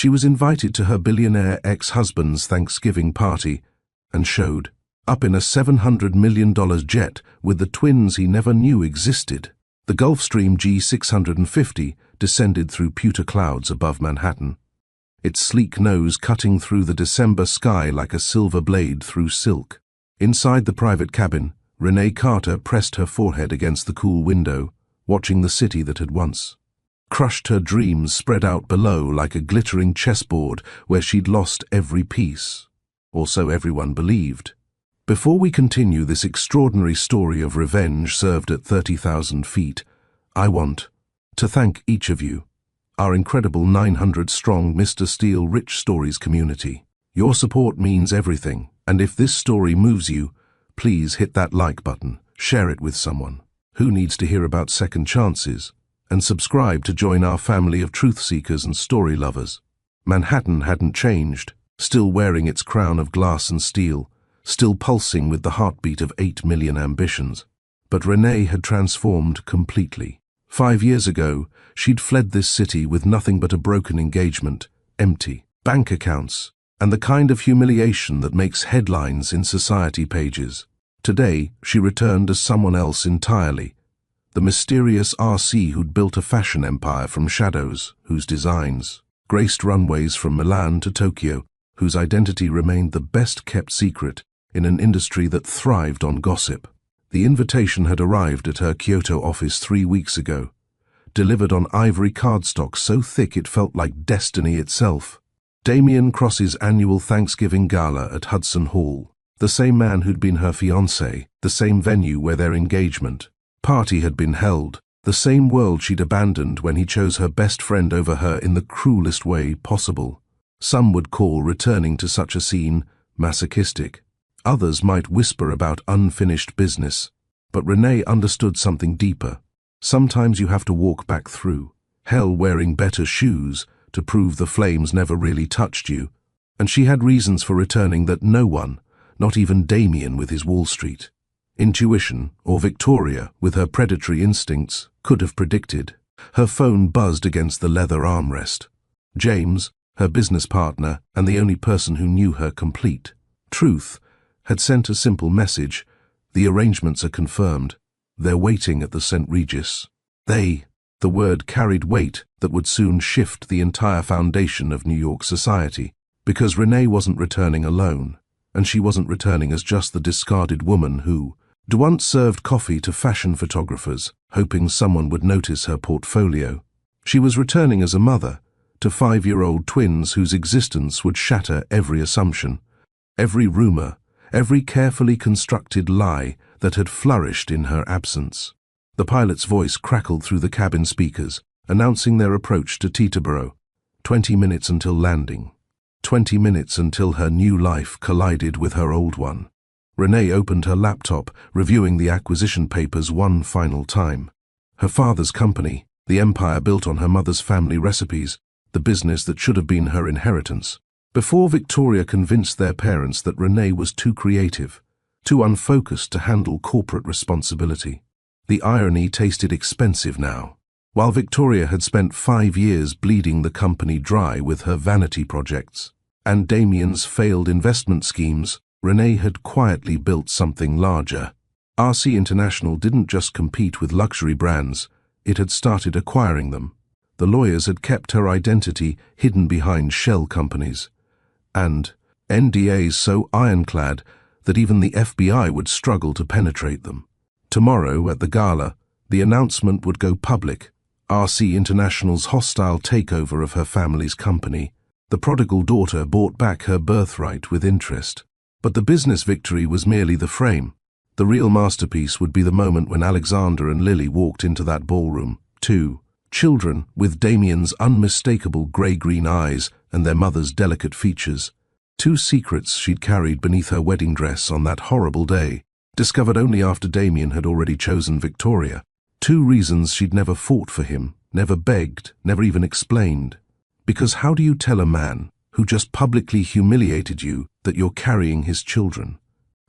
She was invited to her billionaire ex-husband's Thanksgiving party and showed up in a $700 million jet with the twins he never knew existed. The Gulfstream G650 descended through pewter clouds above Manhattan, its sleek nose cutting through the December sky like a silver blade through silk. Inside the private cabin, Renee Carter pressed her forehead against the cool window, watching the city that had once crushed her dreams spread out below like a glittering chessboard where she'd lost every piece, or so everyone believed. Before we continue this extraordinary story of revenge served at 30,000 feet, I want to thank each of you, our incredible 900-strong Mr. Steele Rich Stories community. Your support means everything, and if this story moves you, please hit that like button, share it with someone who needs to hear about second chances, and subscribe to join our family of truth seekers and story lovers. Manhattan hadn't changed, still wearing its crown of glass and steel, still pulsing with the heartbeat of 8 million ambitions. But Renee had transformed completely. 5 years ago, she'd fled this city with nothing but a broken engagement, empty bank accounts, and the kind of humiliation that makes headlines in society pages. Today, she returned as someone else entirely, the mysterious RC who'd built a fashion empire from shadows, whose designs graced runways from Milan to Tokyo, whose identity remained the best-kept secret in an industry that thrived on gossip. The invitation had arrived at her Kyoto office 3 weeks ago, delivered on ivory cardstock so thick it felt like destiny itself. Damien Cross's annual Thanksgiving gala at Hudson Hall, the same man who'd been her fiancé, the same venue where their engagement party had been held, the same world she'd abandoned when he chose her best friend over her in the cruelest way possible. Some would call returning to such a scene masochistic. Others might whisper about unfinished business. But Renee understood something deeper. Sometimes you have to walk back through hell wearing better shoes to prove the flames never really touched you. And she had reasons for returning that no one, not even Damien with his Wall Street intuition, or Victoria with her predatory instincts, could have predicted. Her phone buzzed against the leather armrest. James, her business partner and the only person who knew her complete truth, had sent a simple message: the arrangements are confirmed. They're waiting at the St. Regis. The word carried weight that would soon shift the entire foundation of New York society, because Renee wasn't returning alone, and she wasn't returning as just the discarded woman who once served coffee to fashion photographers, hoping someone would notice her portfolio. She was returning as a mother to 5-year-old twins whose existence would shatter every assumption, every rumor, every carefully constructed lie that had flourished in her absence. The pilot's voice crackled through the cabin speakers, announcing their approach to Teterboro. 20 minutes until landing. 20 minutes until her new life collided with her old one. Renee opened her laptop, reviewing the acquisition papers one final time. Her father's company, the empire built on her mother's family recipes, the business that should have been her inheritance. Before Victoria convinced their parents that Renee was too creative, too unfocused to handle corporate responsibility. The irony tasted expensive now. While Victoria had spent 5 years bleeding the company dry with her vanity projects and Damien's failed investment schemes, Renee had quietly built something larger. RC International didn't just compete with luxury brands, it had started acquiring them. The lawyers had kept her identity hidden behind shell companies, and NDAs so ironclad that even the FBI would struggle to penetrate them. Tomorrow, at the gala, the announcement would go public: RC International's hostile takeover of her family's company. The prodigal daughter bought back her birthright with interest. But the business victory was merely the frame. The real masterpiece would be the moment when Alexander and Lily walked into that ballroom, 2 children with Damien's unmistakable grey-green eyes and their mother's delicate features. 2 secrets she'd carried beneath her wedding dress on that horrible day, discovered only after Damien had already chosen Victoria. 2 reasons she'd never fought for him, never begged, never even explained. Because how do you tell a man who just publicly humiliated you that you're carrying his children?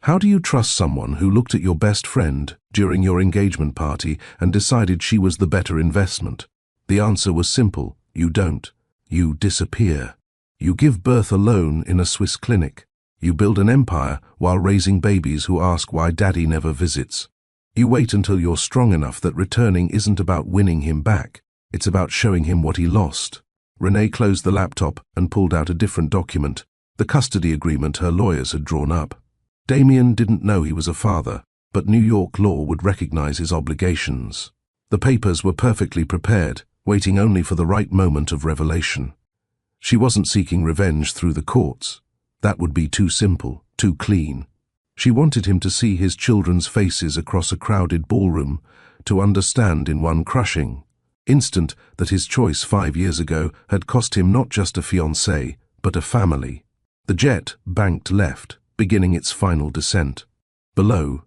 How do you trust someone who looked at your best friend during your engagement party and decided she was the better investment? The answer was simple: you don't. You disappear. You give birth alone in a Swiss clinic. You build an empire while raising babies who ask why daddy never visits. You wait until you're strong enough that returning isn't about winning him back. It's about showing him what he lost. Renee closed the laptop and pulled out a different document, the custody agreement her lawyers had drawn up. Damien didn't know he was a father, but New York law would recognize his obligations. The papers were perfectly prepared, waiting only for the right moment of revelation. She wasn't seeking revenge through the courts. That would be too simple, too clean. She wanted him to see his children's faces across a crowded ballroom, to understand in one crushing instant that his choice 5 years ago had cost him not just a fiancé, but a family. The jet banked left, beginning its final descent. Below,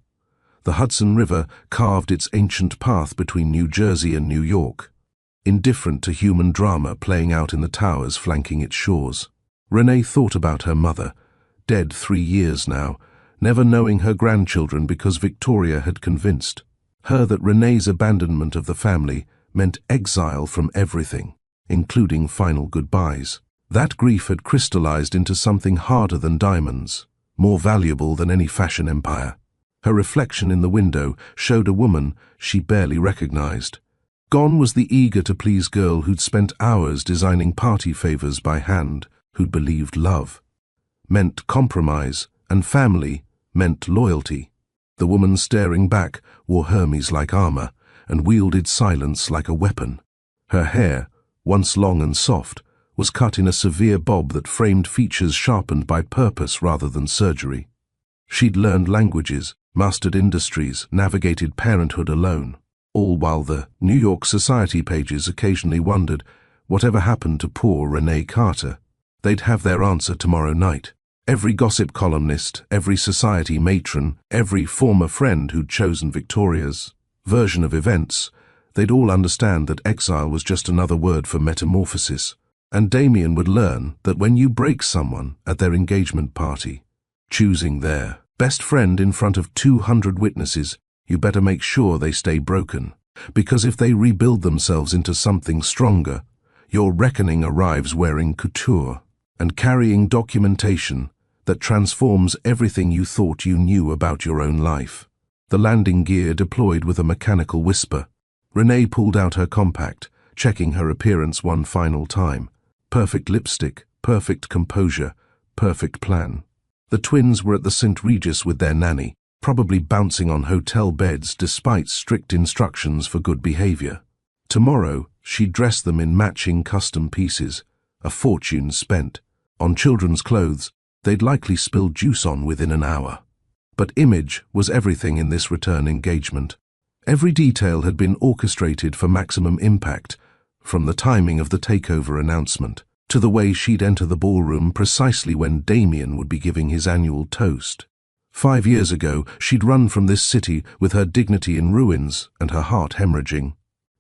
the Hudson River carved its ancient path between New Jersey and New York, indifferent to human drama playing out in the towers flanking its shores. Renee thought about her mother, dead 3 years now, never knowing her grandchildren because Victoria had convinced her that Renee's abandonment of the family meant exile from everything, including final goodbyes. That grief had crystallized into something harder than diamonds, more valuable than any fashion empire. Her reflection in the window showed a woman she barely recognized. Gone was the eager-to-please girl who'd spent hours designing party favors by hand, who'd believed love meant compromise and family meant loyalty. The woman staring back wore Hermes-like armor and wielded silence like a weapon. Her hair, once long and soft, was cut in a severe bob that framed features sharpened by purpose rather than surgery. She'd learned languages, mastered industries, navigated parenthood alone, all while the New York society pages occasionally wondered whatever happened to poor Renee Carter. They'd have their answer tomorrow night. Every gossip columnist, every society matron, every former friend who'd chosen Victoria's version of events, they'd all understand that exile was just another word for metamorphosis. And Damien would learn that when you break someone at their engagement party, choosing their best friend in front of 200 witnesses, you better make sure they stay broken. Because if they rebuild themselves into something stronger, your reckoning arrives wearing couture and carrying documentation that transforms everything you thought you knew about your own life. The landing gear deployed with a mechanical whisper. Renee pulled out her compact, checking her appearance one final time. Perfect lipstick, perfect composure, perfect plan. The twins were at the St. Regis with their nanny, probably bouncing on hotel beds despite strict instructions for good behavior. Tomorrow, she'd dress them in matching custom pieces, a fortune spent. On children's clothes, they'd likely spill juice on within an hour. But image was everything in this return engagement. Every detail had been orchestrated for maximum impact, from the timing of the takeover announcement to the way she'd enter the ballroom precisely when Damien would be giving his annual toast. 5 years ago, she'd run from this city with her dignity in ruins and her heart hemorrhaging.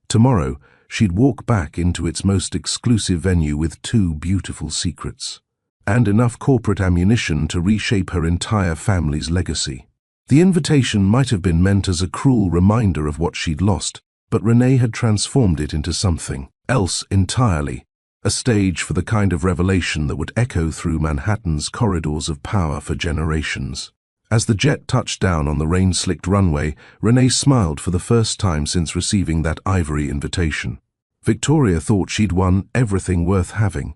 Tomorrow, she'd walk back into its most exclusive venue with 2 beautiful secrets, and enough corporate ammunition to reshape her entire family's legacy. The invitation might have been meant as a cruel reminder of what she'd lost, but Renee had transformed it into something else entirely, a stage for the kind of revelation that would echo through Manhattan's corridors of power for generations. As the jet touched down on the rain-slicked runway, Renee smiled for the first time since receiving that ivory invitation. Victoria thought she'd won everything worth having.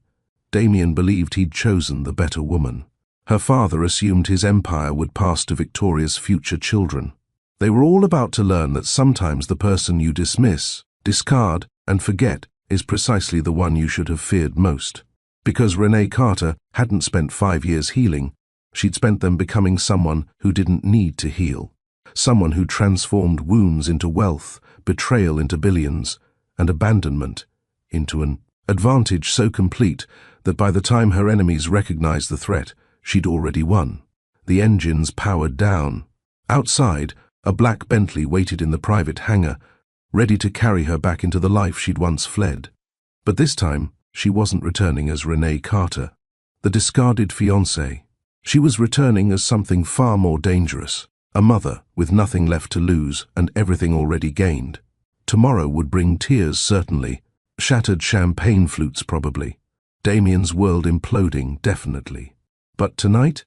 Damien believed he'd chosen the better woman. Her father assumed his empire would pass to Victoria's future children. They were all about to learn that sometimes the person you dismiss, discard, and forget is precisely the one you should have feared most. Because Renee Carter hadn't spent 5 years healing, she'd spent them becoming someone who didn't need to heal. Someone who transformed wounds into wealth, betrayal into billions, and abandonment into an advantage so complete that by the time her enemies recognized the threat, she'd already won. The engines powered down. Outside, a black Bentley waited in the private hangar, ready to carry her back into the life she'd once fled. But this time, she wasn't returning as Renee Carter, the discarded fiancée. She was returning as something far more dangerous, a mother with nothing left to lose and everything already gained. Tomorrow would bring tears certainly, shattered champagne flutes probably, Damien's world imploding, definitely. But tonight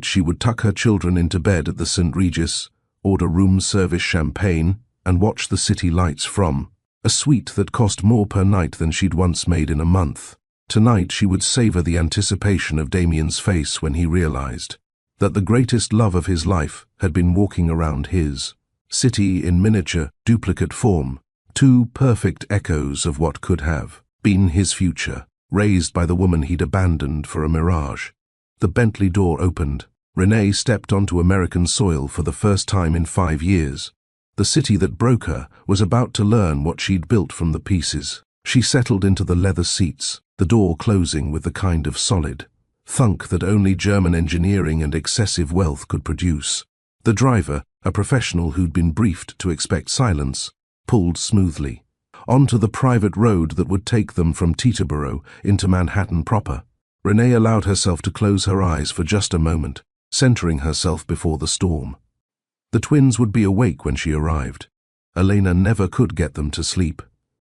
she would tuck her children into bed at the St. Regis, order room service champagne, and watch the city lights from a suite that cost more per night than she'd once made in a month. Tonight she would savor the anticipation of Damien's face when he realized that the greatest love of his life had been walking around his city in miniature, duplicate form, two perfect echoes of what could have been his future, raised by the woman he'd abandoned for a mirage. The Bentley door opened. Renee stepped onto American soil for the first time in 5 years. The city that broke her was about to learn what she'd built from the pieces. She settled into the leather seats, the door closing with the kind of solid thunk that only German engineering and excessive wealth could produce. The driver, a professional who'd been briefed to expect silence, pulled smoothly onto the private road that would take them from Teterboro into Manhattan proper. Renee allowed herself to close her eyes for just a moment, centering herself before the storm. The twins would be awake when she arrived. Elena never could get them to sleep.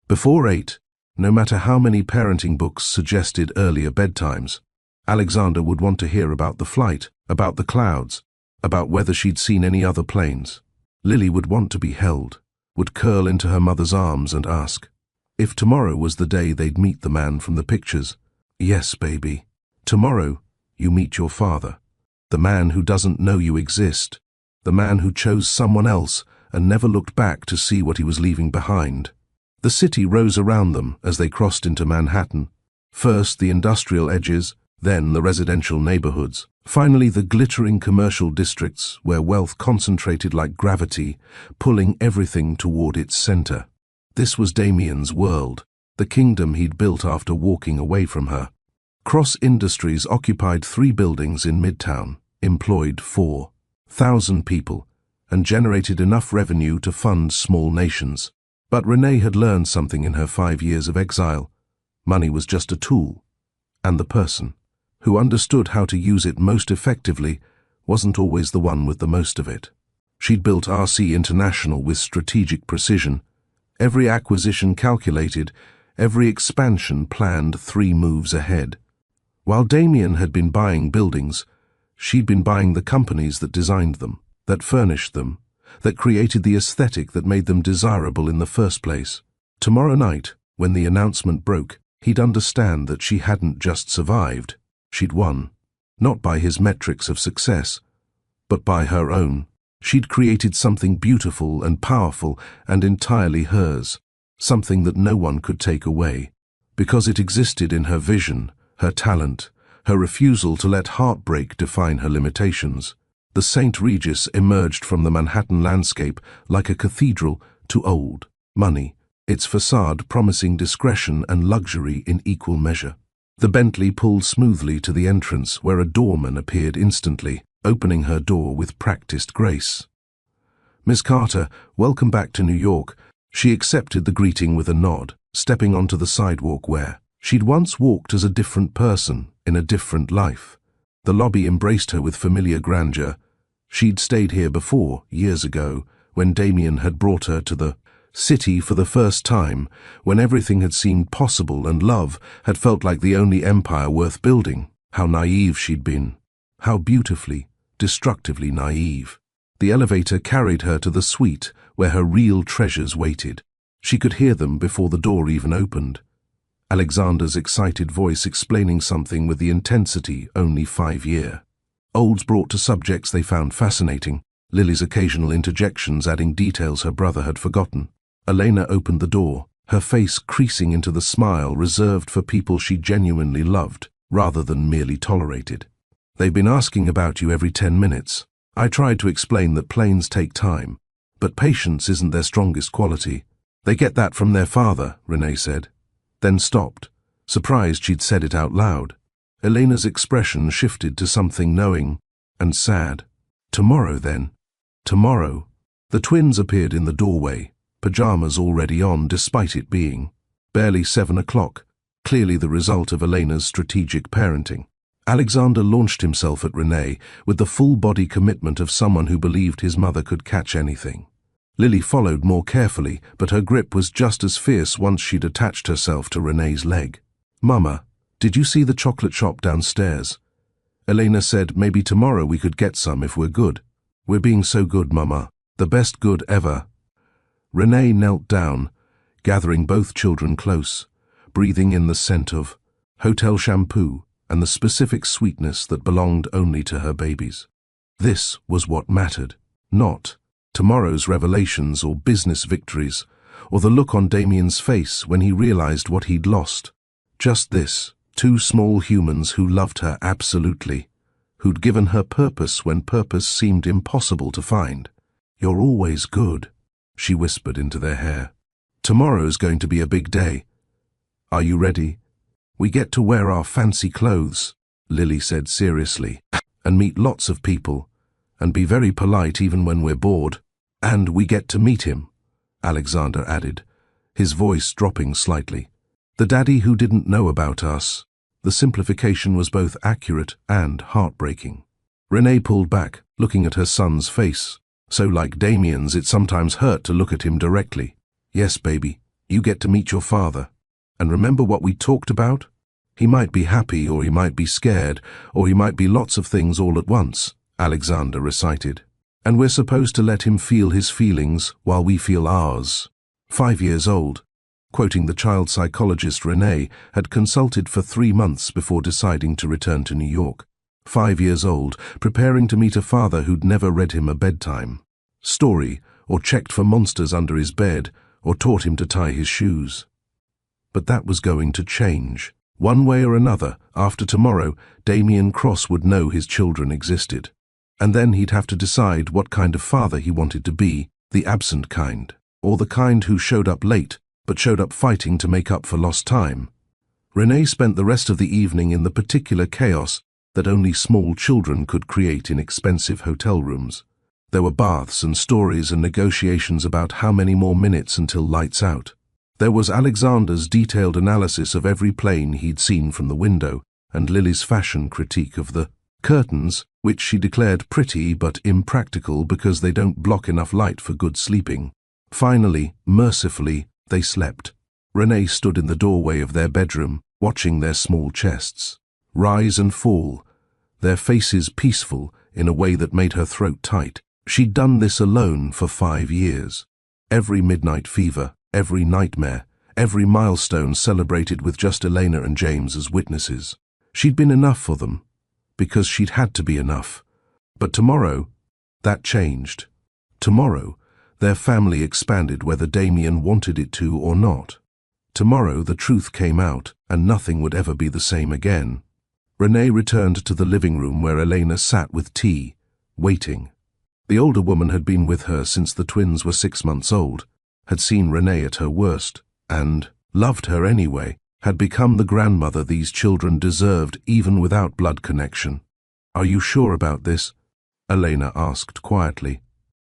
Before 8, no matter how many parenting books suggested earlier bedtimes, Alexander would want to hear about the flight, about the clouds, about whether she'd seen any other planes. Lily would want to be held, would curl into her mother's arms and ask if tomorrow was the day they'd meet the man from the pictures. Yes, baby. Tomorrow, you meet your father. The man who doesn't know you exist. The man who chose someone else and never looked back to see what he was leaving behind. The city rose around them as they crossed into Manhattan. First the industrial edges, then the residential neighborhoods, finally the glittering commercial districts where wealth concentrated like gravity, pulling everything toward its center. This was Damien's world, the kingdom he'd built after walking away from her. Cross Industries occupied 3 buildings in Midtown, employed 4,000 people, and generated enough revenue to fund small nations. But Renee had learned something in her 5 years of exile. Money was just a tool, and the person who understood how to use it most effectively wasn't always the one with the most of it. She'd built RC International with strategic precision, every acquisition calculated, every expansion planned 3 moves ahead. While Damien had been buying buildings, she'd been buying the companies that designed them, that furnished them, that created the aesthetic that made them desirable in the first place. Tomorrow night, when the announcement broke, he'd understand that she hadn't just survived, she'd won. Not by his metrics of success, but by her own. She'd created something beautiful and powerful and entirely hers, something that no one could take away, because it existed in her vision, her talent, her refusal to let heartbreak define her limitations. The St. Regis emerged from the Manhattan landscape like a cathedral to old money, its facade promising discretion and luxury in equal measure. The Bentley pulled smoothly to the entrance where a doorman appeared instantly, opening her door with practiced grace. "Miss Carter, welcome back to New York." She accepted the greeting with a nod, stepping onto the sidewalk where she'd once walked as a different person in a different life. The lobby embraced her with familiar grandeur. She'd stayed here before, years ago, when Damien had brought her to the city for the first time, when everything had seemed possible and love had felt like the only empire worth building. How naive she'd been. How beautifully, destructively naive. The elevator carried her to the suite where her real treasures waited. She could hear them before the door even opened. Alexander's excited voice explaining something with the intensity only 5-year-olds brought to subjects they found fascinating, Lily's occasional interjections adding details her brother had forgotten. Elena opened the door, her face creasing into the smile reserved for people she genuinely loved, rather than merely tolerated. "They've been asking about you every 10 minutes. I tried to explain that planes take time, but patience isn't their strongest quality. They get that from their father," Renee said, then stopped, surprised she'd said it out loud. Elena's expression shifted to something knowing and sad. "Tomorrow, then." Tomorrow. The twins appeared in the doorway, pajamas already on despite it being barely 7 o'clock, clearly the result of Elena's strategic parenting. Alexander launched himself at Renee with the full-body commitment of someone who believed his mother could catch anything. Lily followed more carefully, but her grip was just as fierce once she'd attached herself to Renee's leg. "Mama, "Did you see the chocolate shop downstairs? Elena said maybe tomorrow we could get some if we're good." "We're being so good, Mama. The best good ever." Renee knelt down, gathering both children close, breathing in the scent of hotel shampoo and the specific sweetness that belonged only to her babies. This was what mattered, not tomorrow's revelations or business victories, or the look on Damien's face when he realized what he'd lost. Just this, two small humans who loved her absolutely, who'd given her purpose when purpose seemed impossible to find. "You're always good," she whispered into their hair. "Tomorrow's going to be a big day. Are you ready? We get to wear our fancy clothes," Lily said seriously, "and meet lots of people, and be very polite even when we're bored. And we get to meet him," Alexander added, his voice dropping slightly. "The daddy who didn't know about us." The simplification was both accurate and heartbreaking. Renee pulled back, looking at her son's face. So like Damien's, it sometimes hurt to look at him directly. "Yes, baby, you get to meet your father. And remember what we talked about? He might be happy, or he might be scared, or he might be lots of things all at once," Alexander recited. "And we're supposed to let him feel his feelings while we feel ours." 5 years old, quoting the child psychologist Renee, had consulted for 3 months before deciding to return to New York. 5 years old, preparing to meet a father who'd never read him a bedtime story, or checked for monsters under his bed, or taught him to tie his shoes. But that was going to change. One way or another, after tomorrow, Damien Cross would know his children existed. And then he'd have to decide what kind of father he wanted to be, the absent kind, or the kind who showed up late, but showed up fighting to make up for lost time. Renee spent the rest of the evening in the particular chaos that only small children could create in expensive hotel rooms. There were baths and stories and negotiations about how many more minutes until lights out. There was Alexander's detailed analysis of every plane he'd seen from the window, and Lily's fashion critique of the curtains, which she declared pretty but impractical because they don't block enough light for good sleeping. Finally, mercifully, they slept. Renee stood in the doorway of their bedroom, watching their small chests rise and fall, their faces peaceful in a way that made her throat tight. She'd done this alone for 5 years. Every midnight fever, every nightmare, every milestone celebrated with just Elena and James as witnesses. She'd been enough for them, because she'd had to be enough. But tomorrow, that changed. Tomorrow, their family expanded whether Damien wanted it to or not. Tomorrow, the truth came out, and nothing would ever be the same again. Renee returned to the living room where Elena sat with tea, waiting. The older woman had been with her since the twins were 6 months old, had seen Renee at her worst, and loved her anyway, had become the grandmother these children deserved even without blood connection. "Are you sure about this?" Elena asked quietly.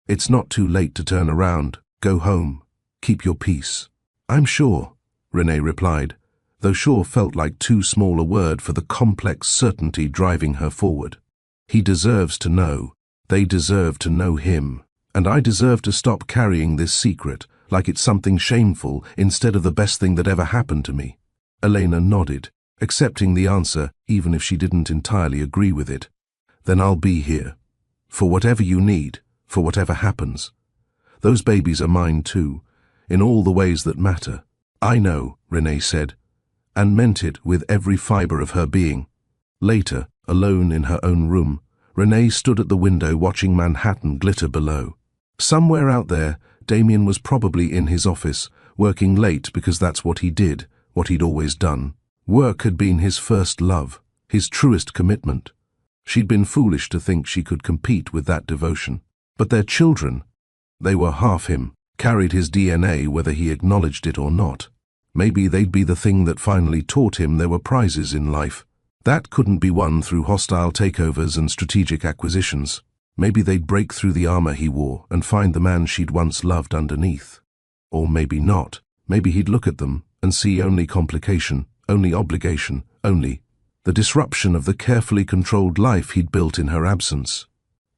"It's not too late to turn around. Go home. Keep your peace." "I'm sure," Renee replied, though sure felt like too small a word for the complex certainty driving her forward. "He deserves to know. They deserve to know him. And I deserve to stop carrying this secret like it's something shameful instead of the best thing that ever happened to me." Elena nodded, accepting the answer even if she didn't entirely agree with it. "Then I'll be here. For whatever you need, for whatever happens. Those babies are mine too, in all the ways that matter." "I know," Renee said, and meant it with every fiber of her being. Later, alone in her own room, Renee stood at the window watching Manhattan glitter below. Somewhere out there, Damien was probably in his office, working late because that's what he did, what he'd always done. Work had been his first love, his truest commitment. She'd been foolish to think she could compete with that devotion. But their children, they were half him, carried his DNA whether he acknowledged it or not. Maybe they'd be the thing that finally taught him there were prizes in life. That couldn't be won through hostile takeovers and strategic acquisitions. Maybe they'd break through the armor he wore and find the man she'd once loved underneath. Or maybe not. Maybe he'd look at them and see only complication, only obligation, only the disruption of the carefully controlled life he'd built in her absence.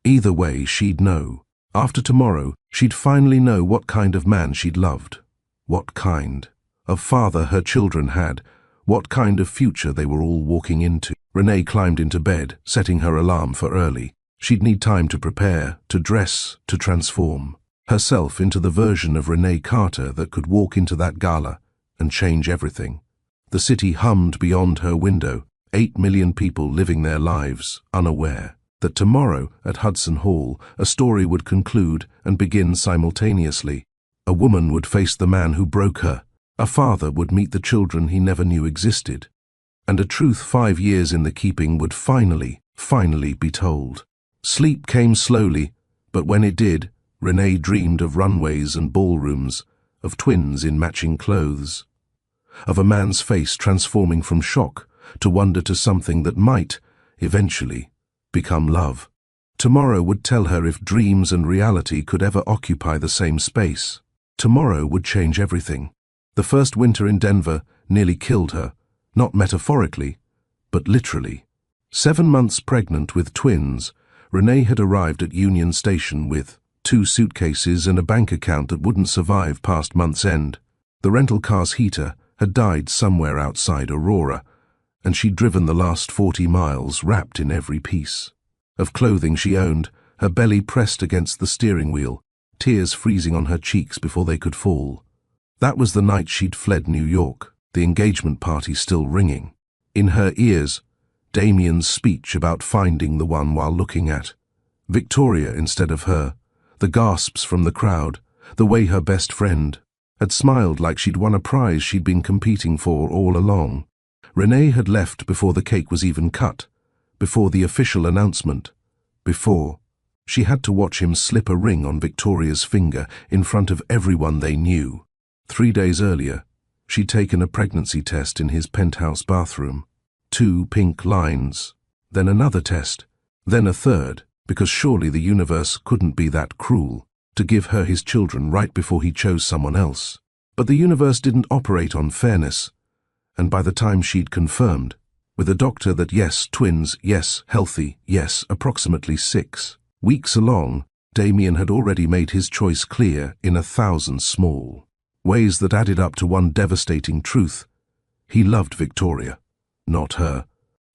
Either way, she'd know. After tomorrow, she'd finally know what kind of man she'd loved. What kind of father her children had, What kind of future they were all walking into. Renee climbed into bed, setting her alarm for early. She'd need time to prepare, to dress, to transform herself into the version of Renee Carter that could walk into that gala and change everything. The city hummed beyond her window, 8 million people living their lives, unaware that tomorrow at Hudson Hall a story would conclude and begin simultaneously. A woman would face the man who broke her. A father would meet the children he never knew existed. And a truth 5 years in the keeping would finally be told. Sleep came slowly, but when it did, Renee dreamed of runways and ballrooms, of twins in matching clothes, of a man's face transforming from shock to wonder to something that might, eventually, become love. Tomorrow would tell her if dreams and reality could ever occupy the same space. Tomorrow would change everything. The first winter in Denver nearly killed her, not metaphorically, but literally. 7 months pregnant with twins, Renee had arrived at Union Station with 2 suitcases and a bank account that wouldn't survive past month's end. The rental car's heater had died somewhere outside Aurora, and she'd driven the last 40 miles wrapped in every piece of clothing she owned, her belly pressed against the steering wheel, tears freezing on her cheeks before they could fall. That was the night she'd fled New York, the engagement party still ringing. In her ears, Damien's speech about finding the one while looking at Victoria instead of her, the gasps from the crowd, the way her best friend had smiled like she'd won a prize she'd been competing for all along. Renee had left before the cake was even cut, before the official announcement, before she had to watch him slip a ring on Victoria's finger in front of everyone they knew. 3 days earlier, she'd taken a pregnancy test in his penthouse bathroom. 2 pink lines, then another test, then a third, because surely the universe couldn't be that cruel to give her his children right before he chose someone else. But the universe didn't operate on fairness, and by the time she'd confirmed, with a doctor that yes, twins, yes, healthy, yes, approximately 6 weeks along, Damien had already made his choice clear in 1,000 small ways that added up to one devastating truth. He loved Victoria, not her.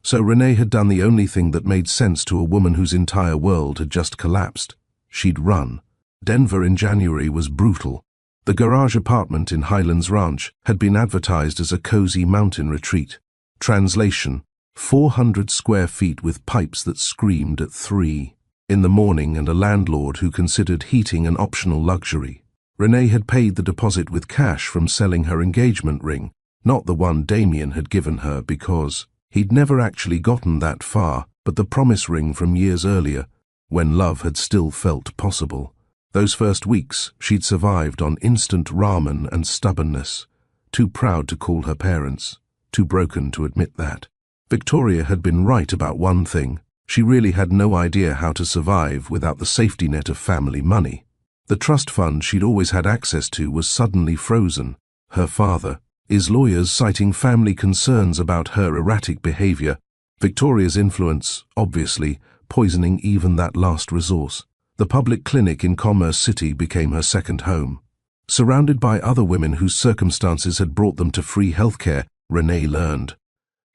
So Renee had done the only thing that made sense to a woman whose entire world had just collapsed. She'd run. Denver in January was brutal. The garage apartment in Highlands Ranch had been advertised as a cozy mountain retreat. Translation: 400 square feet with pipes that screamed at 3 in the morning and a landlord who considered heating an optional luxury. Renee had paid the deposit with cash from selling her engagement ring, not the one Damien had given her because he'd never actually gotten that far, but the promise ring from years earlier, when love had still felt possible. Those first weeks she'd survived on instant ramen and stubbornness, too proud to call her parents, too broken to admit that. Victoria had been right about one thing. She really had no idea how to survive without the safety net of family money. The trust fund she'd always had access to was suddenly frozen. Her father, his lawyers citing family concerns about her erratic behavior, Victoria's influence, obviously, poisoning even that last resource. The public clinic in Commerce City became her second home. Surrounded by other women whose circumstances had brought them to free healthcare, Renee learned.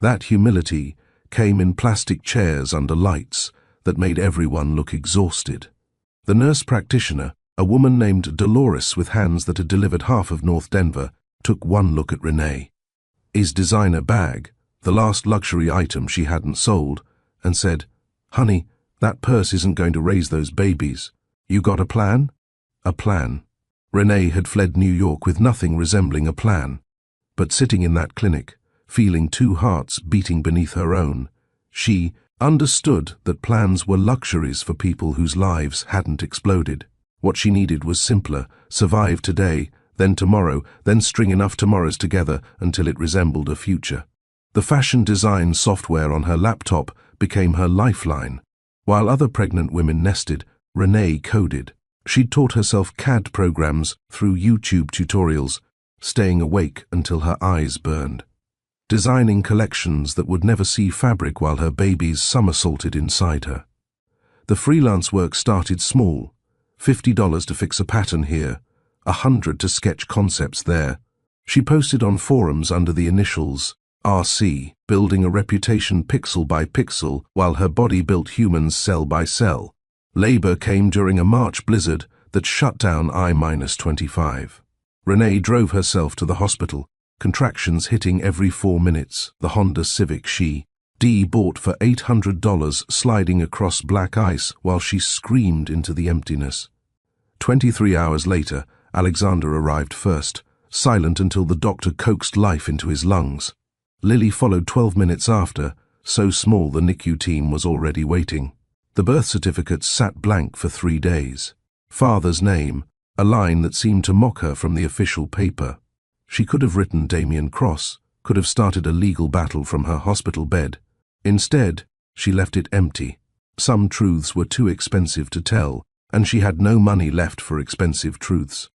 That humility came in plastic chairs under lights that made everyone look exhausted. The nurse practitioner, a woman named Dolores with hands that had delivered half of North Denver, took one look at Renee, his designer bag, the last luxury item she hadn't sold, and said, "Honey, that purse isn't going to raise those babies. You got a plan?" A plan. Renee had fled New York with nothing resembling a plan. But sitting in that clinic, feeling 2 hearts beating beneath her own, she understood that plans were luxuries for people whose lives hadn't exploded. What she needed was simpler: survive today, then tomorrow, then string enough tomorrows together until it resembled a future. The fashion design software on her laptop became her lifeline. While other pregnant women nested, Renee coded. She'd taught herself CAD programs through YouTube tutorials, staying awake until her eyes burned, designing collections that would never see fabric while her babies somersaulted inside her. The freelance work started small: $50 to fix a pattern here, $100 to sketch concepts there. She posted on forums under the initials RC, building a reputation pixel by pixel while her body built humans cell by cell. Labor came during a March blizzard that shut down I-25. Renee drove herself to the hospital, contractions hitting every 4 minutes. The Honda Civic she bought for $800 sliding across black ice while she screamed into the emptiness. 23 hours later, Alexander arrived first, silent until the doctor coaxed life into his lungs. Lily followed 12 minutes after, so small the NICU team was already waiting. The birth certificate sat blank for 3 days. Father's name, a line that seemed to mock her from the official paper. She could have written Damien Cross, could have started a legal battle from her hospital bed. Instead, she left it empty. Some truths were too expensive to tell, and she had no money left for expensive truths.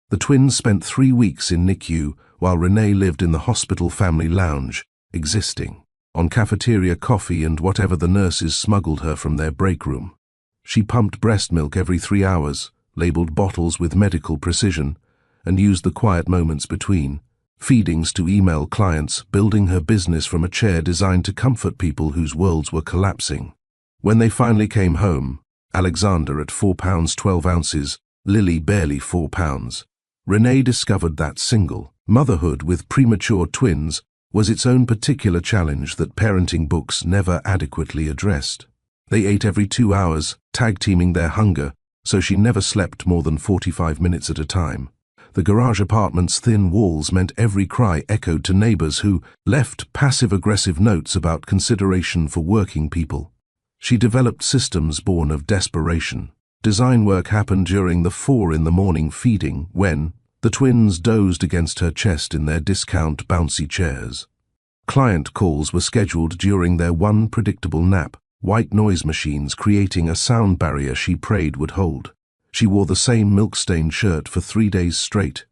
The twins spent 3 weeks in NICU while Renee lived in the hospital family lounge, existing, on cafeteria coffee and whatever the nurses smuggled her from their break room. She pumped breast milk every 3 hours, labeled bottles with medical precision, and used the quiet moments between feedings to email clients, building her business from a chair designed to comfort people whose worlds were collapsing. When they finally came home, Alexander at 4 pounds 12 ounces, Lily barely 4 pounds, Renee discovered that single motherhood with premature twins was its own particular challenge that parenting books never adequately addressed. They ate every 2 hours, tag-teaming their hunger, so she never slept more than 45 minutes at a time. The garage apartment's thin walls meant every cry echoed to neighbors who left passive-aggressive notes about consideration for working people. She developed systems born of desperation. Design work happened during the 4 in the morning feeding when the twins dozed against her chest in their discount bouncy chairs. Client calls were scheduled during their one predictable nap, white noise machines creating a sound barrier she prayed would hold. She wore the same milk-stained shirt for 3 days straight,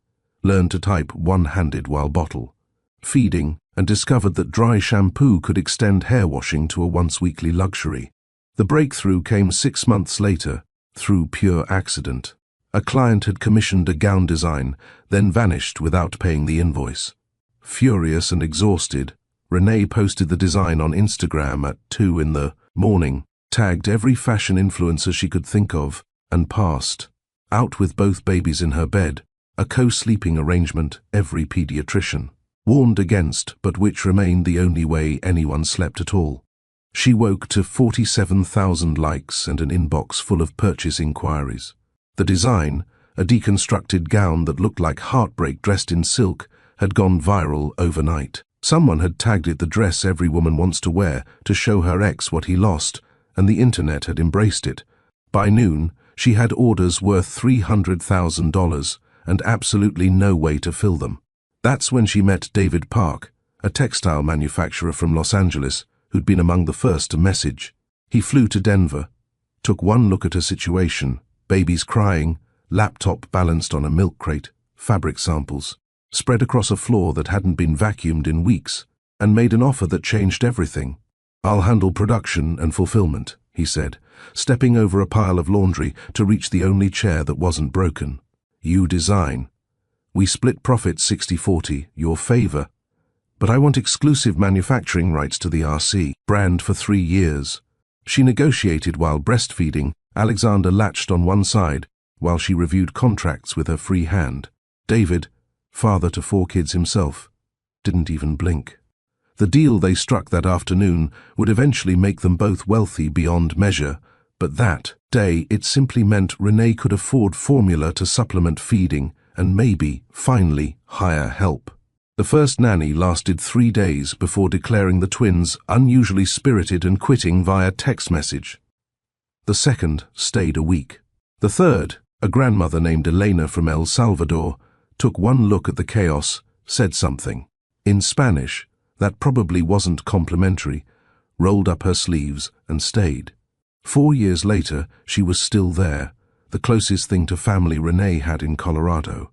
learned to type one-handed while bottle, feeding, and discovered that dry shampoo could extend hair washing to a once-weekly luxury. The breakthrough came 6 months later, through pure accident. A client had commissioned a gown design, then vanished without paying the invoice. Furious and exhausted, Renee posted the design on Instagram at 2 in the morning, tagged every fashion influencer she could think of, and passed. Out with both babies in her bed, a co-sleeping arrangement every pediatrician warned against, but which remained the only way anyone slept at all. She woke to 47,000 likes and an inbox full of purchase inquiries. The design, a deconstructed gown that looked like heartbreak dressed in silk, had gone viral overnight. Someone had tagged it the dress every woman wants to wear to show her ex what he lost, and the internet had embraced it. By noon, she had orders worth $300,000 and absolutely no way to fill them. That's when she met David Park, a textile manufacturer from Los Angeles, who'd been among the first to message. He flew to Denver, took one look at her situation, babies crying, laptop balanced on a milk crate, fabric samples, spread across a floor that hadn't been vacuumed in weeks, and made an offer that changed everything. "I'll handle production and fulfillment," he said, stepping over a pile of laundry to reach the only chair that wasn't broken. "You design. We split profits 60-40, your favor. But I want exclusive manufacturing rights to the RC brand for 3 years." She negotiated while breastfeeding. Alexander latched on one side while she reviewed contracts with her free hand. David, father to 4 kids himself, didn't even blink. The deal they struck that afternoon would eventually make them both wealthy beyond measure, but that day it simply meant Renee could afford formula to supplement feeding and maybe, finally, hire help. The first nanny lasted 3 days before declaring the twins unusually spirited and quitting via text message. The second stayed a week. The third, a grandmother named Elena from El Salvador, took one look at the chaos, said something in Spanish that probably wasn't complimentary, rolled up her sleeves and stayed. 4 years later, she was still there, the closest thing to family Renee had in Colorado.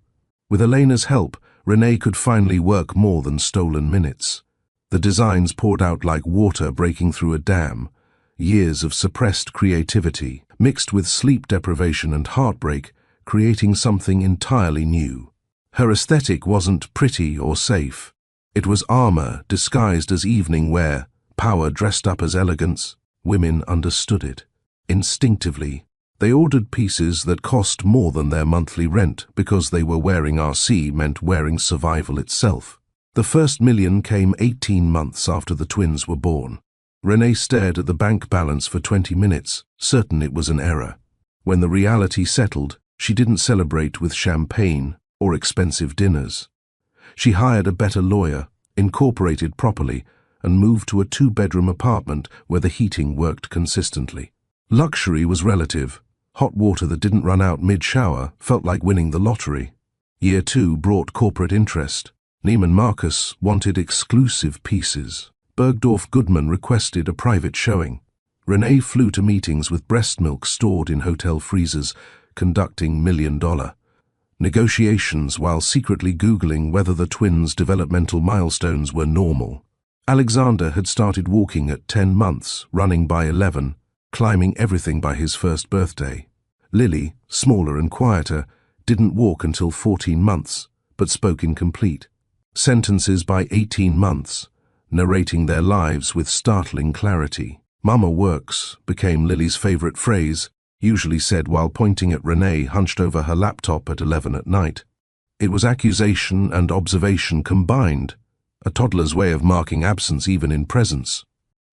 With Elena's help, Renee could finally work more than stolen minutes. The designs poured out like water breaking through a dam, years of suppressed creativity, mixed with sleep deprivation and heartbreak, creating something entirely new. Her aesthetic wasn't pretty or safe. It was armor disguised as evening wear, power dressed up as elegance. Women understood it. Instinctively, they ordered pieces that cost more than their monthly rent because they were wearing RC meant wearing survival itself. The first million came 18 months after the twins were born. Renee stared at the bank balance for 20 minutes, certain it was an error. When the reality settled, she didn't celebrate with champagne or expensive dinners. She hired a better lawyer, incorporated properly, and moved to a 2-bedroom apartment where the heating worked consistently. Luxury was relative. Hot water that didn't run out mid-shower felt like winning the lottery. Year 2 brought corporate interest. Neiman Marcus wanted exclusive pieces. Bergdorf Goodman requested a private showing. Renee flew to meetings with breast milk stored in hotel freezers, conducting million-dollar negotiations while secretly Googling whether the twins' developmental milestones were normal. Alexander had started walking at 10 months, running by 11, climbing everything by his first birthday. Lily, smaller and quieter, didn't walk until 14 months, but spoke incomplete. Sentences by 18 months, narrating their lives with startling clarity. "Mama works" became Lily's favorite phrase, usually said while pointing at Renee hunched over her laptop at 11 at night. It was accusation and observation combined, a toddler's way of marking absence even in presence.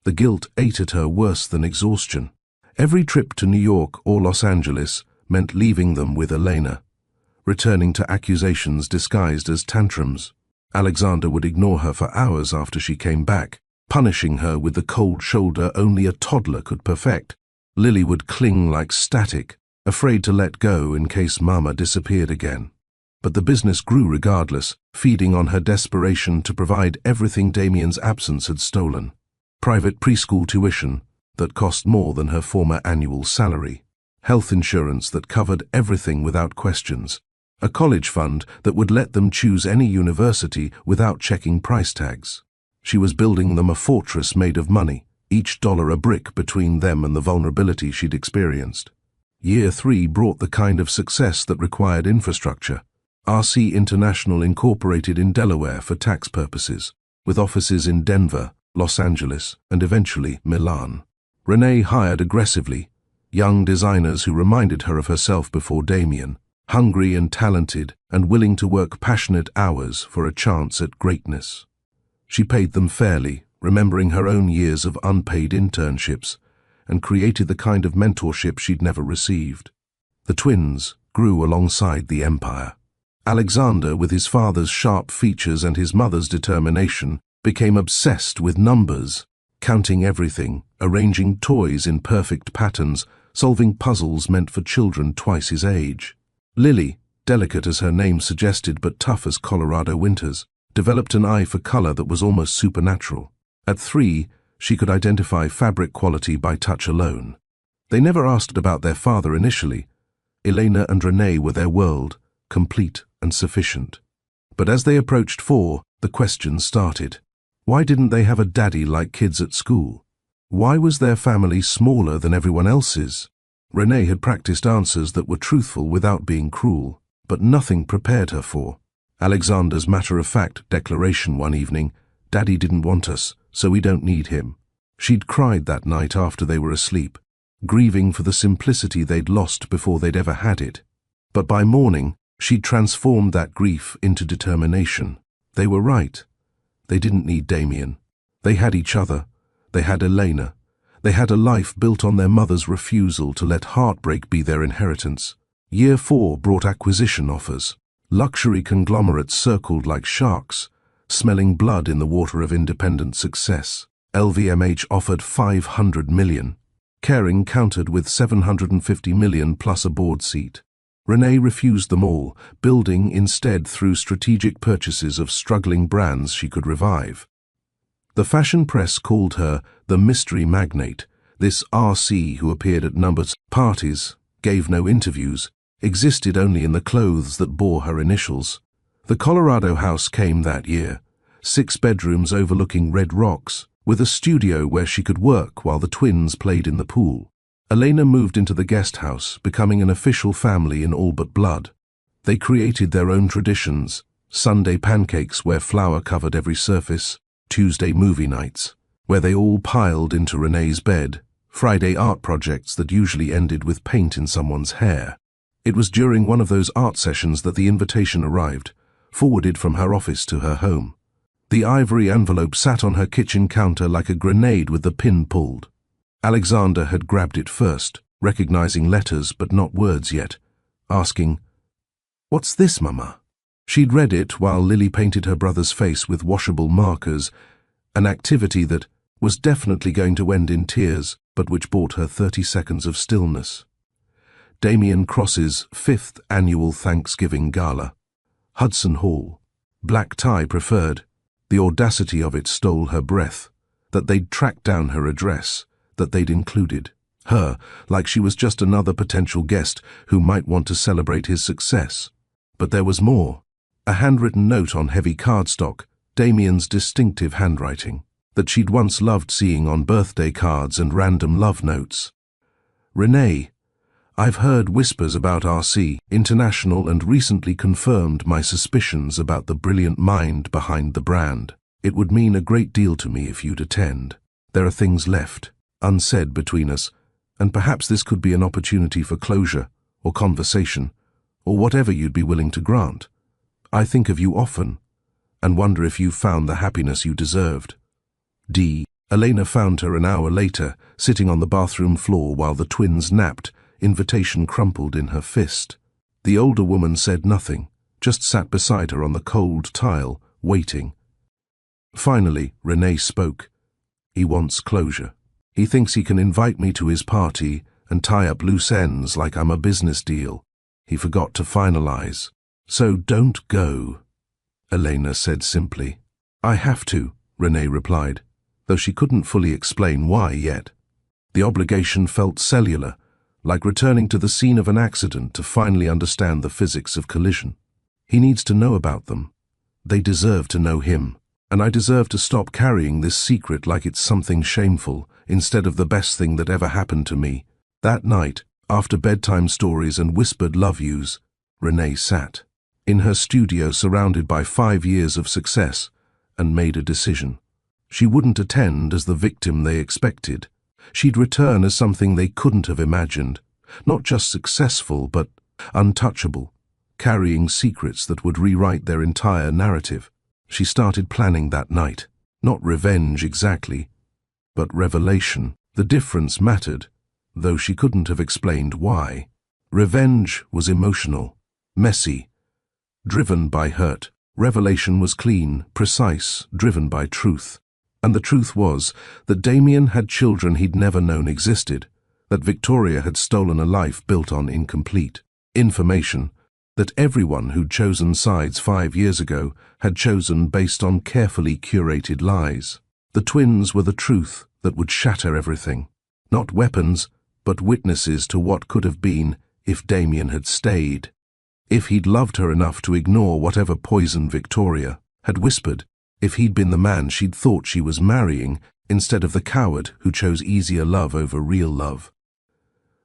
The guilt ate at her worse than exhaustion. Every trip to New York or Los Angeles meant leaving them with Elena, returning to accusations disguised as tantrums. Alexander would ignore her for hours after she came back, punishing her with the cold shoulder only a toddler could perfect. Lily would cling like static, afraid to let go in case Mama disappeared again. But the business grew regardless, feeding on her desperation to provide everything Damien's absence had stolen. Private preschool tuition that cost more than her former annual salary. Health insurance that covered everything without questions. A college fund that would let them choose any university without checking price tags. She was building them a fortress made of money, each dollar a brick between them and the vulnerability she'd experienced. Year 3 brought the kind of success that required infrastructure. RC International incorporated in Delaware for tax purposes, with offices in Denver, Los Angeles, and eventually Milan. Renee hired aggressively, young designers who reminded her of herself before Damien, hungry and talented and willing to work passionate hours for a chance at greatness. She paid them fairly, remembering her own years of unpaid internships, and created the kind of mentorship she'd never received. The twins grew alongside the empire. Alexander, with his father's sharp features and his mother's determination, became obsessed with numbers, counting everything, arranging toys in perfect patterns, solving puzzles meant for children twice his age. Lily, delicate as her name suggested but tough as Colorado winters, developed an eye for color that was almost supernatural. At 3, she could identify fabric quality by touch alone. They never asked about their father initially. Elena and Renee were their world, complete and sufficient. But as they approached 4, the questions started. Why didn't they have a daddy like kids at school? Why was their family smaller than everyone else's? Renee had practiced answers that were truthful without being cruel, but nothing prepared her for Alexander's matter-of-fact declaration one evening: "Daddy didn't want us, so we don't need him." She'd cried that night after they were asleep, grieving for the simplicity they'd lost before they'd ever had it. But by morning, she'd transformed that grief into determination. They were right. They didn't need Damien. They had each other. They had Elena. They had a life built on their mother's refusal to let heartbreak be their inheritance. Year 4 brought acquisition offers. Luxury conglomerates circled like sharks, smelling blood in the water of independent success. LVMH offered $500 million. Kering countered with $750 million plus a board seat. Renee refused them all, building instead through strategic purchases of struggling brands she could revive. The fashion press called her the mystery magnate, this RC who appeared at numbers parties, gave no interviews, existed only in the clothes that bore her initials. The Colorado house came that year, 6 bedrooms overlooking red rocks, with a studio where she could work while the twins played in the pool. Elena moved into the guest house, becoming an official family in all but blood. They created their own traditions, Sunday pancakes where flour covered every surface, Tuesday movie nights, where they all piled into Renee's bed, Friday art projects that usually ended with paint in someone's hair. It was during one of those art sessions that the invitation arrived, forwarded from her office to her home. The ivory envelope sat on her kitchen counter like a grenade with the pin pulled. Alexander had grabbed it first, recognizing letters but not words yet, asking, "What's this, Mama?" She'd read it while Lily painted her brother's face with washable markers, an activity that was definitely going to end in tears, but which bought her 30 seconds of stillness. Damien Cross's 5th annual Thanksgiving Gala. Hudson Hall. Black tie preferred. The audacity of it stole her breath. That they'd tracked down her address. That they'd included her, like she was just another potential guest who might want to celebrate his success. But there was more. A handwritten note on heavy cardstock, Damien's distinctive handwriting, that she'd once loved seeing on birthday cards and random love notes. Renee, I've heard whispers about RC International and recently confirmed my suspicions about the brilliant mind behind the brand. It would mean a great deal to me if you'd attend. There are things left, unsaid between us, and perhaps this could be an opportunity for closure, or conversation, or whatever you'd be willing to grant. I think of you often, and wonder if you've found the happiness you deserved. D. Elena found her an hour later, sitting on the bathroom floor while the twins napped, invitation crumpled in her fist. The older woman said nothing, just sat beside her on the cold tile, waiting. Finally, Renee spoke. He wants closure. He thinks he can invite me to his party and tie up loose ends like I'm a business deal. He forgot to finalize. So don't go, Elena said simply. I have to, Renee replied, though she couldn't fully explain why yet. The obligation felt cellular, like returning to the scene of an accident to finally understand the physics of collision. He needs to know about them. They deserve to know him, and I deserve to stop carrying this secret like it's something shameful instead of the best thing that ever happened to me. That night, after bedtime stories and whispered love yous, Renee sat in her studio surrounded by 5 years of success and made a decision. She wouldn't attend as the victim they expected. She'd return as something they couldn't have imagined, not just successful but untouchable, carrying secrets that would rewrite their entire narrative. She started planning that night. Not revenge exactly, but revelation. The difference mattered, though she couldn't have explained why. Revenge was emotional, messy, driven by hurt. Revelation was clean, precise, driven by truth. And the truth was that Damien had children he'd never known existed, that Victoria had stolen a life built on incomplete information, that everyone who'd chosen sides 5 years ago had chosen based on carefully curated lies. The twins were the truth that would shatter everything. Not weapons, but witnesses to what could have been if Damien had stayed. If he'd loved her enough to ignore whatever poison Victoria had whispered. If he'd been the man she'd thought she was marrying, instead of the coward who chose easier love over real love.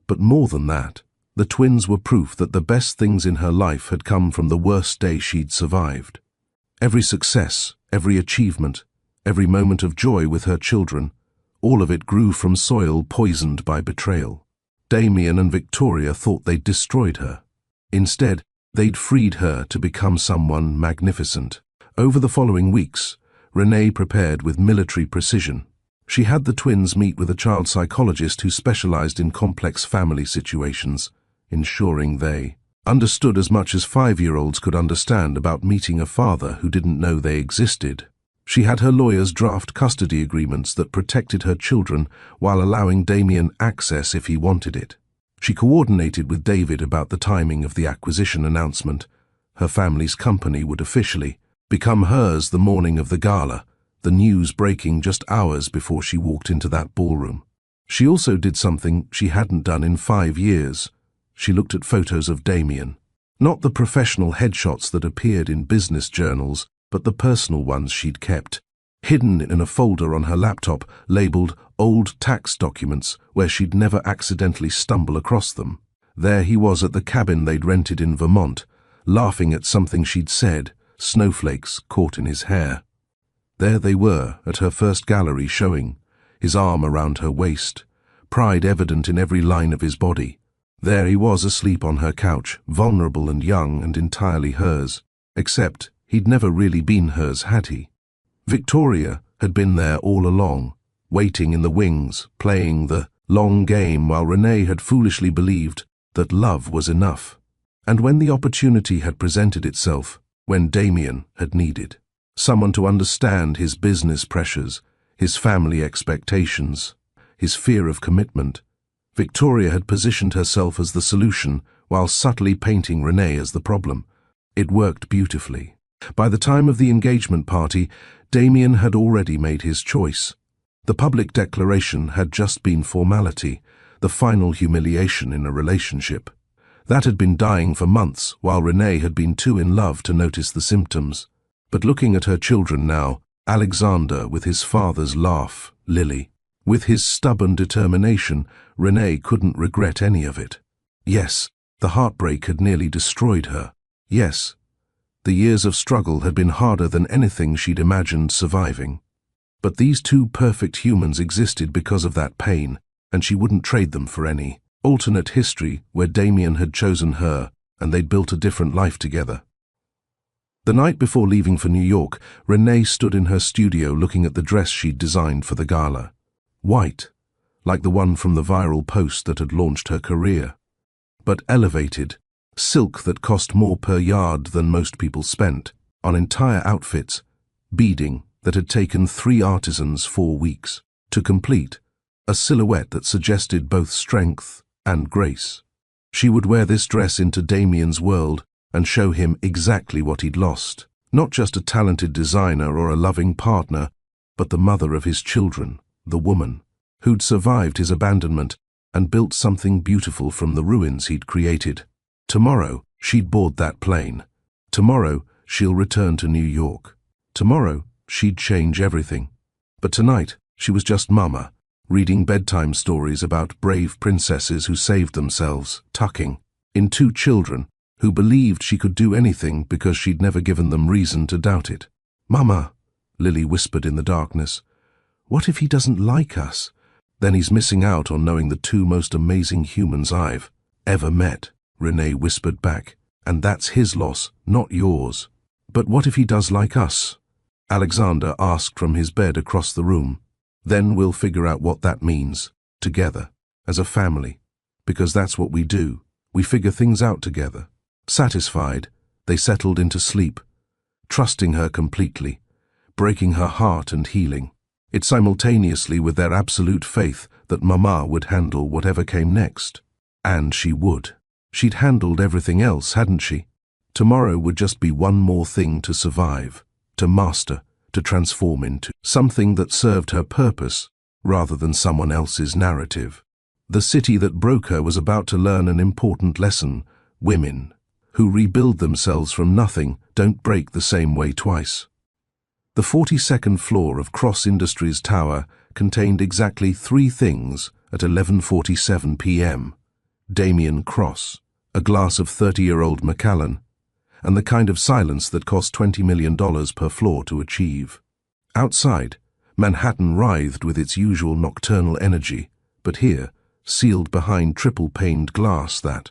But more than that, the twins were proof that the best things in her life had come from the worst day she'd survived. Every success, every achievement, every moment of joy with her children, all of it grew from soil poisoned by betrayal. Damien and Victoria thought they'd destroyed her. Instead, they'd freed her to become someone magnificent. Over the following weeks, Renee prepared with military precision. She had the twins meet with a child psychologist who specialized in complex family situations, ensuring they understood as much as 5-year-olds could understand about meeting a father who didn't know they existed. She had her lawyers draft custody agreements that protected her children while allowing Damien access if he wanted it. She coordinated with David about the timing of the acquisition announcement. Her family's company would officially become hers the morning of the gala, the news breaking just hours before she walked into that ballroom. She also did something she hadn't done in 5 years. She looked at photos of Damien. Not the professional headshots that appeared in business journals, but the personal ones she'd kept, hidden in a folder on her laptop labeled Old Tax Documents, where she'd never accidentally stumble across them. There he was at the cabin they'd rented in Vermont, laughing at something she'd said, snowflakes caught in his hair. There they were at her first gallery showing, his arm around her waist, pride evident in every line of his body. There he was asleep on her couch, vulnerable and young and entirely hers. Except he'd never really been hers, had he? Victoria had been there all along, waiting in the wings, playing the long game while Renee had foolishly believed that love was enough. And when the opportunity had presented itself, when Damien had needed someone to understand his business pressures, his family expectations, his fear of commitment, Victoria had positioned herself as the solution while subtly painting Renee as the problem. It worked beautifully. By the time of the engagement party, Damien had already made his choice. The public declaration had just been formality, the final humiliation in a relationship. That had been dying for months, while Renee had been too in love to notice the symptoms. But looking at her children now, Alexander with his father's laugh, Lily with his stubborn determination, Renee couldn't regret any of it. Yes, the heartbreak had nearly destroyed her. Yes, the years of struggle had been harder than anything she'd imagined surviving. But these two perfect humans existed because of that pain, and she wouldn't trade them for any alternate history where Damien had chosen her and they'd built a different life together. The night before leaving for New York, Renee stood in her studio looking at the dress she'd designed for the gala. White, like the one from the viral post that had launched her career. But elevated, silk that cost more per yard than most people spent, on entire outfits, beading that had taken 3 artisans 4 weeks to complete, a silhouette that suggested both strength and grace. She would wear this dress into Damien's world and show him exactly what he'd lost. Not just a talented designer or a loving partner, but the mother of his children, the woman who'd survived his abandonment and built something beautiful from the ruins he'd created. Tomorrow, she'd board that plane. Tomorrow, she'll return to New York. Tomorrow, she'd change everything. But tonight, she was just Mama, reading bedtime stories about brave princesses who saved themselves, tucking in 2 children who believed she could do anything because she'd never given them reason to doubt it. "Mama," Lily whispered in the darkness, "what if he doesn't like us? Then he's missing out on knowing the 2 most amazing humans I've ever met," Renee whispered back. "And that's his loss, not yours." "But what if he does like us?" Alexander asked from his bed across the room. "Then we'll figure out what that means, together, as a family. Because that's what we do. We figure things out together." Satisfied, they settled into sleep, trusting her completely, breaking her heart and healing it simultaneously with their absolute faith that Mama would handle whatever came next. And she would. She'd handled everything else, hadn't she? Tomorrow would just be one more thing to survive, to master, to transform into something that served her purpose rather than someone else's narrative. The city that broke her was about to learn an important lesson. Women who rebuild themselves from nothing don't break the same way twice. The 42nd floor of Cross Industries Tower contained exactly 3 things at 11:47 p.m. Damien Cross, a glass of 30-year-old Macallan, and the kind of silence that cost $20 million per floor to achieve. Outside, Manhattan writhed with its usual nocturnal energy, but here, sealed behind triple-paned glass that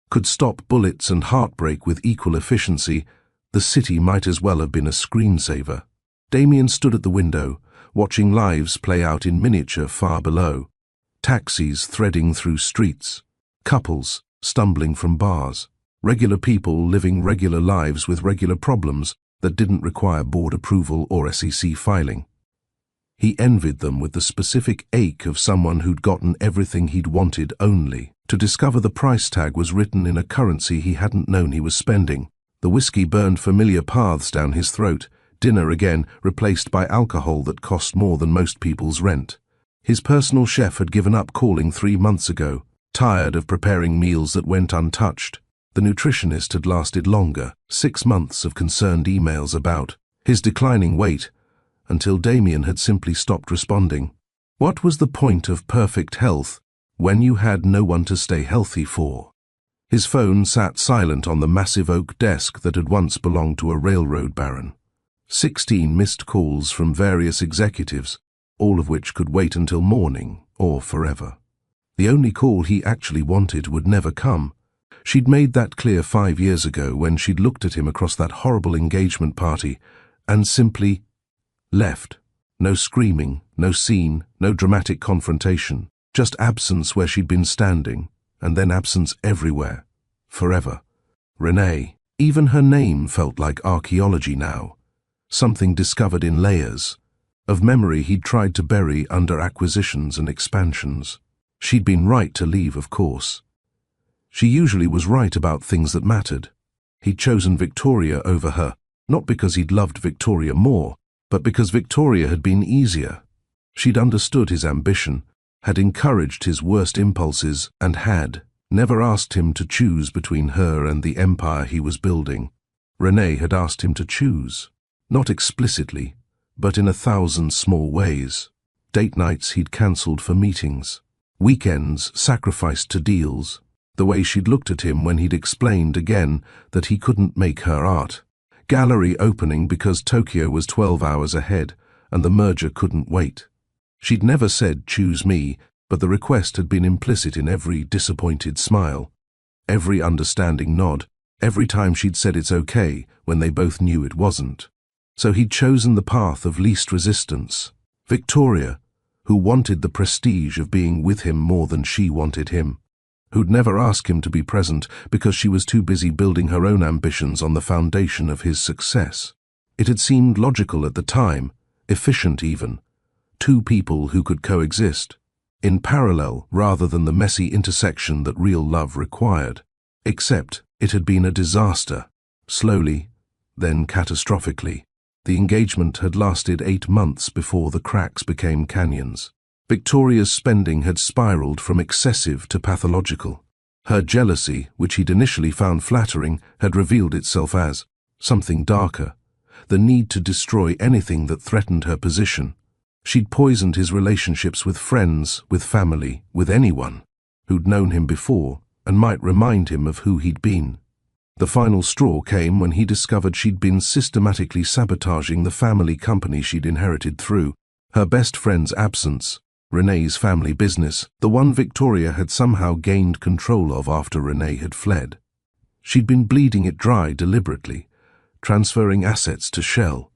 could stop bullets and heartbreak with equal efficiency, the city might as well have been a screensaver. Damien stood at the window, watching lives play out in miniature far below. Taxis threading through streets, couples stumbling from bars, regular people living regular lives with regular problems that didn't require board approval or SEC filing. He envied them with the specific ache of someone who'd gotten everything he'd wanted only to discover the price tag was written in a currency he hadn't known he was spending. The whiskey burned familiar paths down his throat, dinner again replaced by alcohol that cost more than most people's rent. His personal chef had given up calling 3 months ago, tired of preparing meals that went untouched. The nutritionist had lasted longer, 6 months of concerned emails about his declining weight, until Damien had simply stopped responding. What was the point of perfect health when you had no one to stay healthy for? His phone sat silent on the massive oak desk that had once belonged to a railroad baron. 16 missed calls from various executives, all of which could wait until morning or forever. The only call he actually wanted would never come. She'd made that clear 5 years ago when she'd looked at him across that horrible engagement party and simply left. No screaming, no scene, no dramatic confrontation, just absence where she'd been standing, and then absence everywhere, forever. Renee, even her name felt like archaeology now, something discovered in layers, of memory he'd tried to bury under acquisitions and expansions. She'd been right to leave, of course. She usually was right about things that mattered. He'd chosen Victoria over her, not because he'd loved Victoria more, but because Victoria had been easier. She'd understood his ambition, had encouraged his worst impulses, and had never asked him to choose between her and the empire he was building. Renee had asked him to choose, not explicitly, but in 1,000 small ways. Date nights he'd cancelled for meetings, weekends sacrificed to deals, the way she'd looked at him when he'd explained again that he couldn't make her art. Gallery opening because Tokyo was 12 hours ahead and the merger couldn't wait. She'd never said, "Choose me," but the request had been implicit in every disappointed smile, every understanding nod, every time she'd said it's okay when they both knew it wasn't. So he'd chosen the path of least resistance. Victoria, who wanted the prestige of being with him more than she wanted him, who'd never ask him to be present because she was too busy building her own ambitions on the foundation of his success. It had seemed logical at the time, efficient even. Two people who could coexist, in parallel rather than the messy intersection that real love required. Except it had been a disaster, slowly, then catastrophically. The engagement had lasted 8 months before the cracks became canyons. Victoria's spending had spiraled from excessive to pathological. Her jealousy, which he'd initially found flattering, had revealed itself as something darker, the need to destroy anything that threatened her position. She'd poisoned his relationships with friends, with family, with anyone who'd known him before and might remind him of who he'd been. The final straw came when he discovered she'd been systematically sabotaging the family company she'd inherited through her best friend's absence, Renee's family business, the one Victoria had somehow gained control of after Renee had fled. She'd been bleeding it dry deliberately, transferring assets to Shell,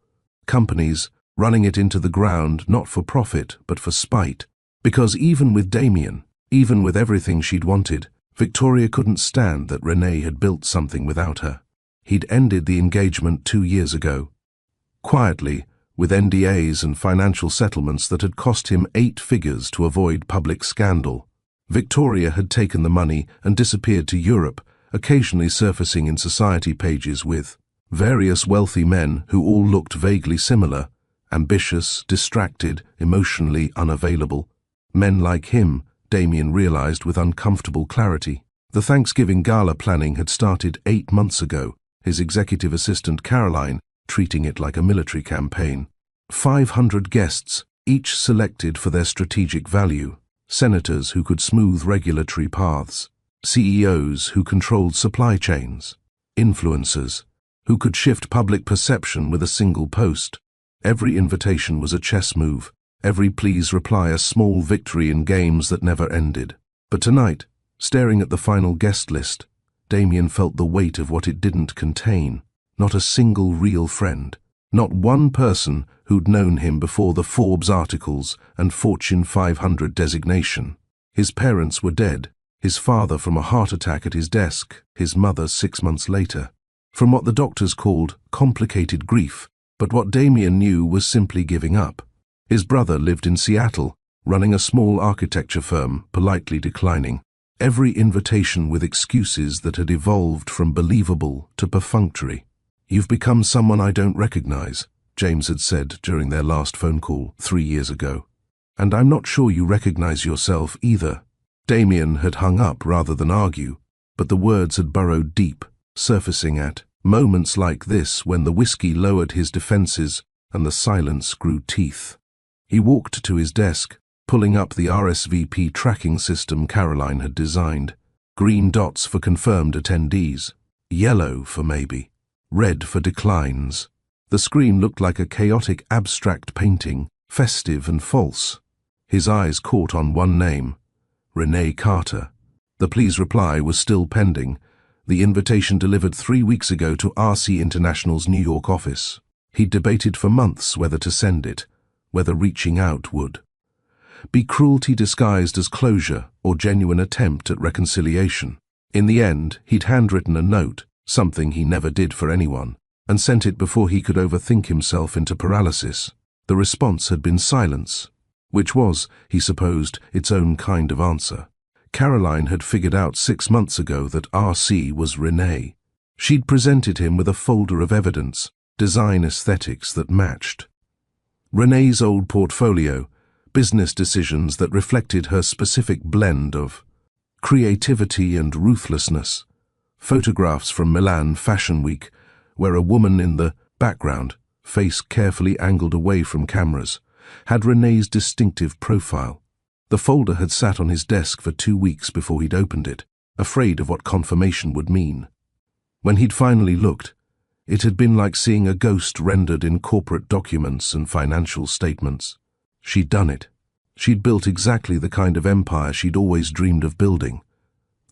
companies, running it into the ground not for profit but for spite, because even with Damien, even with everything she'd wanted, Victoria couldn't stand that Renee had built something without her. He'd ended the engagement 2 years ago, quietly, with NDAs and financial settlements that had cost him 8 figures to avoid public scandal. Victoria had taken the money and disappeared to Europe, occasionally surfacing in society pages with various wealthy men who all looked vaguely similar, ambitious, distracted, emotionally unavailable. Men like him, Damien realized with uncomfortable clarity. The Thanksgiving gala planning had started 8 months ago, his executive assistant Caroline treating it like a military campaign. 500 guests, each selected for their strategic value. Senators who could smooth regulatory paths. CEOs who controlled supply chains. Influencers who could shift public perception with a single post. Every invitation was a chess move. Every please reply a small victory in games that never ended. But tonight, staring at the final guest list, Damien felt the weight of what it didn't contain. Not a single real friend. Not one person who'd known him before the Forbes articles and Fortune 500 designation. His parents were dead, his father from a heart attack at his desk, his mother 6 months later. From what the doctors called complicated grief, but what Damien knew was simply giving up. His brother lived in Seattle, running a small architecture firm, politely declining every invitation with excuses that had evolved from believable to perfunctory. "You've become someone I don't recognize," James had said during their last phone call 3 years ago. "And I'm not sure you recognize yourself either." Damien had hung up rather than argue, but the words had burrowed deep, surfacing at moments like this when the whiskey lowered his defenses and the silence grew teeth. He walked to his desk, pulling up the RSVP tracking system Caroline had designed. Green dots for confirmed attendees. Yellow for maybe. Red for declines. The screen looked like a chaotic abstract painting, festive and false. His eyes caught on one name, Renee Carter. The please reply was still pending, the invitation delivered 3 weeks ago to RC International's New York office. He'd debated for months whether to send it, whether reaching out would be cruelty disguised as closure or genuine attempt at reconciliation. In the end, he'd handwritten a note, something he never did for anyone, and sent it before he could overthink himself into paralysis. The response had been silence, which was, he supposed, its own kind of answer. Caroline had figured out 6 months ago that RC was Renee. She'd presented him with a folder of evidence, design aesthetics that matched Renee's old portfolio, business decisions that reflected her specific blend of creativity and ruthlessness, photographs from Milan Fashion Week, where a woman in the background, face carefully angled away from cameras, had Renee's distinctive profile. The folder had sat on his desk for 2 weeks before he'd opened it, afraid of what confirmation would mean. When he'd finally looked, it had been like seeing a ghost rendered in corporate documents and financial statements. She'd done it. She'd built exactly the kind of empire she'd always dreamed of building,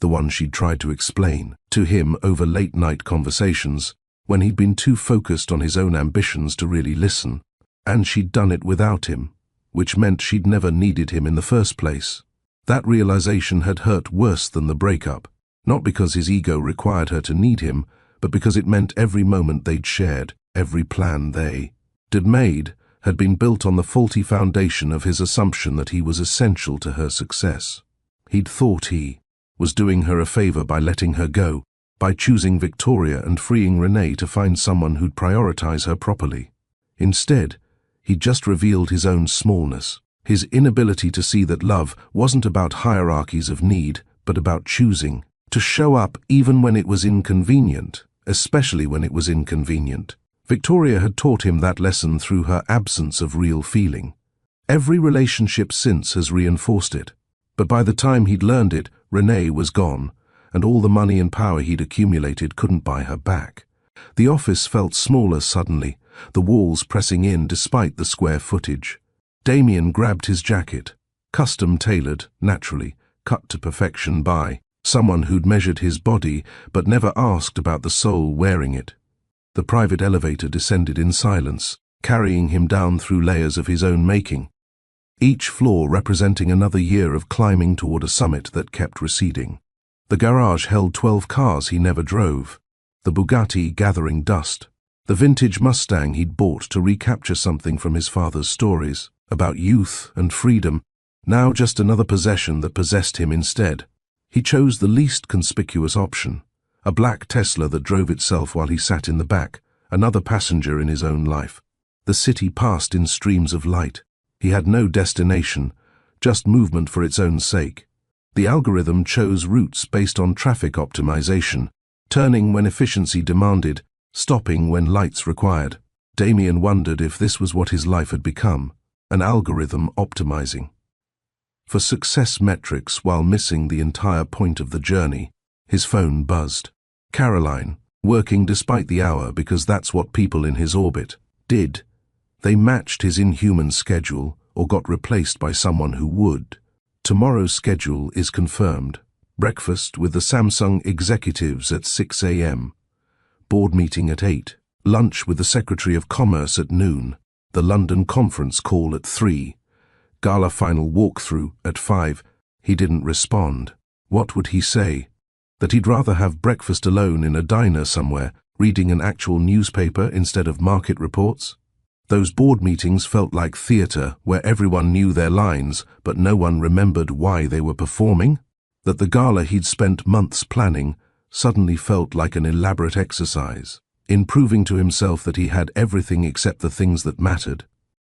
the one she'd tried to explain to him over late-night conversations when he'd been too focused on his own ambitions to really listen. And she'd done it without him, which meant she'd never needed him in the first place. That realization had hurt worse than the breakup, not because his ego required her to need him, but because it meant every moment they'd shared, every plan they'd made, had been built on the faulty foundation of his assumption that he was essential to her success. He'd thought he was doing her a favor by letting her go, by choosing Victoria and freeing Renee to find someone who'd prioritize her properly. Instead, he'd just revealed his own smallness, his inability to see that love wasn't about hierarchies of need, but about choosing to show up even when it was inconvenient, especially when it was inconvenient. Victoria had taught him that lesson through her absence of real feeling. Every relationship since has reinforced it. But by the time he'd learned it, Renee was gone, and all the money and power he'd accumulated couldn't buy her back. The office felt smaller suddenly, the walls pressing in despite the square footage. Damien grabbed his jacket, custom-tailored, naturally, cut to perfection by someone who'd measured his body but never asked about the soul wearing it. The private elevator descended in silence, carrying him down through layers of his own making, each floor representing another year of climbing toward a summit that kept receding. The garage held 12 cars he never drove, the Bugatti gathering dust, the vintage Mustang he'd bought to recapture something from his father's stories about youth and freedom, now just another possession that possessed him instead. He chose the least conspicuous option, a black Tesla that drove itself while he sat in the back, another passenger in his own life. The city passed in streams of light. He had no destination, just movement for its own sake. The algorithm chose routes based on traffic optimization, turning when efficiency demanded, stopping when lights required. Damien wondered if this was what his life had become, an algorithm optimizing for success metrics while missing the entire point of the journey. His phone buzzed. Caroline, working despite the hour because that's what people in his orbit did. They matched his inhuman schedule or got replaced by someone who would. Tomorrow's schedule is confirmed. Breakfast with the Samsung executives at 6 a.m. Board meeting at 8. Lunch with the Secretary of Commerce at noon. The London conference call at 3. Gala final walkthrough at 5. He didn't respond. What would he say? That he'd rather have breakfast alone in a diner somewhere, reading an actual newspaper instead of market reports? Those board meetings felt like theatre where everyone knew their lines, but no one remembered why they were performing? That the gala he'd spent months planning suddenly felt like an elaborate exercise in proving to himself that he had everything except the things that mattered.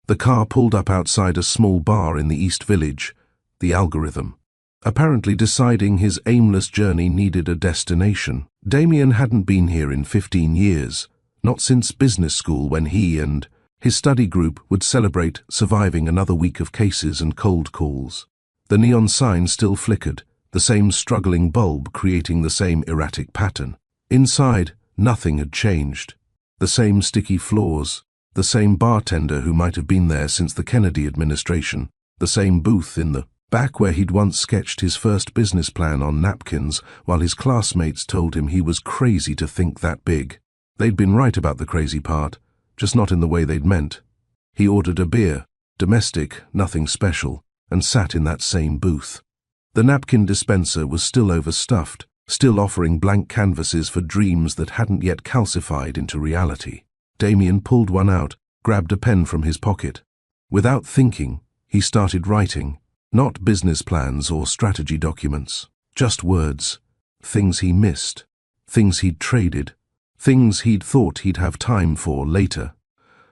The car pulled up outside a small bar in the East Village, the algorithm, apparently deciding his aimless journey needed a destination. Damien hadn't been here in 15 years, not since business school when he and his study group would celebrate surviving another week of cases and cold calls. The neon sign still flickered, the same struggling bulb creating the same erratic pattern. Inside, nothing had changed. The same sticky floors, the same bartender who might have been there since the Kennedy administration, the same booth in the back where he'd once sketched his first business plan on napkins while his classmates told him he was crazy to think that big. They'd been right about the crazy part, just not in the way they'd meant. He ordered a beer, domestic, nothing special, and sat in that same booth. The napkin dispenser was still overstuffed, still offering blank canvases for dreams that hadn't yet calcified into reality. Damien pulled one out, grabbed a pen from his pocket. Without thinking, he started writing, not business plans or strategy documents, just words, things he missed, things he'd traded, things he'd thought he'd have time for later.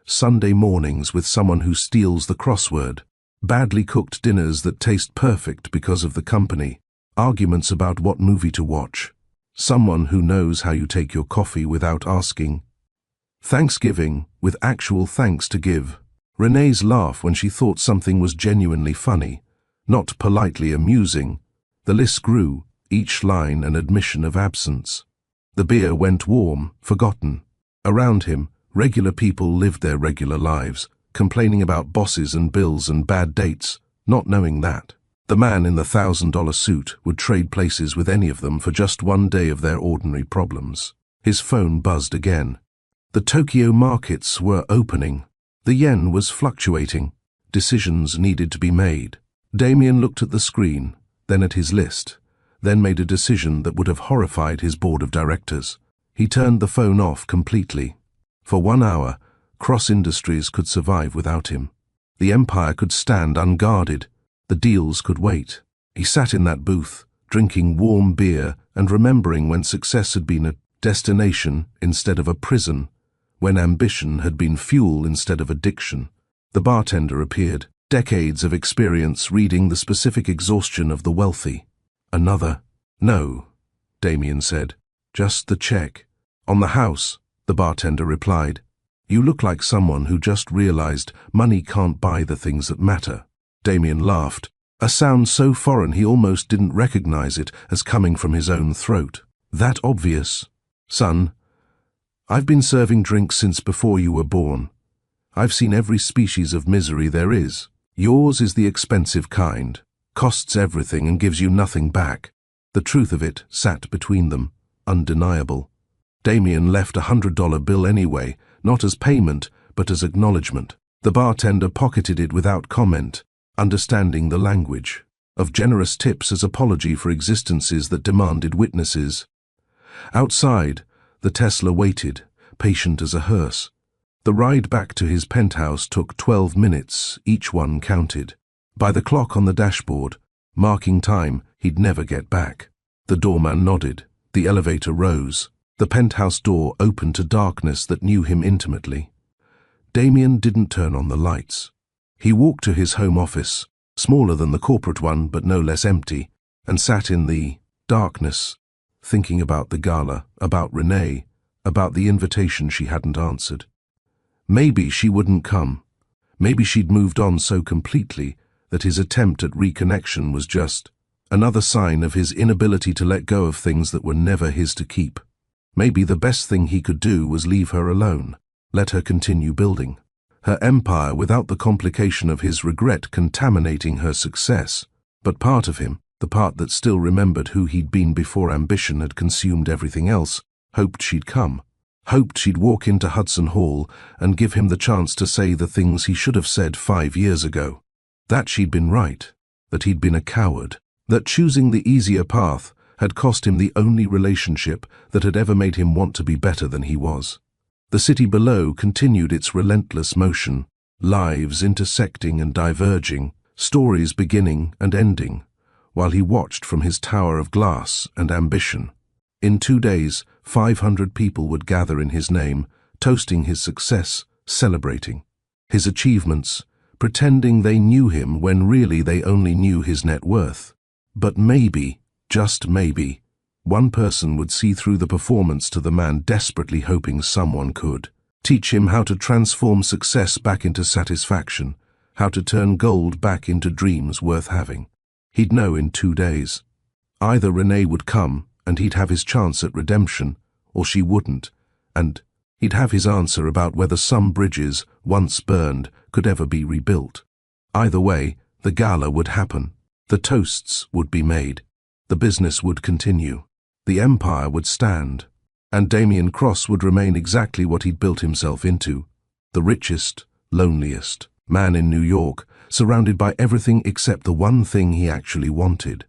Sunday mornings with someone who steals the crossword, badly cooked dinners that taste perfect because of the company, arguments about what movie to watch, someone who knows how you take your coffee without asking. Thanksgiving with actual thanks to give. Renee's laugh when she thought something was genuinely funny, not politely amusing. The list grew, each line an admission of absence. The beer went warm, forgotten. Around him, regular people lived their regular lives, complaining about bosses and bills and bad dates, not knowing that. The man in the $1,000 suit would trade places with any of them for just one day of their ordinary problems. His phone buzzed again. The Tokyo markets were opening. The yen was fluctuating. Decisions needed to be made. Damien looked at the screen, then at his list, then made a decision that would have horrified his board of directors. He turned the phone off completely. For 1 hour, Cross Industries could survive without him. The empire could stand unguarded. The deals could wait. He sat in that booth, drinking warm beer and remembering when success had been a destination instead of a prison, when ambition had been fuel instead of addiction. The bartender appeared, decades of experience reading the specific exhaustion of the wealthy. Another? No, Damien said. Just the check. On the house, the bartender replied. You look like someone who just realized money can't buy the things that matter. Damien laughed, a sound so foreign he almost didn't recognize it as coming from his own throat. That obvious. Son, I've been serving drinks since before you were born. I've seen every species of misery there is. Yours is the expensive kind, costs everything and gives you nothing back. The truth of it sat between them, undeniable. Damien left $100 bill anyway, not as payment, but as acknowledgement. The bartender pocketed it without comment, understanding the language of generous tips as apology for existences that demanded witnesses. Outside, the Tesla waited, patient as a hearse. The ride back to his penthouse took 12 minutes, each one counted. By the clock on the dashboard, marking time he'd never get back. The doorman nodded. The elevator rose. The penthouse door opened to darkness that knew him intimately. Damien didn't turn on the lights. He walked to his home office, smaller than the corporate one but no less empty, and sat in the darkness, thinking about the gala, about Renee, about the invitation she hadn't answered. Maybe she wouldn't come. Maybe she'd moved on so completely that his attempt at reconnection was just another sign of his inability to let go of things that were never his to keep. Maybe the best thing he could do was leave her alone, let her continue building her empire without the complication of his regret contaminating her success. But part of him, the part that still remembered who he'd been before ambition had consumed everything else, hoped she'd come. Hoped she'd walk into Hudson Hall and give him the chance to say the things he should have said 5 years ago. That she'd been right, that he'd been a coward, that choosing the easier path had cost him the only relationship that had ever made him want to be better than he was. The city below continued its relentless motion, lives intersecting and diverging, stories beginning and ending, while he watched from his tower of glass and ambition. In 2 days, 500 people would gather in his name, toasting his success, celebrating his achievements, pretending they knew him when really they only knew his net worth. But maybe, just maybe, one person would see through the performance to the man desperately hoping someone could. Teach him how to transform success back into satisfaction, how to turn gold back into dreams worth having. He'd know in 2 days. Either Renee would come, and he'd have his chance at redemption, or she wouldn't, and he'd have his answer about whether some bridges, once burned, could ever be rebuilt. Either way, the gala would happen. The toasts would be made. The business would continue. The empire would stand. And Damien Cross would remain exactly what he'd built himself into. The richest, loneliest man in New York, surrounded by everything except the one thing he actually wanted.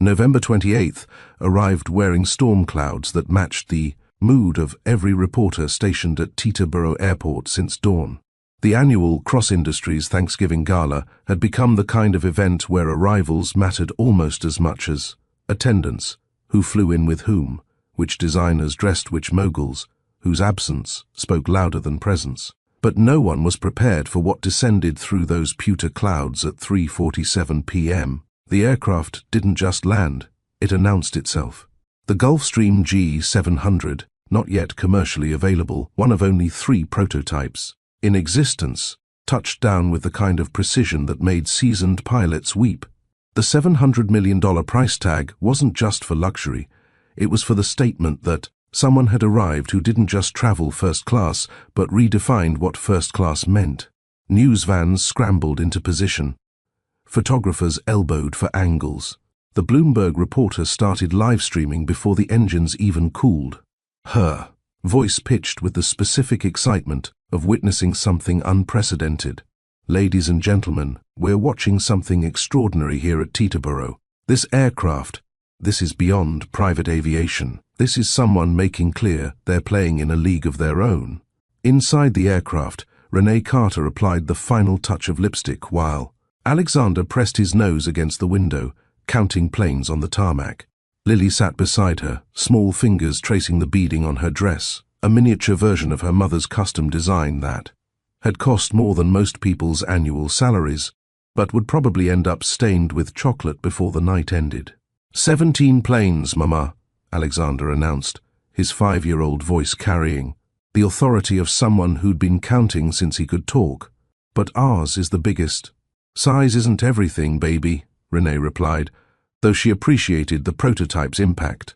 November 28th arrived wearing storm clouds that matched the mood of every reporter stationed at Teterboro Airport since dawn. The annual Cross Industries Thanksgiving Gala had become the kind of event where arrivals mattered almost as much as attendance, who flew in with whom, which designers dressed which moguls, whose absence spoke louder than presence. But no one was prepared for what descended through those pewter clouds at 3:47 p.m. The aircraft didn't just land, it announced itself. The Gulfstream G700, not yet commercially available, one of only 3 prototypes in existence, touched down with the kind of precision that made seasoned pilots weep. The $700 million price tag wasn't just for luxury, it was for the statement that someone had arrived who didn't just travel first class, but redefined what first class meant. News vans scrambled into position. Photographers elbowed for angles. The Bloomberg reporter started live streaming before the engines even cooled. Her voice pitched with the specific excitement of witnessing something unprecedented. Ladies and gentlemen, we're watching something extraordinary here at Teterboro. This aircraft, this is beyond private aviation. This is someone making clear they're playing in a league of their own. Inside the aircraft, Renee Carter applied the final touch of lipstick while Alexander pressed his nose against the window, counting planes on the tarmac. Lily sat beside her, small fingers tracing the beading on her dress, a miniature version of her mother's custom design that had cost more than most people's annual salaries, but would probably end up stained with chocolate before the night ended. 17 planes, Mama, Alexander announced, his 5-year-old voice carrying the authority of someone who'd been counting since he could talk. But ours is the biggest. Size isn't everything, baby, Renee replied, though she appreciated the prototype's impact.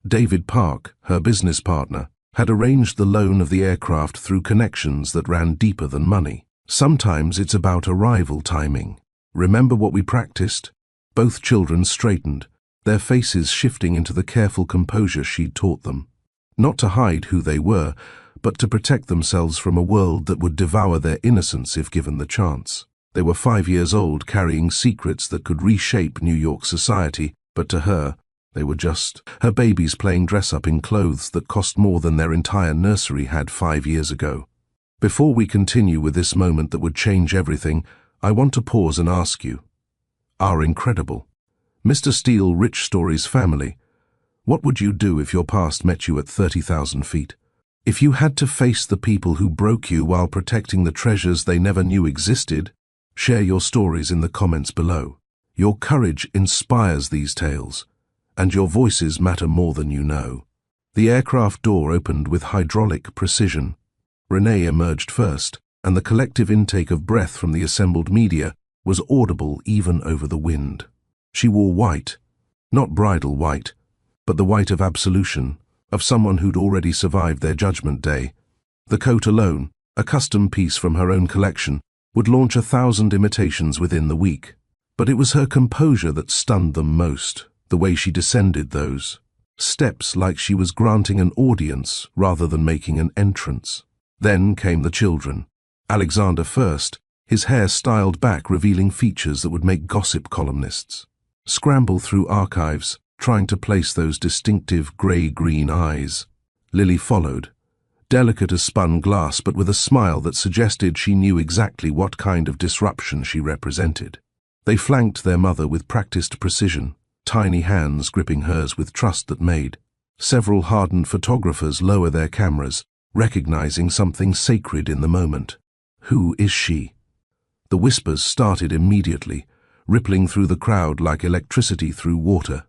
David Park, her business partner, had arranged the loan of the aircraft through connections that ran deeper than money. Sometimes it's about arrival timing. Remember what we practiced? Both children straightened, their faces shifting into the careful composure she'd taught them. Not to hide who they were, but to protect themselves from a world that would devour their innocence if given the chance. They were 5 years old, carrying secrets that could reshape New York society, but to her, they were just her babies playing dress-up in clothes that cost more than their entire nursery had 5 years ago. Before we continue with this moment that would change everything, I want to pause and ask you, our incredible Mr. Steele Rich Stories family, what would you do if your past met you at 30,000 feet? If you had to face the people who broke you while protecting the treasures they never knew existed? Share your stories in the comments below. Your courage inspires these tales, and your voices matter more than you know. The aircraft door opened with hydraulic precision. Renee emerged first, and the collective intake of breath from the assembled media was audible even over the wind. She wore white, not bridal white, but the white of absolution, of someone who'd already survived their judgment day. The coat alone, a custom piece from her own collection, would launch 1,000 imitations within the week. But it was her composure that stunned them most, the way she descended those steps like she was granting an audience rather than making an entrance. Then came the children. Alexander first, his hair styled back revealing features that would make gossip columnists scramble through archives, trying to place those distinctive grey-green eyes. Lily followed, delicate as spun glass but with a smile that suggested she knew exactly what kind of disruption she represented. They flanked their mother with practiced precision, tiny hands gripping hers with trust that made several hardened photographers lower their cameras, recognizing something sacred in the moment. Who is she? The whispers started immediately, rippling through the crowd like electricity through water.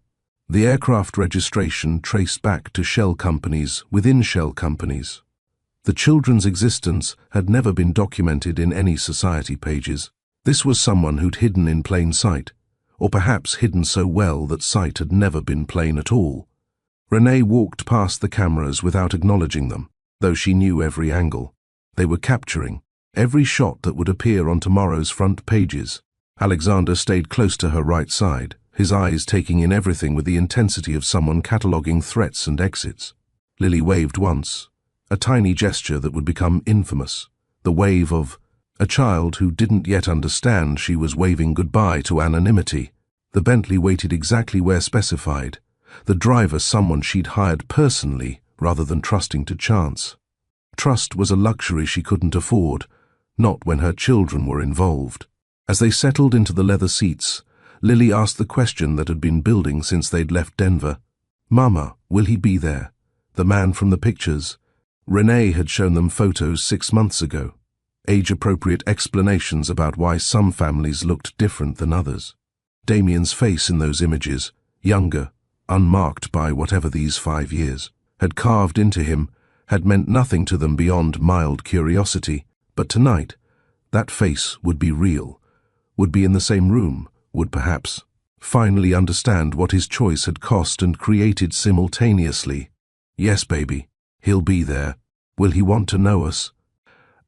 The aircraft registration traced back to shell companies within shell companies. The children's existence had never been documented in any society pages. This was someone who'd hidden in plain sight, or perhaps hidden so well that sight had never been plain at all. Renee walked past the cameras without acknowledging them, though she knew every angle. They were capturing every shot that would appear on tomorrow's front pages. Alexander stayed close to her right side, his eyes taking in everything with the intensity of someone cataloguing threats and exits. Lily waved once, a tiny gesture that would become infamous, the wave of a child who didn't yet understand she was waving goodbye to anonymity. The Bentley waited exactly where specified, the driver someone she'd hired personally rather than trusting to chance. Trust was a luxury she couldn't afford, not when her children were involved. As they settled into the leather seats, Lily asked the question that had been building since they'd left Denver. "Mama, will he be there? The man from the pictures?" Renee had shown them photos 6 months ago, age-appropriate explanations about why some families looked different than others. Damien's face in those images, younger, unmarked by whatever these 5 years, had carved into him, had meant nothing to them beyond mild curiosity. But tonight, that face would be real, would be in the same room, would perhaps finally understand what his choice had cost and created simultaneously. "Yes, baby, he'll be there. Will he want to know us?"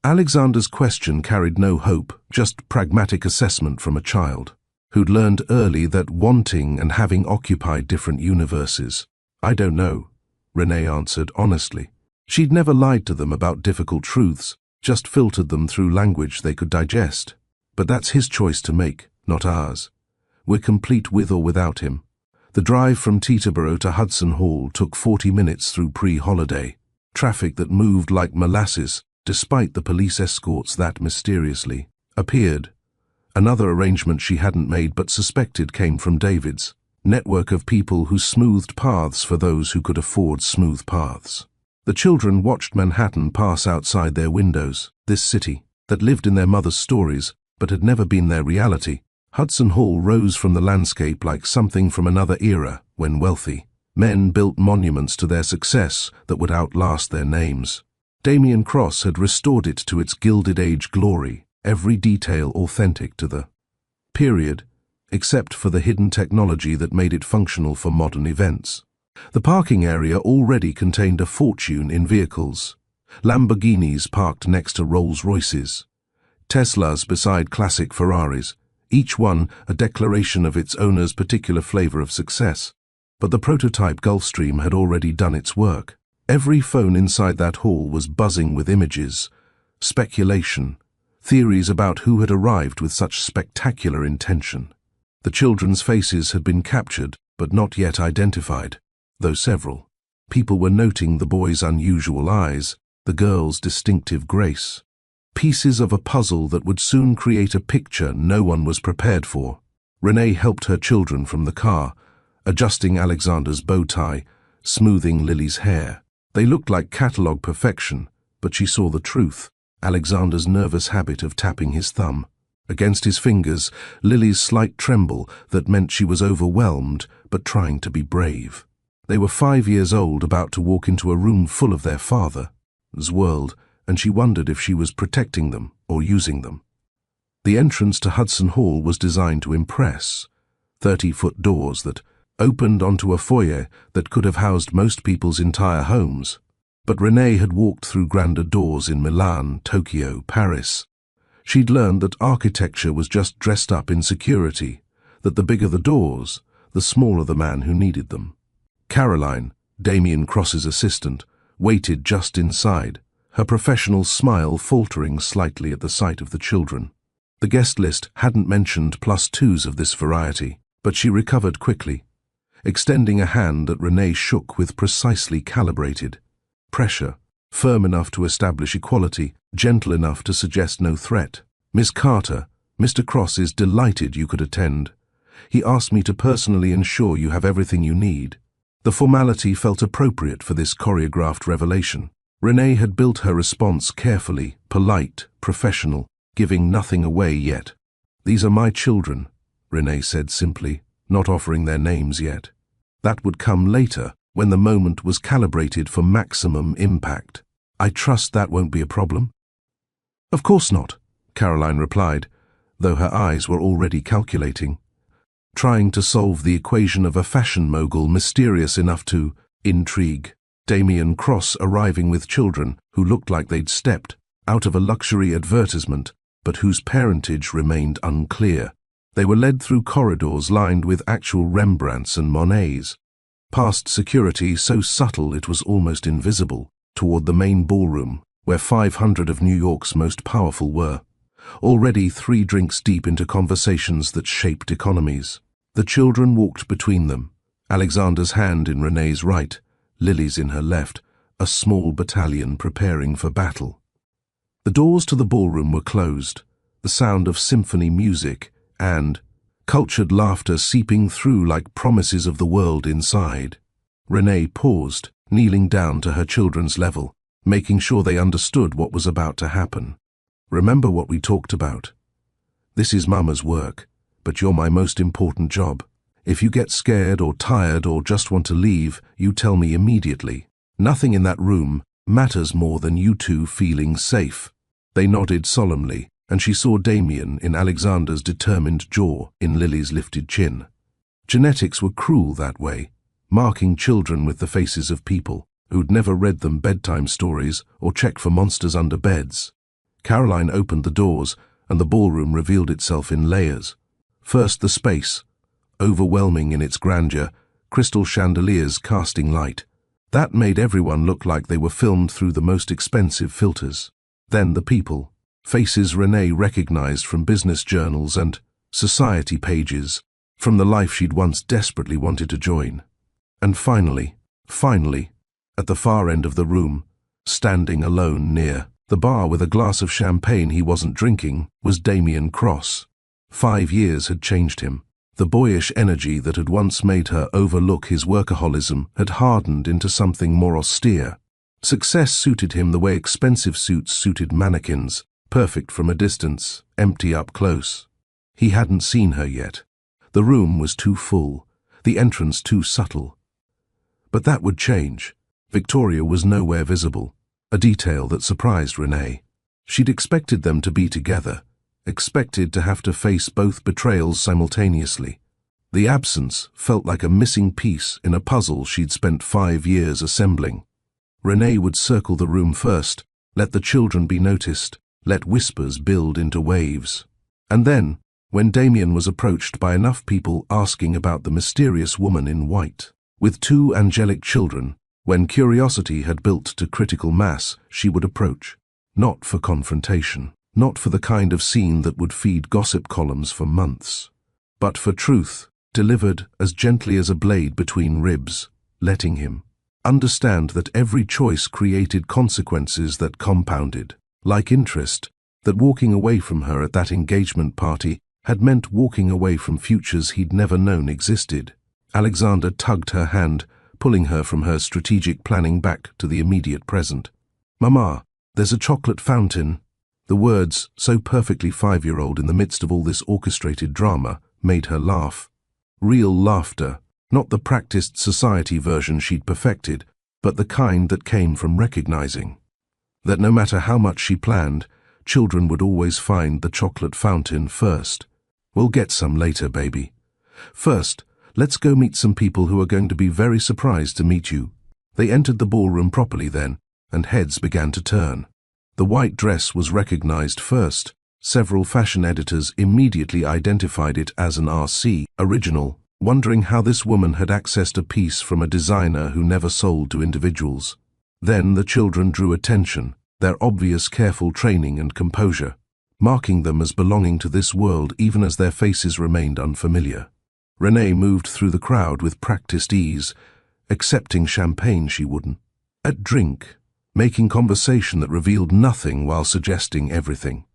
Alexander's question carried no hope, just pragmatic assessment from a child who'd learned early that wanting and having occupied different universes. "I don't know," Renee answered honestly. She'd never lied to them about difficult truths, just filtered them through language they could digest. But that's his choice to make, not ours. We're complete with or without him. The drive from Teterboro to Hudson Hall took 40 minutes through pre-holiday, traffic that moved like molasses, despite the police escorts that mysteriously appeared. Another arrangement she hadn't made but suspected came from David's network of people who smoothed paths for those who could afford smooth paths. The children watched Manhattan pass outside their windows, this city that lived in their mother's stories but had never been their reality. Hudson Hall rose from the landscape like something from another era when wealthy men built monuments to their success that would outlast their names. Damien Cross had restored it to its Gilded Age glory, every detail authentic to the period, except for the hidden technology that made it functional for modern events. The parking area already contained a fortune in vehicles. Lamborghinis parked next to Rolls-Royces, Teslas beside classic Ferraris, each one a declaration of its owner's particular flavor of success. But the prototype Gulfstream had already done its work. Every phone inside that hall was buzzing with images, speculation, theories about who had arrived with such spectacular intention. The children's faces had been captured but not yet identified, though several. People were noting the boy's unusual eyes, the girl's distinctive grace. Pieces of a puzzle that would soon create a picture no one was prepared for. Renee helped her children from the car, adjusting Alexander's bow tie, smoothing Lily's hair. They looked like catalogue perfection, but she saw the truth, Alexander's nervous habit of tapping his thumb. Against his fingers, Lily's slight tremble that meant she was overwhelmed but trying to be brave. They were 5 years old, about to walk into a room full of their father's world, and she wondered if she was protecting them or using them. The entrance to Hudson Hall was designed to impress. 30-foot doors that opened onto a foyer that could have housed most people's entire homes. But Renee had walked through grander doors in Milan, Tokyo, Paris. She'd learned that architecture was just dressed up in security, that the bigger the doors, the smaller the man who needed them. Caroline, Damien Cross's assistant, waited just inside, her professional smile faltering slightly at the sight of the children. The guest list hadn't mentioned +2s of this variety, but she recovered quickly, extending a hand that Renee shook with precisely calibrated pressure, firm enough to establish equality, gentle enough to suggest no threat. "Miss Carter, Mr. Cross is delighted you could attend. He asked me to personally ensure you have everything you need." The formality felt appropriate for this choreographed revelation. Renee had built her response carefully, polite, professional, giving nothing away yet. "These are my children," Renee said simply, not offering their names yet. That would come later, when the moment was calibrated for maximum impact. "I trust that won't be a problem?" "Of course not," Caroline replied, though her eyes were already calculating. trying to solve the equation of a fashion mogul mysterious enough to intrigue. Damien Cross arriving with children who looked like they'd stepped out of a luxury advertisement, but whose parentage remained unclear. They were led through corridors lined with actual Rembrandts and Monets, past security so subtle it was almost invisible, toward the main ballroom, where 500 of New York's most powerful were, already 3 drinks deep into conversations that shaped economies. The children walked between them, Alexander's hand in Renee's right, Lily's in her left, a small battalion preparing for battle. The doors to the ballroom were closed, the sound of symphony music and cultured laughter seeping through like promises of the world inside. Renee paused, kneeling down to her children's level, making sure they understood what was about to happen. Remember what we talked about. This is Mama's work, but you're my most important job. If you get scared or tired or just want to leave, you tell me immediately. Nothing in that room matters more than you two feeling safe. They nodded solemnly, and she saw Damien in Alexander's determined jaw, in Lily's lifted chin. Genetics were cruel that way, marking children with the faces of people who'd never read them bedtime stories or checked for monsters under beds. Caroline opened the doors, and the ballroom revealed itself in layers. First the space, overwhelming in its grandeur, crystal chandeliers casting light. That made everyone look like they were filmed through the most expensive filters. Then the people, faces Renee recognized from business journals and society pages, from the life she'd once desperately wanted to join. And finally, at the far end of the room, standing alone near the bar with a glass of champagne he wasn't drinking, was Damien Cross. 5 years had changed him. The boyish energy that had once made her overlook his workaholism had hardened into something more austere. Success suited him the way expensive suits suited mannequins, perfect from a distance, empty up close. He hadn't seen her yet. The room was too full, the entrance too subtle. But that would change. Victoria was nowhere visible, a detail that surprised Renee. She'd expected them to be together, expected to have to face both betrayals simultaneously. The absence felt like a missing piece in a puzzle she'd spent 5 years assembling. Renee would circle the room first, let the children be noticed, let whispers build into waves. And then, when Damien was approached by enough people asking about the mysterious woman in white, with 2 angelic children, when curiosity had built to critical mass, she would approach, not for confrontation, not for the kind of scene that would feed gossip columns for months, but for truth, delivered as gently as a blade between ribs, letting him understand that every choice created consequences that compounded, like interest, that walking away from her at that engagement party had meant walking away from futures he'd never known existed. Alexander tugged her hand, pulling her from her strategic planning back to the immediate present. "Mama, there's a chocolate fountain." The words, so perfectly 5-year-old in the midst of all this orchestrated drama, made her laugh. Real laughter, not the practiced society version she'd perfected, but the kind that came from recognizing that no matter how much she planned, children would always find the chocolate fountain first. "We'll get some later, baby. First, let's go meet some people who are going to be very surprised to meet you." They entered the ballroom properly then, and heads began to turn. The white dress was recognized first. Several fashion editors immediately identified it as an RC original, wondering how this woman had accessed a piece from a designer who never sold to individuals. Then the children drew attention, their obvious careful training and composure, marking them as belonging to this world even as their faces remained unfamiliar. Renee moved through the crowd with practiced ease, accepting champagne she wouldn't drink, making conversation that revealed nothing while suggesting everything.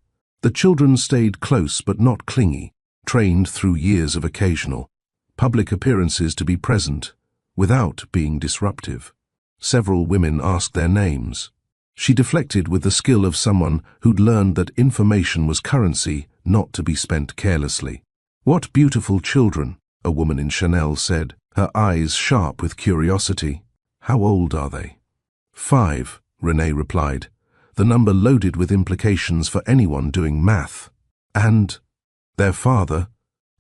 The children stayed close but not clingy, trained through years of occasional public appearances to be present without being disruptive. Several women asked their names. She deflected with the skill of someone who'd learned that information was currency, not to be spent carelessly. "What beautiful children," a woman in Chanel said, her eyes sharp with curiosity. "How old are they?" 5, Renee replied, the number loaded with implications for anyone doing math. "And their father?"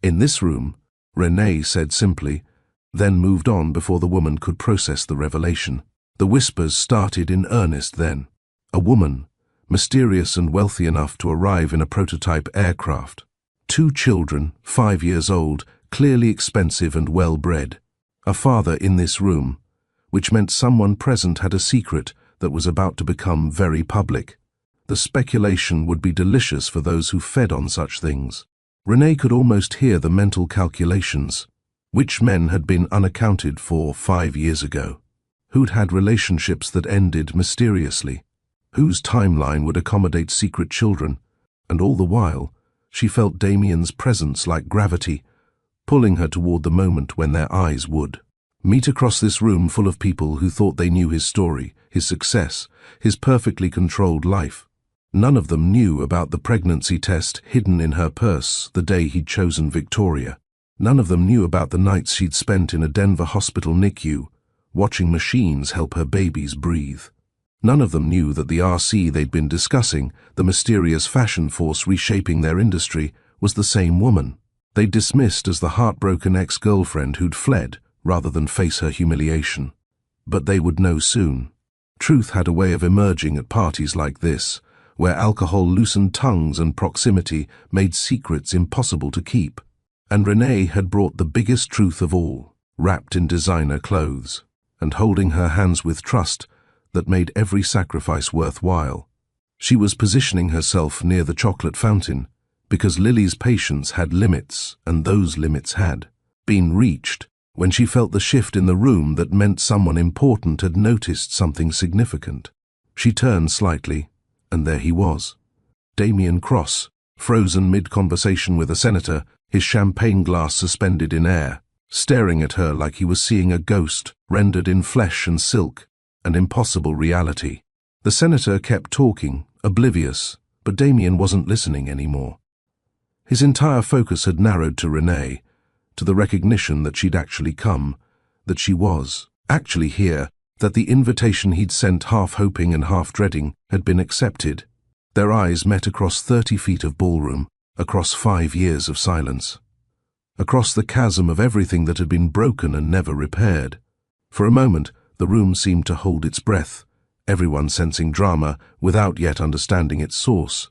In this room, Renee said simply, then moved on before the woman could process the revelation. The whispers started in earnest then. A woman, mysterious and wealthy enough to arrive in a prototype aircraft. 2 children, 5 years old, clearly expensive and well-bred. A father in this room, which meant someone present had a secret that was about to become very public. The speculation would be delicious for those who fed on such things. Renee could almost hear the mental calculations. Which men had been unaccounted for 5 years ago? Who'd had relationships that ended mysteriously? Whose timeline would accommodate secret children? And all the while, she felt Damien's presence like gravity, pulling her toward the moment when their eyes would meet across this room full of people who thought they knew his story, his success, his perfectly controlled life. None of them knew about the pregnancy test hidden in her purse the day he'd chosen Victoria. None of them knew about the nights she'd spent in a Denver hospital NICU, watching machines help her babies breathe. None of them knew that the RC they'd been discussing, the mysterious fashion force reshaping their industry, was the same woman they'd dismissed as the heartbroken ex-girlfriend who'd fled rather than face her humiliation. But they would know soon. Truth had a way of emerging at parties like this, where alcohol loosened tongues and proximity made secrets impossible to keep. And Renee had brought the biggest truth of all, wrapped in designer clothes, and holding her hands with trust that made every sacrifice worthwhile. She was positioning herself near the chocolate fountain, because Lily's patience had limits, and those limits had been reached when she felt the shift in the room that meant someone important had noticed something significant. She turned slightly, and there he was. Damien Cross, frozen mid-conversation with a senator, his champagne glass suspended in air, staring at her like he was seeing a ghost rendered in flesh and silk, an impossible reality. The senator kept talking, oblivious, but Damien wasn't listening anymore. His entire focus had narrowed to Renee, to the recognition that she'd actually come, that she was actually here, that the invitation he'd sent half hoping and half dreading had been accepted. Their eyes met across 30 feet of ballroom, across 5 years of silence, across the chasm of everything that had been broken and never repaired. For a moment, the room seemed to hold its breath, everyone sensing drama without yet understanding its source.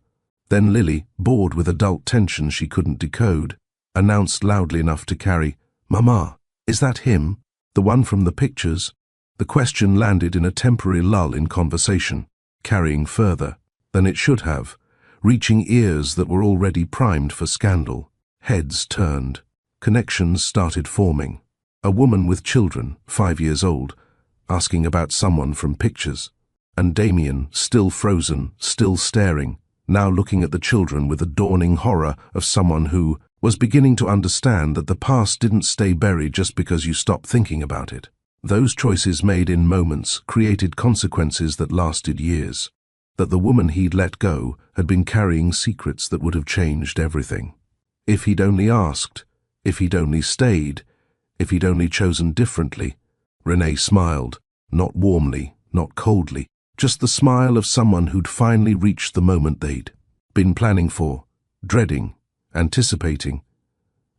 Then Lily, bored with adult tension she couldn't decode, announced loudly enough to carry, "Mama, is that him? The one from the pictures?" The question landed in a temporary lull in conversation, carrying further than it should have, reaching ears that were already primed for scandal. Heads turned. Connections started forming. A woman with children, 5 years old, asking about someone from pictures. And Damien, still frozen, still staring, now looking at the children with a dawning horror of someone who was beginning to understand that the past didn't stay buried just because you stopped thinking about it. Those choices made in moments created consequences that lasted years. That the woman he'd let go had been carrying secrets that would have changed everything. If he'd only asked, if he'd only stayed, if he'd only chosen differently. Renee smiled, not warmly, not coldly, just the smile of someone who'd finally reached the moment they'd been planning for, dreading, anticipating,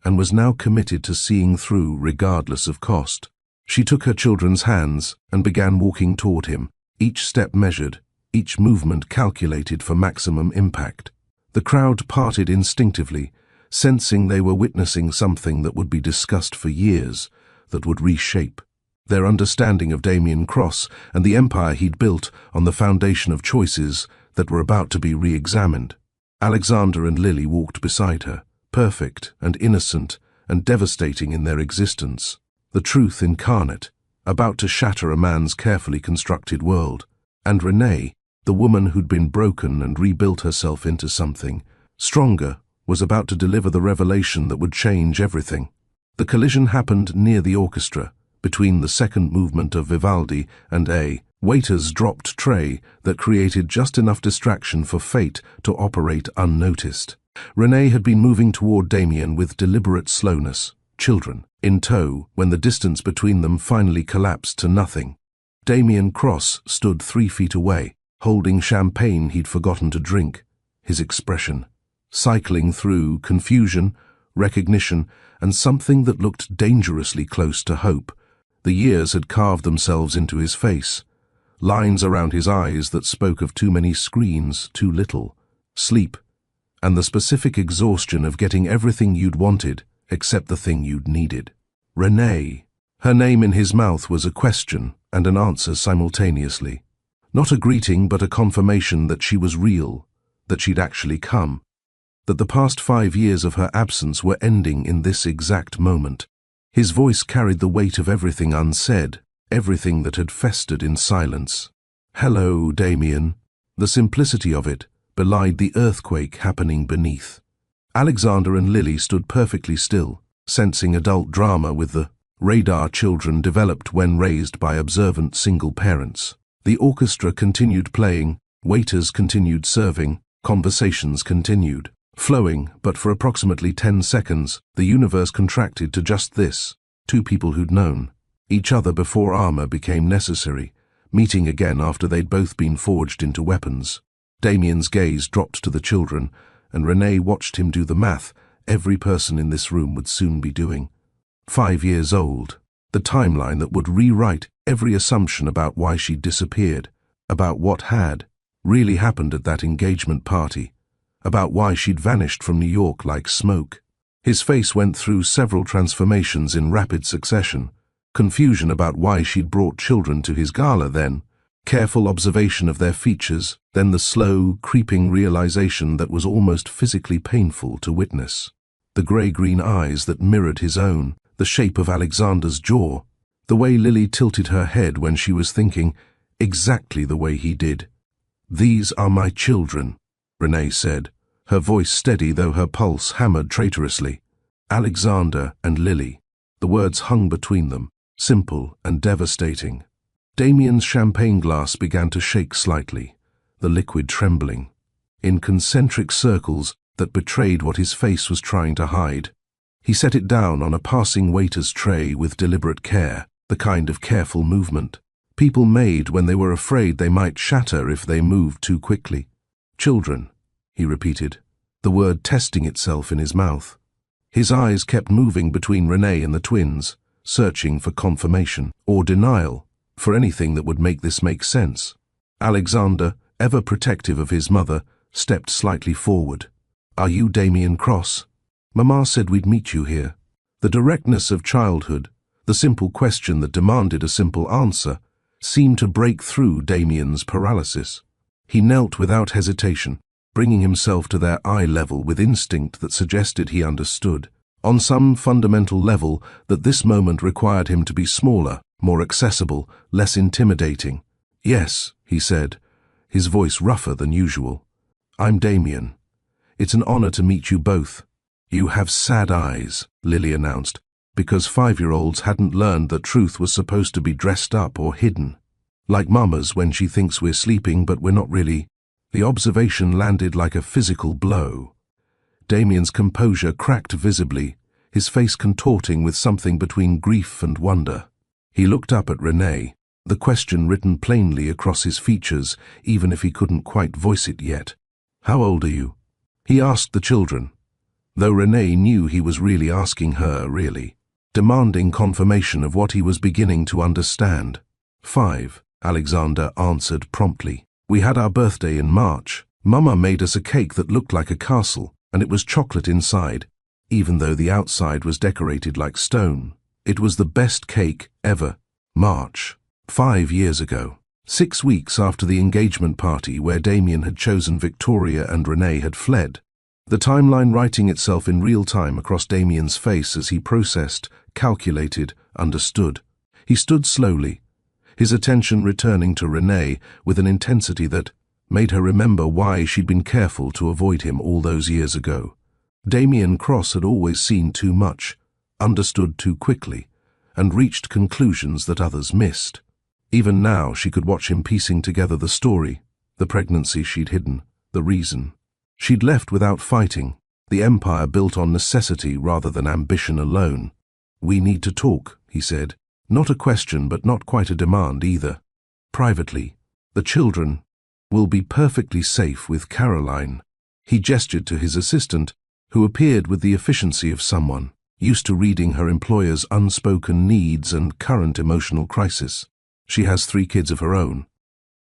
and was now committed to seeing through regardless of cost. She took her children's hands and began walking toward him, each step measured, each movement calculated for maximum impact. The crowd parted instinctively, sensing they were witnessing something that would be discussed for years, that would reshape their understanding of Damien Cross and the empire he'd built on the foundation of choices that were about to be re-examined. Alexander and Lily walked beside her, perfect and innocent and devastating in their existence, the truth incarnate, about to shatter a man's carefully constructed world. And Renee, the woman who'd been broken and rebuilt herself into something stronger, was about to deliver the revelation that would change everything. The collision happened near the orchestra, between the second movement of Vivaldi and a waiter's dropped tray that created just enough distraction for fate to operate unnoticed. Renee had been moving toward Damien with deliberate slowness, children in tow, when the distance between them finally collapsed to nothing. Damien Cross stood 3 feet away, holding champagne he'd forgotten to drink, his expression cycling through confusion, recognition, and something that looked dangerously close to hope. The years had carved themselves into his face, lines around his eyes that spoke of too many screens, too little, sleep, and the specific exhaustion of getting everything you'd wanted except the thing you'd needed. Renee. Her name in his mouth was a question and an answer simultaneously. Not a greeting, but a confirmation that she was real, that she'd actually come, that the past 5 years of her absence were ending in this exact moment. His voice carried the weight of everything unsaid, everything that had festered in silence. "Hello, Damien." The simplicity of it belied the earthquake happening beneath. Alexander and Lily stood perfectly still, sensing adult drama with the radar children developed when raised by observant single parents. The orchestra continued playing, waiters continued serving, conversations continued, flowing, but for approximately 10 seconds, the universe contracted to just this: two people who'd known each other before armor became necessary, meeting again after they'd both been forged into weapons. Damien's gaze dropped to the children, and Renee watched him do the math every person in this room would soon be doing. 5 years old. The timeline that would rewrite every assumption about why she'd disappeared, about what had really happened at that engagement party, about why she'd vanished from New York like smoke. His face went through several transformations in rapid succession. Confusion about why she'd brought children to his gala, then careful observation of their features, then the slow, creeping realization that was almost physically painful to witness. The grey-green eyes that mirrored his own, the shape of Alexander's jaw, the way Lily tilted her head when she was thinking, exactly the way he did. "These are my children," Renee said, her voice steady though her pulse hammered traitorously. Alexander and Lily. The words hung between them, simple and devastating. Damien's champagne glass began to shake slightly, the liquid trembling, in concentric circles that betrayed what his face was trying to hide. He set it down on a passing waiter's tray with deliberate care, the kind of careful movement people made when they were afraid they might shatter if they moved too quickly. "Children," he repeated, the word testing itself in his mouth. His eyes kept moving between Renee and the twins, searching for confirmation or denial, for anything that would make this make sense. Alexander, ever protective of his mother, stepped slightly forward. "Are you Damien Cross? Mama said we'd meet you here." The directness of childhood, the simple question that demanded a simple answer, seemed to break through Damien's paralysis. He knelt without hesitation, bringing himself to their eye level with instinct that suggested he understood, on some fundamental level, that this moment required him to be smaller, more accessible, less intimidating. "Yes," he said, his voice rougher than usual. "I'm Damien. It's an honor to meet you both." "You have sad eyes," Lily announced, because 5-year-olds hadn't learned that truth was supposed to be dressed up or hidden. Like Mama's when she thinks we're sleeping but we're not really. The observation landed like a physical blow. Damien's composure cracked visibly, his face contorting with something between grief and wonder. He looked up at Renee, the question written plainly across his features, even if he couldn't quite voice it yet. "How old are you?" He asked the children, though Renee knew he was really asking her, really, demanding confirmation of what he was beginning to understand. 5, Alexander answered promptly. "We had our birthday in March. Mama made us a cake that looked like a castle, and it was chocolate inside, even though the outside was decorated like stone. It was the best cake ever." March. 5 years ago. 6 weeks after the engagement party where Damien had chosen Victoria and Renee had fled. The timeline writing itself in real time across Damien's face as he processed, calculated, understood. He stood slowly, his attention returning to Renee with an intensity that made her remember why she'd been careful to avoid him all those years ago. Damien Cross had always seen too much, understood too quickly, and reached conclusions that others missed. Even now she could watch him piecing together the story, the pregnancy she'd hidden, the reason. She'd left without fighting, the empire built on necessity rather than ambition alone. "We need to talk," he said. Not a question, but not quite a demand either. "Privately. The children will be perfectly safe with Caroline." He gestured to his assistant, who appeared with the efficiency of someone used to reading her employer's unspoken needs and current emotional crisis. She has 3 kids of her own.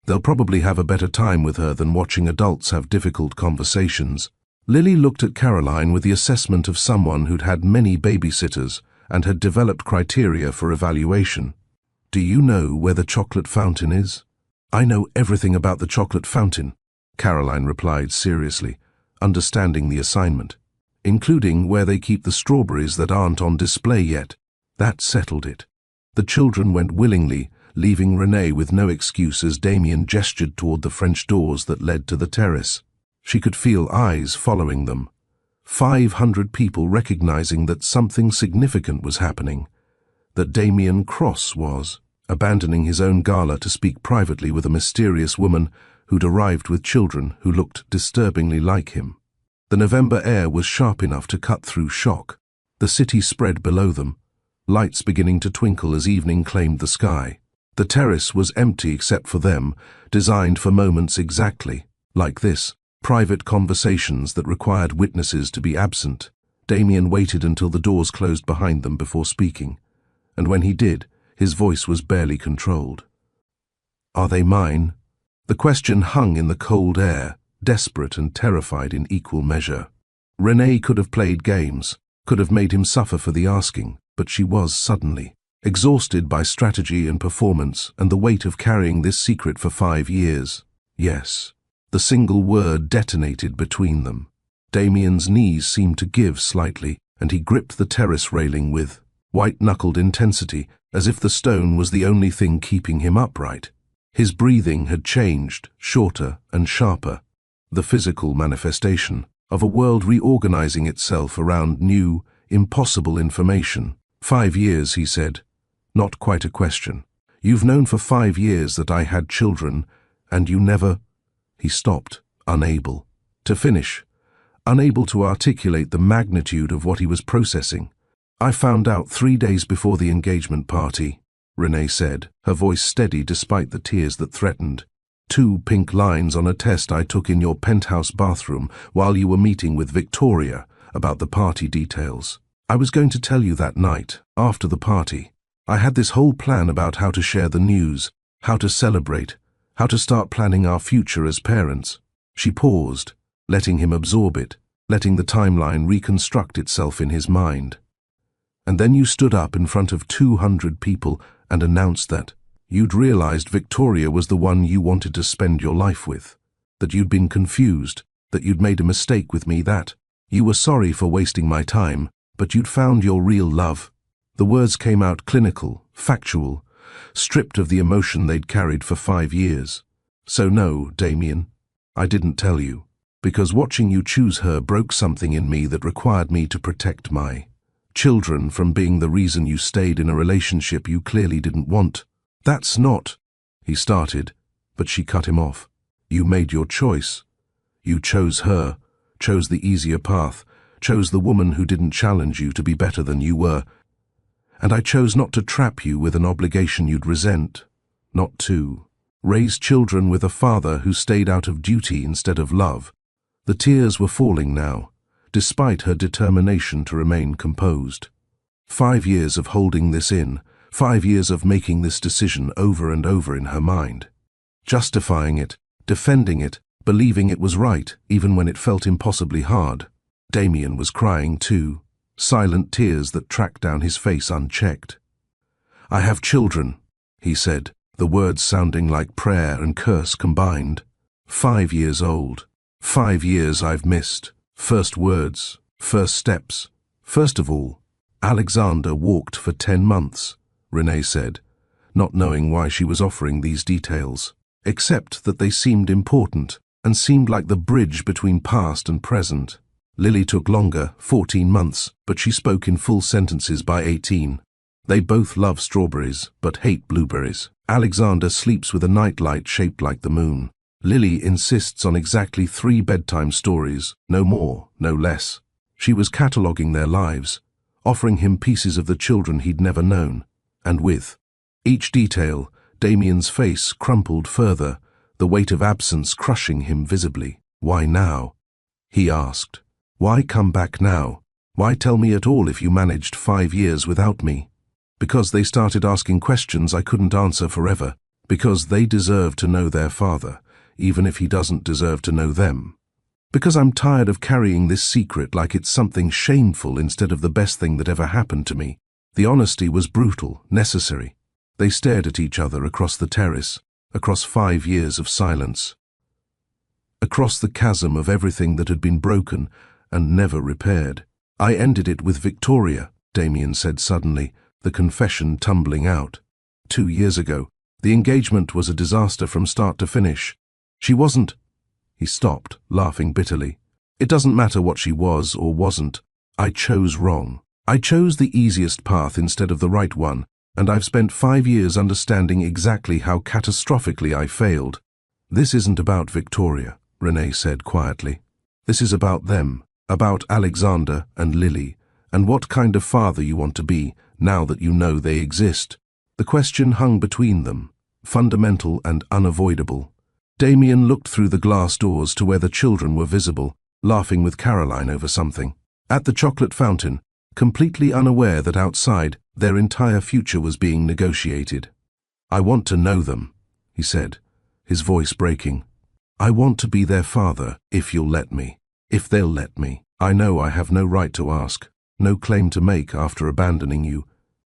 They'll probably have a better time with her than watching adults have difficult conversations. Lily looked at Caroline with the assessment of someone who'd had many babysitters and had developed criteria for evaluation. "Do you know where the chocolate fountain is?" "I know everything about the chocolate fountain," Caroline replied seriously, understanding the assignment, "including where they keep the strawberries that aren't on display yet." That settled it. The children went willingly, leaving Renee with no excuse as Damien gestured toward the French doors that led to the terrace. She could feel eyes following them. 500 people recognizing that something significant was happening, that Damien Cross was abandoning his own gala to speak privately with a mysterious woman who'd arrived with children who looked disturbingly like him. The November air was sharp enough to cut through shock. The city spread below them, lights beginning to twinkle as evening claimed the sky. The terrace was empty except for them, designed for moments exactly like this, private conversations that required witnesses to be absent. Damien waited until the doors closed behind them before speaking, and when he did, his voice was barely controlled. "Are they mine?" The question hung in the cold air, desperate and terrified in equal measure. Renee could have played games, could have made him suffer for the asking, but she was suddenly exhausted by strategy and performance and the weight of carrying this secret for 5 years. Yes. The single word detonated between them. Damien's knees seemed to give slightly, and he gripped the terrace railing with white-knuckled intensity, as if the stone was the only thing keeping him upright. His breathing had changed, shorter and sharper, the physical manifestation of a world reorganizing itself around new, impossible information. 5 years, he said. Not quite a question. "You've known for 5 years that I had children, and you never—" He stopped, unable to finish, unable to articulate the magnitude of what he was processing. "I found out 3 days before the engagement party," Renee said, her voice steady despite the tears that threatened. 2 pink lines on a test I took in your penthouse bathroom while you were meeting with Victoria about the party details. I was going to tell you that night, after the party. I had this whole plan about how to share the news, how to celebrate, how to start planning our future as parents." She paused, letting him absorb it, letting the timeline reconstruct itself in his mind. "And then you stood up in front of 200 people and announced that you'd realized Victoria was the one you wanted to spend your life with, that you'd been confused, that you'd made a mistake with me, that you were sorry for wasting my time, but you'd found your real love." The words came out clinical, factual, stripped of the emotion they'd carried for 5 years. "So no, Damien, I didn't tell you, because watching you choose her broke something in me that required me to protect my children from being the reason you stayed in a relationship you clearly didn't want." "That's not," he started, but she cut him off. "You made your choice. You chose her, chose the easier path, chose the woman who didn't challenge you to be better than you were. And I chose not to trap you with an obligation you'd resent, not to raise children with a father who stayed out of duty instead of love." The tears were falling now, despite her determination to remain composed. 5 years of holding this in, 5 years of making this decision over and over in her mind, justifying it, defending it, believing it was right even when it felt impossibly hard. Damien was crying too, silent tears that tracked down his face unchecked. "I have children," he said, the words sounding like prayer and curse combined. 5 years old. 5 years I've missed. First words, first steps. First of all, Alexander walked for 10 months, Renee said, not knowing why she was offering these details, except that they seemed important and seemed like the bridge between past and present. Lily took longer, 14 months, but she spoke in full sentences by 18. They both love strawberries, but hate blueberries. Alexander sleeps with a nightlight shaped like the moon. Lily insists on exactly 3 bedtime stories, no more, no less. She was cataloguing their lives, offering him pieces of the children he'd never known. And with each detail, Damien's face crumpled further, the weight of absence crushing him visibly. "Why now?" he asked. Why come back now? Why tell me at all if you managed 5 years without me? Because they started asking questions I couldn't answer forever. Because they deserve to know their father, even if he doesn't deserve to know them. Because I'm tired of carrying this secret like it's something shameful instead of the best thing that ever happened to me. The honesty was brutal, necessary. They stared at each other across the terrace, across 5 years of silence. Across the chasm of everything that had been broken and never repaired. I ended it with Victoria, Damien said suddenly, the confession tumbling out. 2 years ago, the engagement was a disaster from start to finish. She wasn't. He stopped, laughing bitterly. It doesn't matter what she was or wasn't. I chose wrong. I chose the easiest path instead of the right one, and I've spent 5 years understanding exactly how catastrophically I failed. This isn't about Victoria, Renee said quietly. This is about them, about Alexander and Lily, and what kind of father you want to be now that you know they exist. The question hung between them, fundamental and unavoidable. Damien looked through the glass doors to where the children were visible, laughing with Caroline over something. At the chocolate fountain, completely unaware that outside their entire future was being negotiated. I want to know them, he said, his voice breaking. I want to be their father, if you'll let me. If they'll let me. I know I have no right to ask, no claim to make after abandoning you.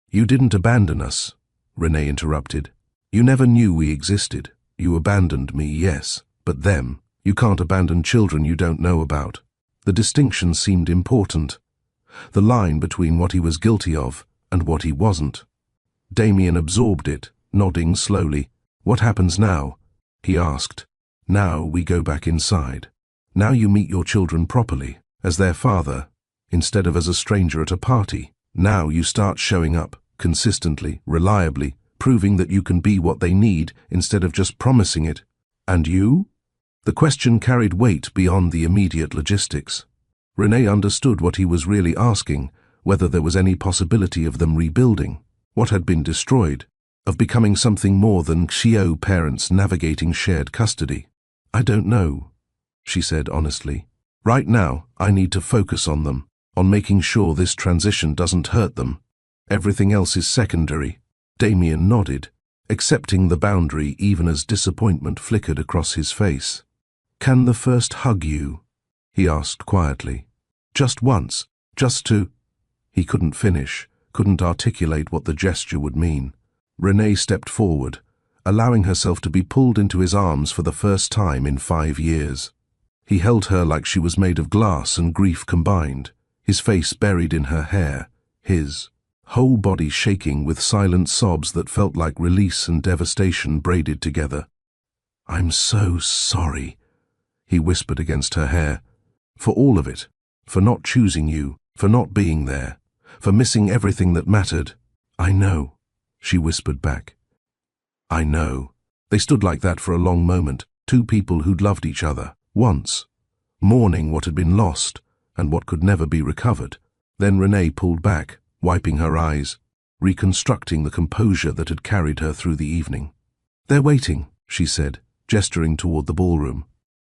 You didn't abandon us, Renee interrupted. You never knew we existed. You abandoned me, yes, but them. You can't abandon children you don't know about. The distinction seemed important. The line between what he was guilty of and what he wasn't. Damien absorbed it, nodding slowly. What happens now? He asked. Now we go back inside. Now you meet your children properly, as their father, instead of as a stranger at a party. Now you start showing up, consistently, reliably, proving that you can be what they need instead of just promising it. And you? The question carried weight beyond the immediate logistics. Renee understood what he was really asking, whether there was any possibility of them rebuilding what had been destroyed, of becoming something more than Xiao parents navigating shared custody. I don't know, she said honestly. Right now, I need to focus on them, on making sure this transition doesn't hurt them. Everything else is secondary. Damien nodded, accepting the boundary even as disappointment flickered across his face. Can the first hug you? He asked quietly. Just once, just to... He couldn't finish, couldn't articulate what the gesture would mean. Renee stepped forward, allowing herself to be pulled into his arms for the first time in 5 years. He held her like she was made of glass and grief combined, his face buried in her hair, his whole body shaking with silent sobs that felt like release and devastation braided together. I'm so sorry, he whispered against her hair, for all of it, for not choosing you, for not being there, for missing everything that mattered. I know, she whispered back. I know. They stood like that for a long moment, two people who'd loved each other, once, mourning what had been lost and what could never be recovered. Then Renee pulled back, wiping her eyes, reconstructing the composure that had carried her through the evening. They're waiting, she said, gesturing toward the ballroom.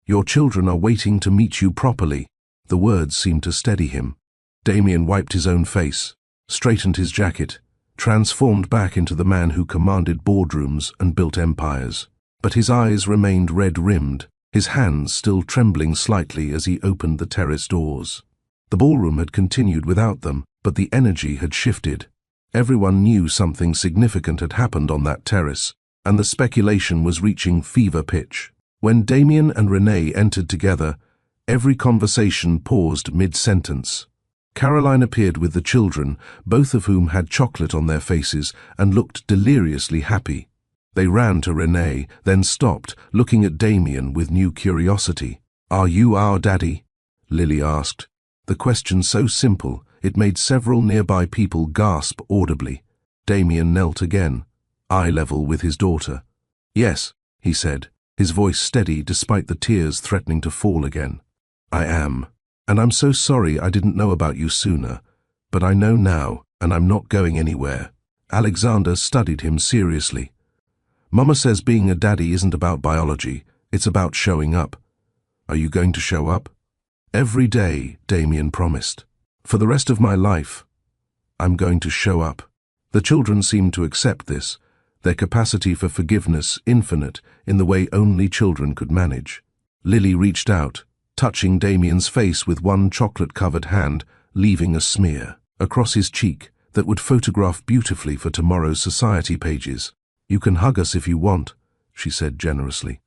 Your children are waiting to meet you properly. The words seemed to steady him. Damien wiped his own face, straightened his jacket, transformed back into the man who commanded boardrooms and built empires. But his eyes remained red-rimmed, his hands still trembling slightly as he opened the terrace doors. The ballroom had continued without them, but the energy had shifted. Everyone knew something significant had happened on that terrace, and the speculation was reaching fever pitch. When Damien and Renee entered together, every conversation paused mid-sentence. Caroline appeared with the children, both of whom had chocolate on their faces and looked deliriously happy. They ran to Renee, then stopped, looking at Damien with new curiosity. Are you our daddy? Lily asked. The question so simple, it made several nearby people gasp audibly. Damien knelt again, eye level with his daughter. Yes, he said, his voice steady despite the tears threatening to fall again. I am. And I'm so sorry I didn't know about you sooner. But I know now, and I'm not going anywhere. Alexander studied him seriously. Mama says being a daddy isn't about biology, it's about showing up. Are you going to show up? Every day, Damien promised. For the rest of my life, I'm going to show up. The children seemed to accept this, their capacity for forgiveness infinite in the way only children could manage. Lily reached out, touching Damien's face with one chocolate-covered hand, leaving a smear across his cheek that would photograph beautifully for tomorrow's society pages. "You can hug us if you want," she said generously.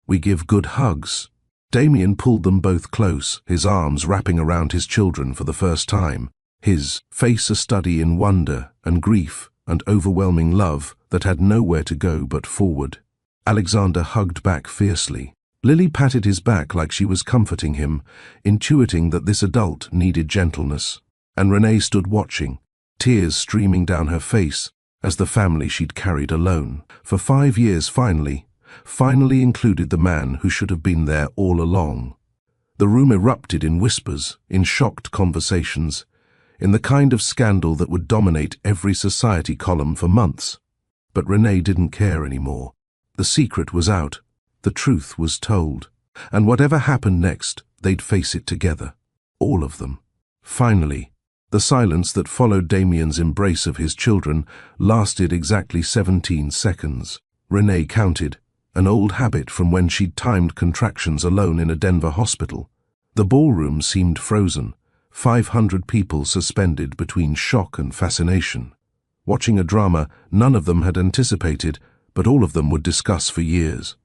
"We give good hugs." Damien pulled them both close, his arms wrapping around his children for the first time, his face a study in wonder and grief and overwhelming love that had nowhere to go but forward. Alexander hugged back fiercely. Lily patted his back like she was comforting him, intuiting that this adult needed gentleness. And Renee stood watching, tears streaming down her face as the family she'd carried alone for 5 years finally included the man who should have been there all along. The room erupted in whispers, in shocked conversations, in the kind of scandal that would dominate every society column for months. But Renee didn't care anymore. The secret was out, the truth was told, and whatever happened next, they'd face it together. All of them. Finally, the silence that followed Damien's embrace of his children lasted exactly 17 seconds. Renee counted, an old habit from when she'd timed contractions alone in a Denver hospital. The ballroom seemed frozen, 500 people suspended between shock and fascination. Watching a drama none of them had anticipated, but all of them would discuss for years.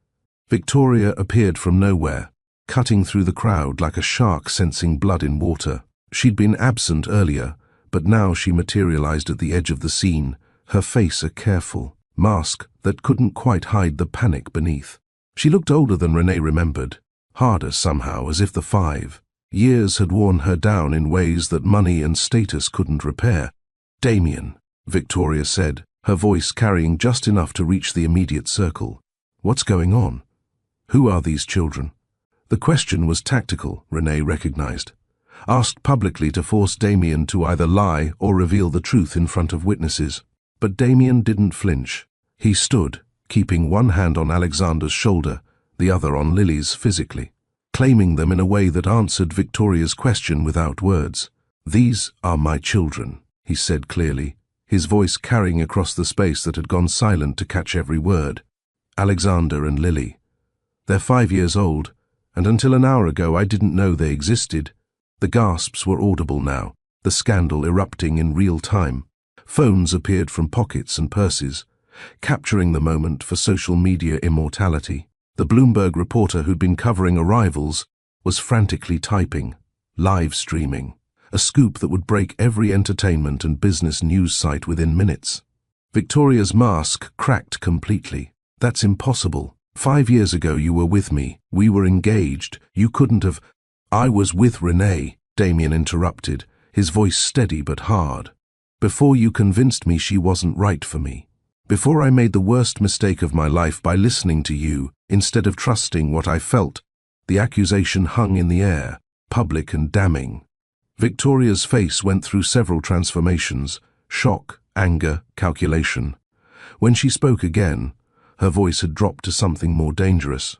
Victoria appeared from nowhere, cutting through the crowd like a shark sensing blood in water. She'd been absent earlier, but now she materialized at the edge of the scene, her face a careful mask that couldn't quite hide the panic beneath. She looked older than Renee remembered, harder somehow, as if the 5 years had worn her down in ways that money and status couldn't repair. "Damien," Victoria said, her voice carrying just enough to reach the immediate circle. "What's going on? Who are these children?" The question was tactical, Renee recognized, asked publicly to force Damien to either lie or reveal the truth in front of witnesses. But Damien didn't flinch. He stood, keeping one hand on Alexander's shoulder, the other on Lily's physically, claiming them in a way that answered Victoria's question without words. "These are my children," he said clearly, his voice carrying across the space that had gone silent to catch every word. "Alexander and Lily. They're 5 years old, and until an hour ago I didn't know they existed." The gasps were audible now, the scandal erupting in real time. Phones appeared from pockets and purses, capturing the moment for social media immortality. The Bloomberg reporter who'd been covering arrivals was frantically typing, live streaming, a scoop that would break every entertainment and business news site within minutes. Victoria's mask cracked completely. "That's impossible. 5 years ago you were with me. We were engaged. You couldn't have—" "I was with Renee," Damien interrupted, his voice steady but hard. "Before you convinced me she wasn't right for me. Before I made the worst mistake of my life by listening to you instead of trusting what I felt." The accusation hung in the air, public and damning. Victoria's face went through several transformations: shock, anger, calculation. When she spoke again, her voice had dropped to something more dangerous.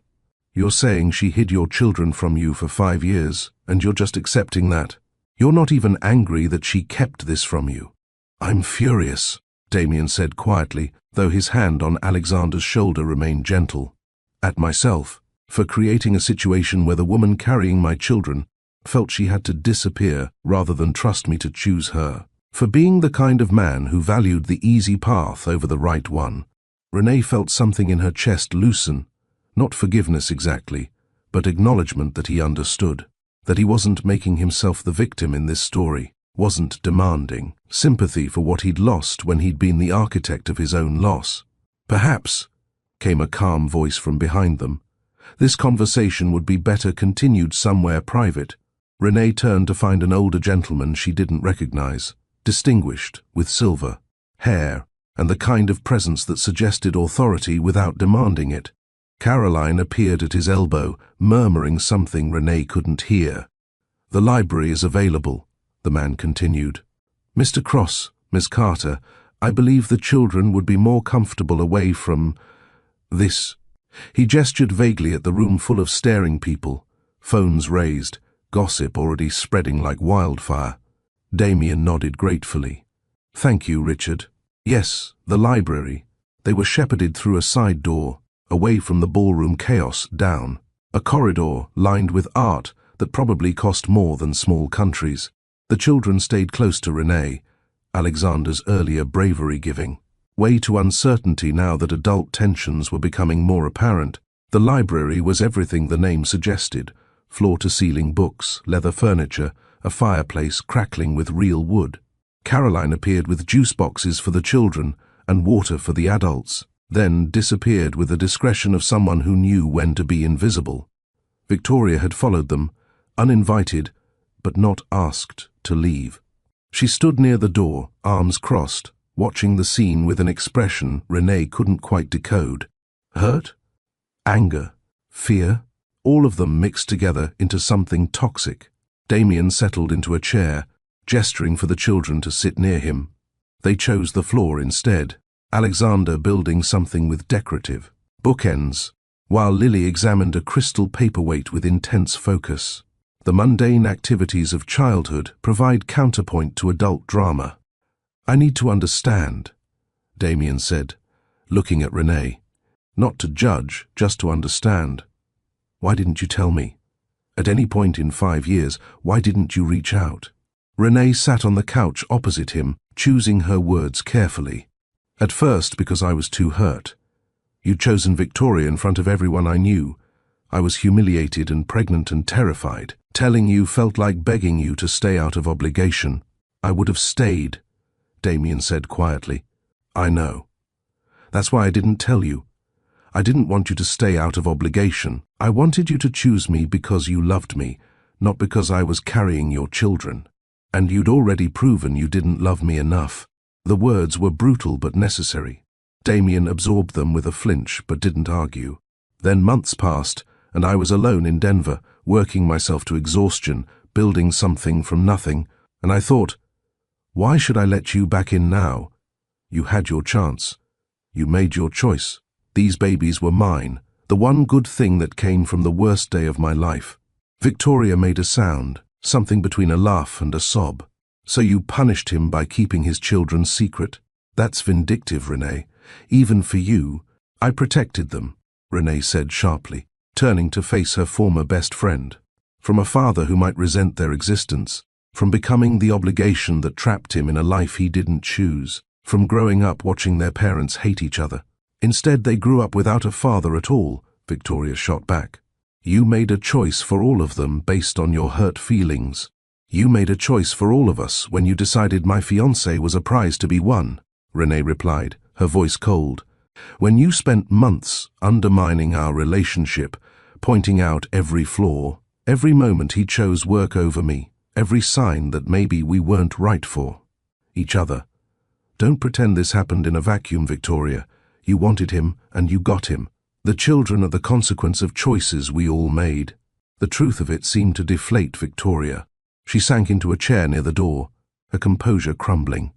"You're saying she hid your children from you for 5 years, and you're just accepting that? You're not even angry that she kept this from you?" "I'm furious," Damien said quietly, though his hand on Alexander's shoulder remained gentle. "At myself, for creating a situation where the woman carrying my children felt she had to disappear rather than trust me to choose her. For being the kind of man who valued the easy path over the right one." Renee felt something in her chest loosen, not forgiveness exactly, but acknowledgement that he understood, that he wasn't making himself the victim in this story, wasn't demanding sympathy for what he'd lost when he'd been the architect of his own loss. "Perhaps," came a calm voice from behind them, "this conversation would be better continued somewhere private." Renee turned to find an older gentleman she didn't recognize, distinguished, with silver hair and the kind of presence that suggested authority without demanding it. Caroline appeared at his elbow, murmuring something Renee couldn't hear. "The library is available," the man continued. "Mr. Cross, Miss Carter, I believe the children would be more comfortable away from this." He gestured vaguely at the room full of staring people, phones raised, gossip already spreading like wildfire. Damien nodded gratefully. Thank you, Richard. Yes, the library. They were shepherded through a side door, away from the ballroom chaos, down a corridor lined with art that probably cost more than small countries. The children stayed close to Renee, Alexander's earlier bravery giving way to uncertainty now that adult tensions were becoming more apparent. The library was everything the name suggested: floor-to-ceiling books, leather furniture, a fireplace crackling with real wood. Caroline appeared with juice boxes for the children and water for the adults, then disappeared with the discretion of someone who knew when to be invisible. Victoria had followed them, uninvited, but not asked to leave. She stood near the door, arms crossed, watching the scene with an expression Renee couldn't quite decode. Hurt? Anger? Fear? All of them mixed together into something toxic. Damien settled into a chair, gesturing for the children to sit near him. They chose the floor instead, Alexander building something with decorative bookends, while Lily examined a crystal paperweight with intense focus. The mundane activities of childhood provide counterpoint to adult drama. I need to understand, Damien said, looking at Renee. Not to judge, just to understand. Why didn't you tell me? At any point in 5 years, why didn't you reach out? Renee sat on the couch opposite him, choosing her words carefully. At first, because I was too hurt. You'd chosen Victoria in front of everyone I knew. I was humiliated and pregnant and terrified. Telling you felt like begging you to stay out of obligation. I would have stayed, Damien said quietly. I know. That's why I didn't tell you. I didn't want you to stay out of obligation. I wanted you to choose me because you loved me, not because I was carrying your children. And you'd already proven you didn't love me enough. The words were brutal but necessary. Damien absorbed them with a flinch but didn't argue. Then months passed, and I was alone in Denver, working myself to exhaustion, building something from nothing, and I thought, why should I let you back in now? You had your chance. You made your choice. These babies were mine, the one good thing that came from the worst day of my life. Victoria made a sound, something between a laugh and a sob. So you punished him by keeping his children secret? That's vindictive, Renee. Even for you. I protected them, Renee said sharply, turning to face her former best friend. From a father who might resent their existence, from becoming the obligation that trapped him in a life he didn't choose, from growing up watching their parents hate each other. Instead, they grew up without a father at all, Victoria shot back. You made a choice for all of them based on your hurt feelings. You made a choice for all of us when you decided my fiancé was a prize to be won, Renee replied, her voice cold. When you spent months undermining our relationship, pointing out every flaw, every moment he chose work over me, every sign that maybe we weren't right for each other. Don't pretend this happened in a vacuum, Victoria. You wanted him, and you got him. The children are the consequence of choices we all made. The truth of it seemed to deflate Victoria. She sank into a chair near the door, her composure crumbling.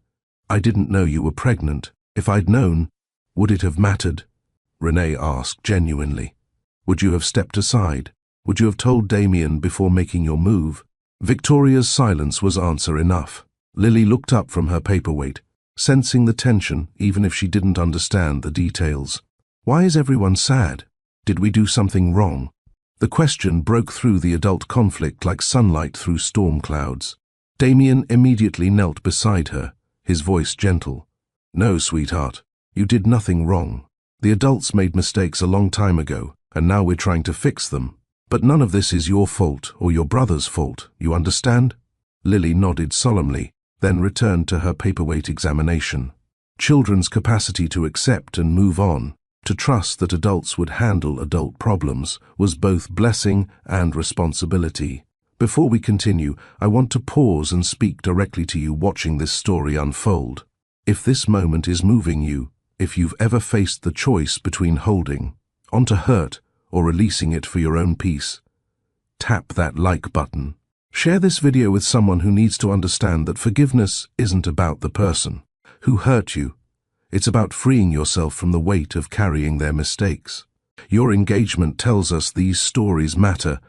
I didn't know you were pregnant. If I'd known, would it have mattered? Renee asked genuinely. Would you have stepped aside? Would you have told Damien before making your move? Victoria's silence was answer enough. Lily looked up from her paperweight, sensing the tension even if she didn't understand the details. Why is everyone sad? Did we do something wrong? The question broke through the adult conflict like sunlight through storm clouds. Damien immediately knelt beside her, his voice gentle. No, sweetheart, you did nothing wrong. The adults made mistakes a long time ago, and now we're trying to fix them. But none of this is your fault or your brother's fault, you understand? Lily nodded solemnly, then returned to her paperweight examination. Children's capacity to accept and move on, to trust that adults would handle adult problems, was both blessing and responsibility. Before we continue, I want to pause and speak directly to you watching this story unfold. If this moment is moving you, if you've ever faced the choice between holding onto hurt or releasing it for your own peace, tap that like button. Share this video with someone who needs to understand that forgiveness isn't about the person who hurt you. It's about freeing yourself from the weight of carrying their mistakes. Your engagement tells us these stories matter,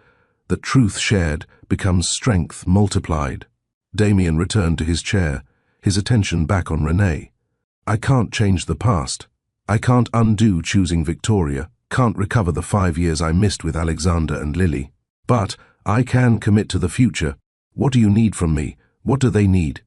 that truth shared becomes strength multiplied. Damien returned to his chair, his attention back on Renee. I can't change the past. I can't undo choosing Victoria, can't recover the 5 years I missed with Alexander and Lily. But I can commit to the future. What do you need from me? What do they need?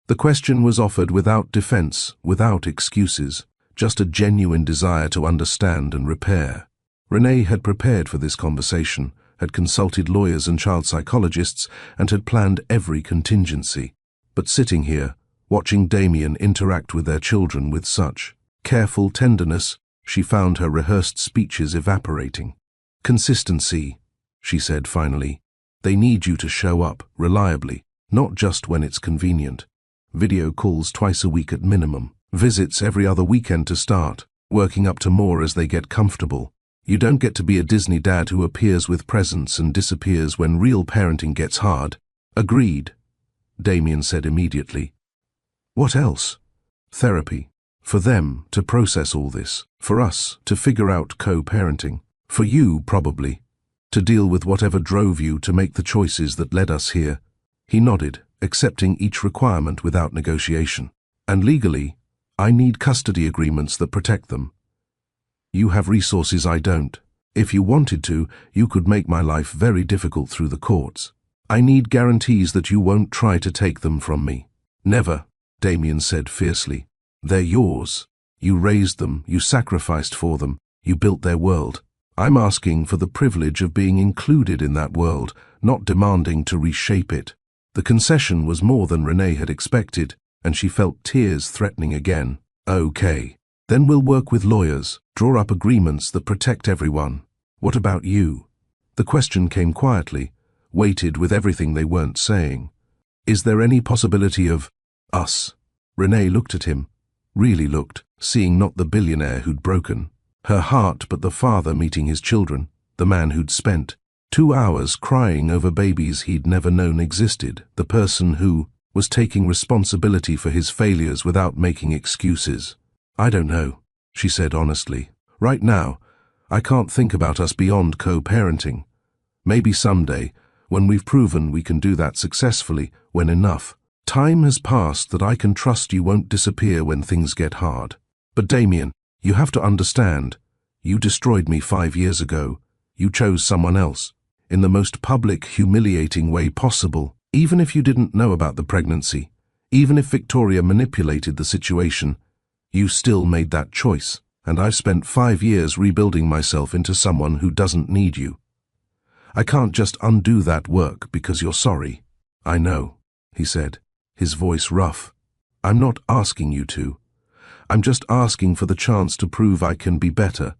The question was offered without defense, without excuses, just a genuine desire to understand and repair. Renee had prepared for this conversation, had consulted lawyers and child psychologists, and had planned every contingency. But sitting here, watching Damien interact with their children with such careful tenderness, she found her rehearsed speeches evaporating. Consistency, she said finally. They need you to show up, reliably, not just when it's convenient. Video calls twice a week at minimum, visits every other weekend to start, working up to more as they get comfortable. You don't get to be a Disney dad who appears with presents and disappears when real parenting gets hard. Agreed, Damien said immediately. What else? Therapy. For them to process all this. For us to figure out co-parenting. For you, probably. To deal with whatever drove you to make the choices that led us here. He nodded, accepting each requirement without negotiation. And legally, I need custody agreements that protect them. You have resources I don't. If you wanted to, you could make my life very difficult through the courts. I need guarantees that you won't try to take them from me. Never, Damien said fiercely. They're yours. You raised them, you sacrificed for them, you built their world. I'm asking for the privilege of being included in that world, not demanding to reshape it. The concession was more than Renee had expected, and she felt tears threatening again. Okay. Then we'll work with lawyers, draw up agreements that protect everyone. What about you? The question came quietly, weighted with everything they weren't saying. Is there any possibility of us? Renee looked at him, really looked, seeing not the billionaire who'd broken her heart but the father meeting his children, the man who'd spent 2 hours crying over babies he'd never known existed, the person who was taking responsibility for his failures without making excuses. I don't know, she said honestly. Right now, I can't think about us beyond co-parenting. Maybe someday, when we've proven we can do that successfully, when enough time has passed that I can trust you won't disappear when things get hard. But Damien, you have to understand, you destroyed me 5 years ago. You chose someone else, in the most public, humiliating way possible. Even if you didn't know about the pregnancy, even if Victoria manipulated the situation, you still made that choice, and I've spent 5 years rebuilding myself into someone who doesn't need you. I can't just undo that work because you're sorry. I know, he said, his voice rough. I'm not asking you to. I'm just asking for the chance to prove I can be better.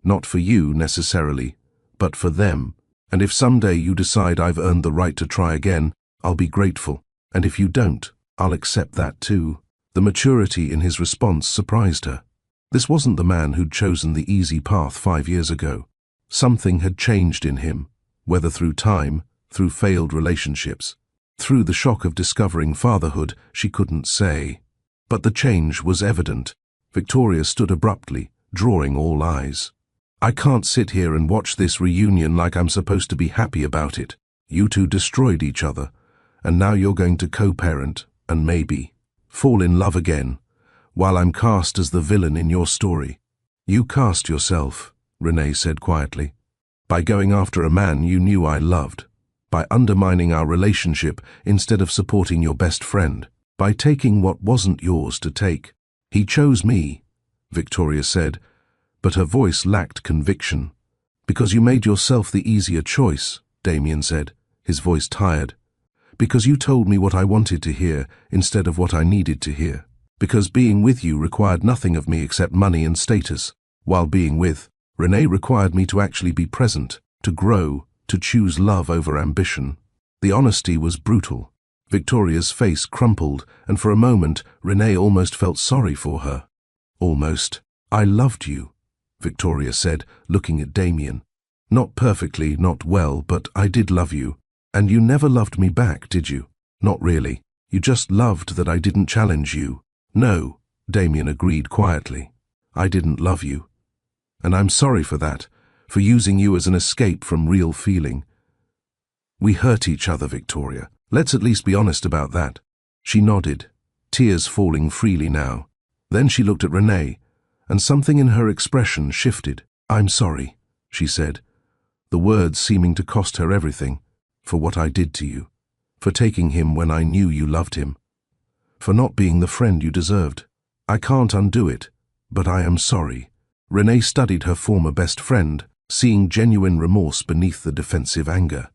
Not for you, necessarily, but for them. And if someday you decide I've earned the right to try again, I'll be grateful. And if you don't, I'll accept that too. The maturity in his response surprised her. This wasn't the man who'd chosen the easy path 5 years ago. Something had changed in him, whether through time, through failed relationships, through the shock of discovering fatherhood, she couldn't say. But the change was evident. Victoria stood abruptly, drawing all eyes. I can't sit here and watch this reunion like I'm supposed to be happy about it. You two destroyed each other, and now you're going to co-parent, and maybe fall in love again, while I'm cast as the villain in your story. You cast yourself, Renee said quietly, by going after a man you knew I loved, by undermining our relationship instead of supporting your best friend, by taking what wasn't yours to take. He chose me, Victoria said, but her voice lacked conviction. Because you made yourself the easier choice, Damien said, his voice tired. Because you told me what I wanted to hear instead of what I needed to hear. Because being with you required nothing of me except money and status, while being with Renee required me to actually be present, to grow, to choose love over ambition. The honesty was brutal. Victoria's face crumpled, and for a moment Renee almost felt sorry for her. Almost. I loved you, Victoria said, looking at Damien. Not perfectly, not well, but I did love you. And you never loved me back, did you? Not really. You just loved that I didn't challenge you. No, Damien agreed quietly. I didn't love you. And I'm sorry for that, for using you as an escape from real feeling. We hurt each other, Victoria. Let's at least be honest about that. She nodded, tears falling freely now. Then she looked at Renee, and something in her expression shifted. I'm sorry, she said, the words seeming to cost her everything, for what I did to you, for taking him when I knew you loved him, for not being the friend you deserved. I can't undo it, but I am sorry. Renee studied her former best friend, seeing genuine remorse beneath the defensive anger.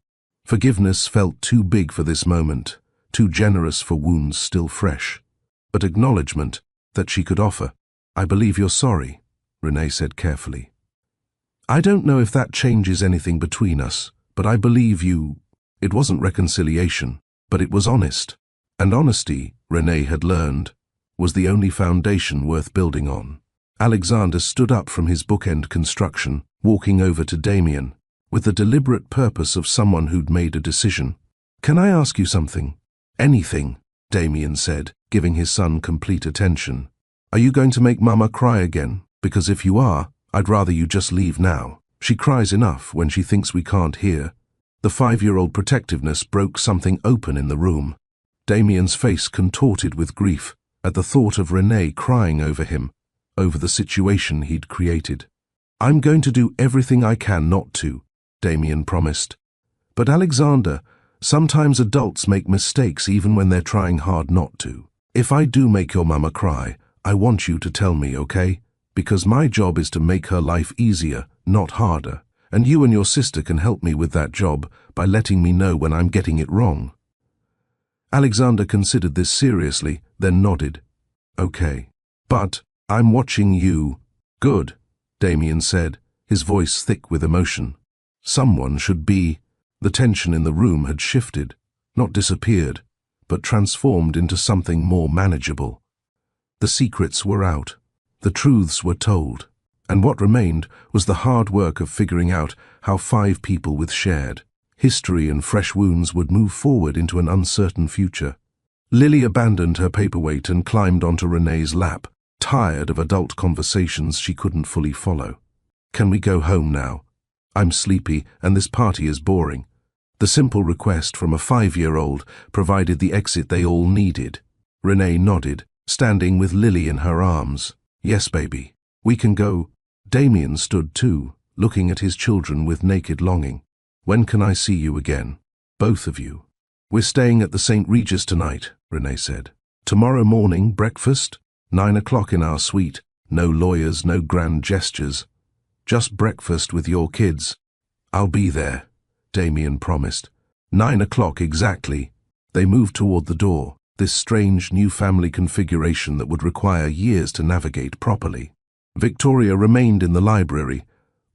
Forgiveness felt too big for this moment, too generous for wounds still fresh. But acknowledgement that she could offer. I believe you're sorry, Renee said carefully. I don't know if that changes anything between us, but I believe you. It wasn't reconciliation, but it was honest. And honesty, Renee had learned, was the only foundation worth building on. Alexander stood up from his bookend construction, walking over to Damien, with the deliberate purpose of someone who'd made a decision. Can I ask you something? Anything, Damien said, giving his son complete attention. Are you going to make Mama cry again? Because if you are, I'd rather you just leave now. She cries enough when she thinks we can't hear. The 5-year-old protectiveness broke something open in the room. Damien's face contorted with grief at the thought of Renee crying over him, over the situation he'd created. I'm going to do everything I can not to, Damien promised. But Alexander, sometimes adults make mistakes even when they're trying hard not to. If I do make your mama cry, I want you to tell me, okay? Because my job is to make her life easier, not harder. And you and your sister can help me with that job by letting me know when I'm getting it wrong. Alexander considered this seriously, then nodded. Okay. But I'm watching you. Good, Damien said, his voice thick with emotion. Someone should be. The tension in the room had shifted, not disappeared, but transformed into something more manageable. The secrets were out. The truths were told. And what remained was the hard work of figuring out how 5 people with shared history and fresh wounds would move forward into an uncertain future. Lily abandoned her paperweight and climbed onto Renee's lap, tired of adult conversations she couldn't fully follow. Can we go home now? I'm sleepy and this party is boring. The simple request from a 5-year-old provided the exit they all needed. Renee nodded, standing with Lily in her arms. Yes, baby. We can go. Damien stood too, looking at his children with naked longing. When can I see you again? Both of you. We're staying at the St. Regis tonight, Renee said. Tomorrow morning, breakfast, 9 o'clock in our suite. No lawyers, no grand gestures. Just breakfast with your kids. I'll be there, Damien promised. 9 o'clock exactly. They moved toward the door, this strange new family configuration that would require years to navigate properly. Victoria remained in the library,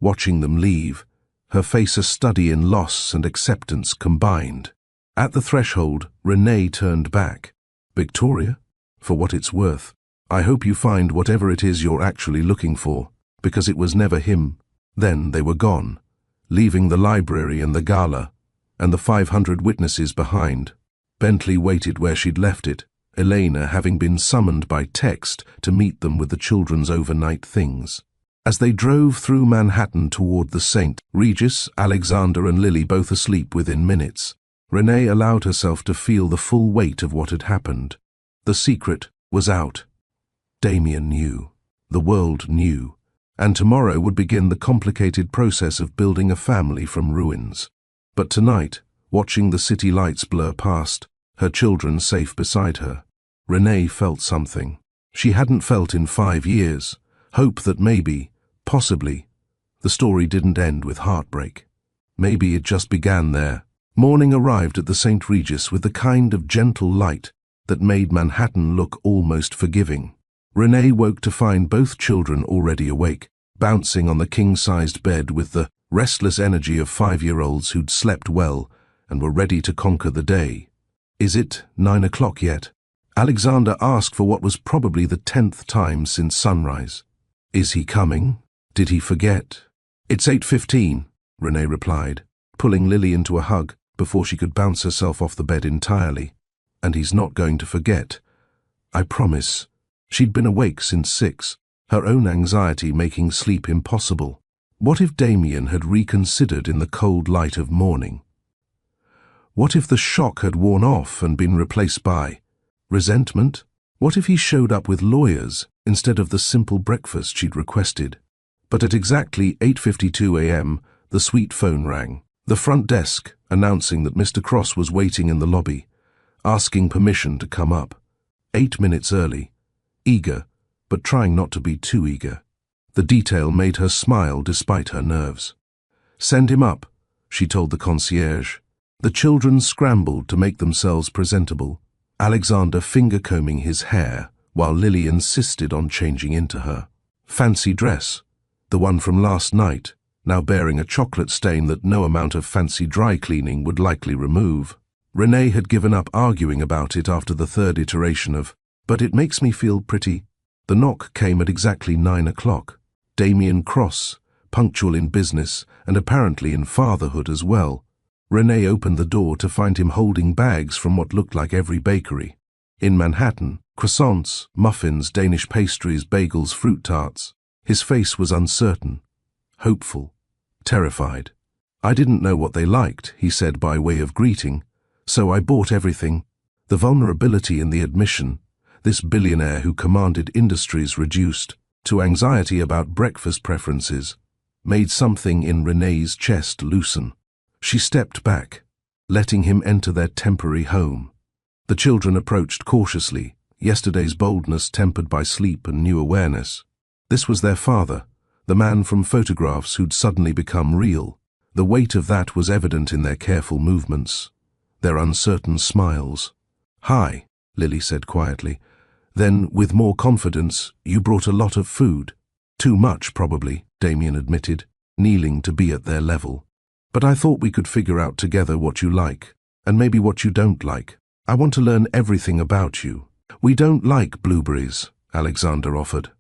watching them leave, her face a study in loss and acceptance combined. At the threshold, Renee turned back. Victoria, for what it's worth, I hope you find whatever it is you're actually looking for, because it was never him. Then they were gone, leaving the library and the gala, and the 500 witnesses behind. Bentley waited where she'd left it, Elena having been summoned by text to meet them with the children's overnight things. As they drove through Manhattan toward the St. Regis, Alexander and Lily both asleep within minutes, Renee allowed herself to feel the full weight of what had happened. The secret was out. Damien knew. The world knew. And tomorrow would begin the complicated process of building a family from ruins. But tonight, watching the city lights blur past, her children safe beside her, Renee felt something she hadn't felt in 5 years. Hope that maybe, possibly, the story didn't end with heartbreak. Maybe it just began there. Morning arrived at the St. Regis with the kind of gentle light that made Manhattan look almost forgiving. Renee woke to find both children already awake, bouncing on the king-sized bed with the restless energy of 5-year-olds who'd slept well and were ready to conquer the day. Is it 9 o'clock yet? Alexander asked for what was probably the 10th time since sunrise. Is he coming? Did he forget? It's 8:15, Renee replied, pulling Lily into a hug before she could bounce herself off the bed entirely. And he's not going to forget. I promise. She'd been awake since 6, her own anxiety making sleep impossible. What if Damien had reconsidered in the cold light of morning? What if the shock had worn off and been replaced by resentment? What if he showed up with lawyers instead of the simple breakfast she'd requested? But at exactly 8:52 a.m., the suite phone rang. The front desk announcing that Mr. Cross was waiting in the lobby, asking permission to come up. 8 minutes early, eager, but trying not to be too eager. The detail made her smile despite her nerves. "Send him up," she told the concierge. The children scrambled to make themselves presentable, Alexander finger-combing his hair while Lily insisted on changing into her fancy dress, the one from last night, now bearing a chocolate stain that no amount of fancy dry cleaning would likely remove. Renee had given up arguing about it after the third iteration of, "But it makes me feel pretty." The knock came at exactly 9 o'clock. Damien Cross, punctual in business and apparently in fatherhood as well. Renee opened the door to find him holding bags from what looked like every bakery in Manhattan: croissants, muffins, Danish pastries, bagels, fruit tarts. His face was uncertain, hopeful, terrified. "I didn't know what they liked," he said by way of greeting, "so I bought everything." The vulnerability in the admission, this billionaire who commanded industries reduced to anxiety about breakfast preferences, made something in Renee's chest loosen. She stepped back, letting him enter their temporary home. The children approached cautiously, yesterday's boldness tempered by sleep and new awareness. This was their father, the man from photographs who'd suddenly become real. The weight of that was evident in their careful movements, their uncertain smiles. "Hi," Lily said quietly. Then, with more confidence, "You brought a lot of food." "Too much, probably," Damien admitted, kneeling to be at their level. "But I thought we could figure out together what you like, and maybe what you don't like. I want to learn everything about you." "We don't like blueberries," Alexander offered.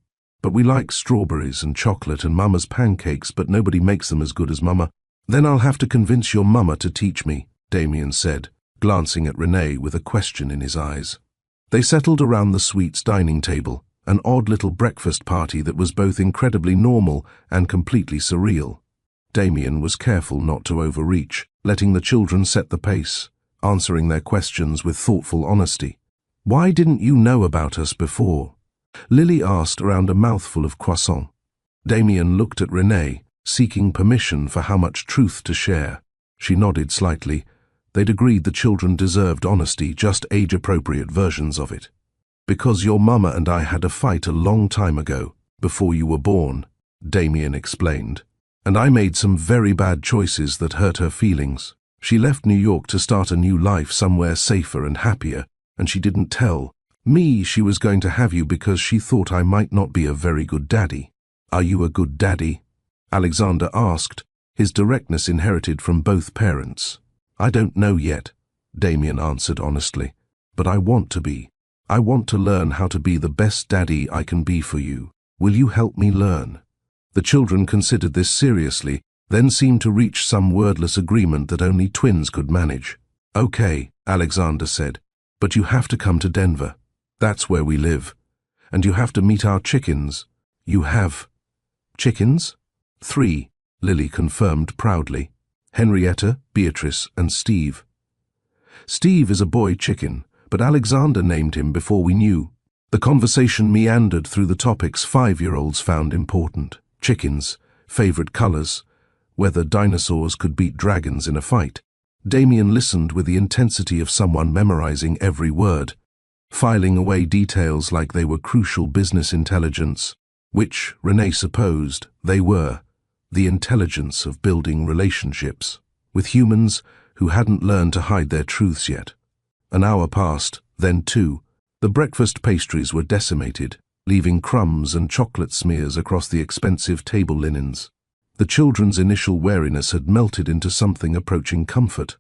"But we like strawberries and chocolate and Mama's pancakes, but nobody makes them as good as Mama." "Then I'll have to convince your Mama to teach me," Damien said, glancing at Renee with a question in his eyes. They settled around the suite's dining table, an odd little breakfast party that was both incredibly normal and completely surreal. Damien was careful not to overreach, letting the children set the pace, answering their questions with thoughtful honesty. "Why didn't you know about us before?" Lily asked around a mouthful of croissant. Damien looked at Renee, seeking permission for how much truth to share. She nodded slightly. They'd agreed the children deserved honesty, just age-appropriate versions of it. "Because your mama and I had a fight a long time ago, before you were born," Damien explained. "And I made some very bad choices that hurt her feelings. She left New York to start a new life somewhere safer and happier, and she didn't tell me she was going to have you because she thought I might not be a very good daddy." "Are you a good daddy?" Alexander asked, his directness inherited from both parents. "I don't know yet," Damien answered honestly, "but I want to be. I want to learn how to be the best daddy I can be for you. Will you help me learn?" The children considered this seriously, then seemed to reach some wordless agreement that only twins could manage. "Okay," Alexander said, "but you have to come to Denver. That's where we live. And you have to meet our chickens." "You have chickens?" "3, Lily confirmed proudly. "Henrietta, Beatrice, and Steve." "Steve is a boy chicken, but Alexander named him before we knew." The conversation meandered through the topics 5-year-olds found important. Chickens, favorite colors, whether dinosaurs could beat dragons in a fight. Damien listened with the intensity of someone memorizing every word, filing away details like they were crucial business intelligence, which, Renee supposed, they were, the intelligence of building relationships with humans who hadn't learned to hide their truths yet. An hour passed, then 2. The breakfast pastries were decimated, leaving crumbs and chocolate smears across the expensive table linens. The children's initial wariness had melted into something approaching comfort,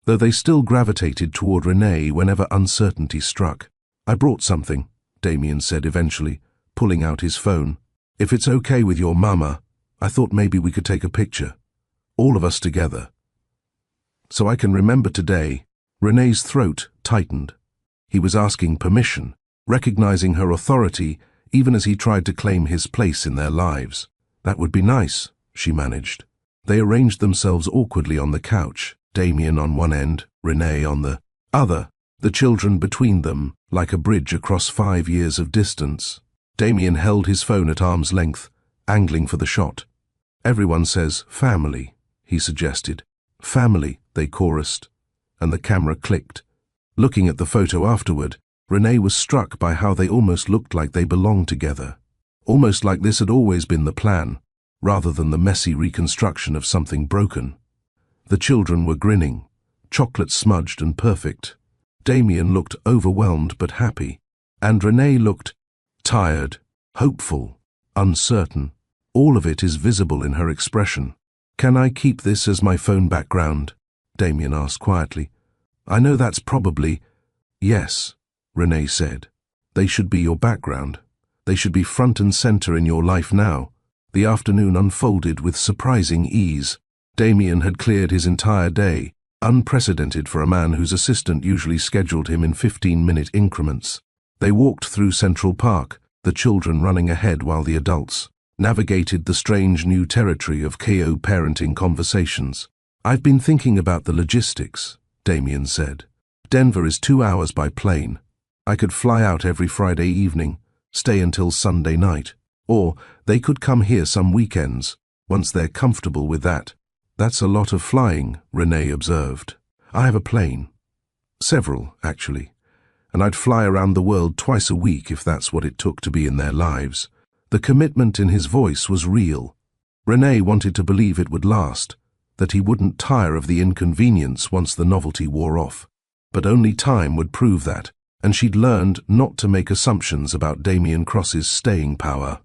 though they still gravitated toward Renee whenever uncertainty struck. "I brought something," Damien said eventually, pulling out his phone. "If it's okay with your mama, I thought maybe we could take a picture. All of us together. So I can remember today." Renee's throat tightened. He was asking permission, recognizing her authority even as he tried to claim his place in their lives. "That would be nice," she managed. They arranged themselves awkwardly on the couch, Damien on one end, Renee on the other, the children between them, like a bridge across 5 years of distance. Damien held his phone at arm's length, angling for the shot. Everyone says family, he suggested. Family, they chorused, and the camera clicked. Looking at the photo afterward, Renee was struck by how they almost looked like they belonged together. Almost like this had always been the plan, rather than the messy reconstruction of something broken. The children were grinning, chocolate smudged and perfect. Damien looked overwhelmed but happy, and Renee looked tired, hopeful, uncertain. All of it is visible in her expression. "Can I keep this as my phone background?" Damien asked quietly. "I know that's probably—" "Yes," Renee said. "They should be your background. They should be front and center in your life now." The afternoon unfolded with surprising ease. Damien had cleared his entire day, unprecedented for a man whose assistant usually scheduled him in 15-minute increments. They walked through Central Park, the children running ahead while the adults navigated the strange new territory of co-parenting conversations. "I've been thinking about the logistics," Damien said. "Denver is 2 hours by plane. I could fly out every Friday evening, stay until Sunday night. Or they could come here some weekends, once they're comfortable with that." "That's a lot of flying," Renee observed. "I have a plane. Several, actually. And I'd fly around the world twice a week if that's what it took to be in their lives." The commitment in his voice was real. Renee wanted to believe it would last, that he wouldn't tire of the inconvenience once the novelty wore off. But only time would prove that, and she'd learned not to make assumptions about Damien Cross's staying power.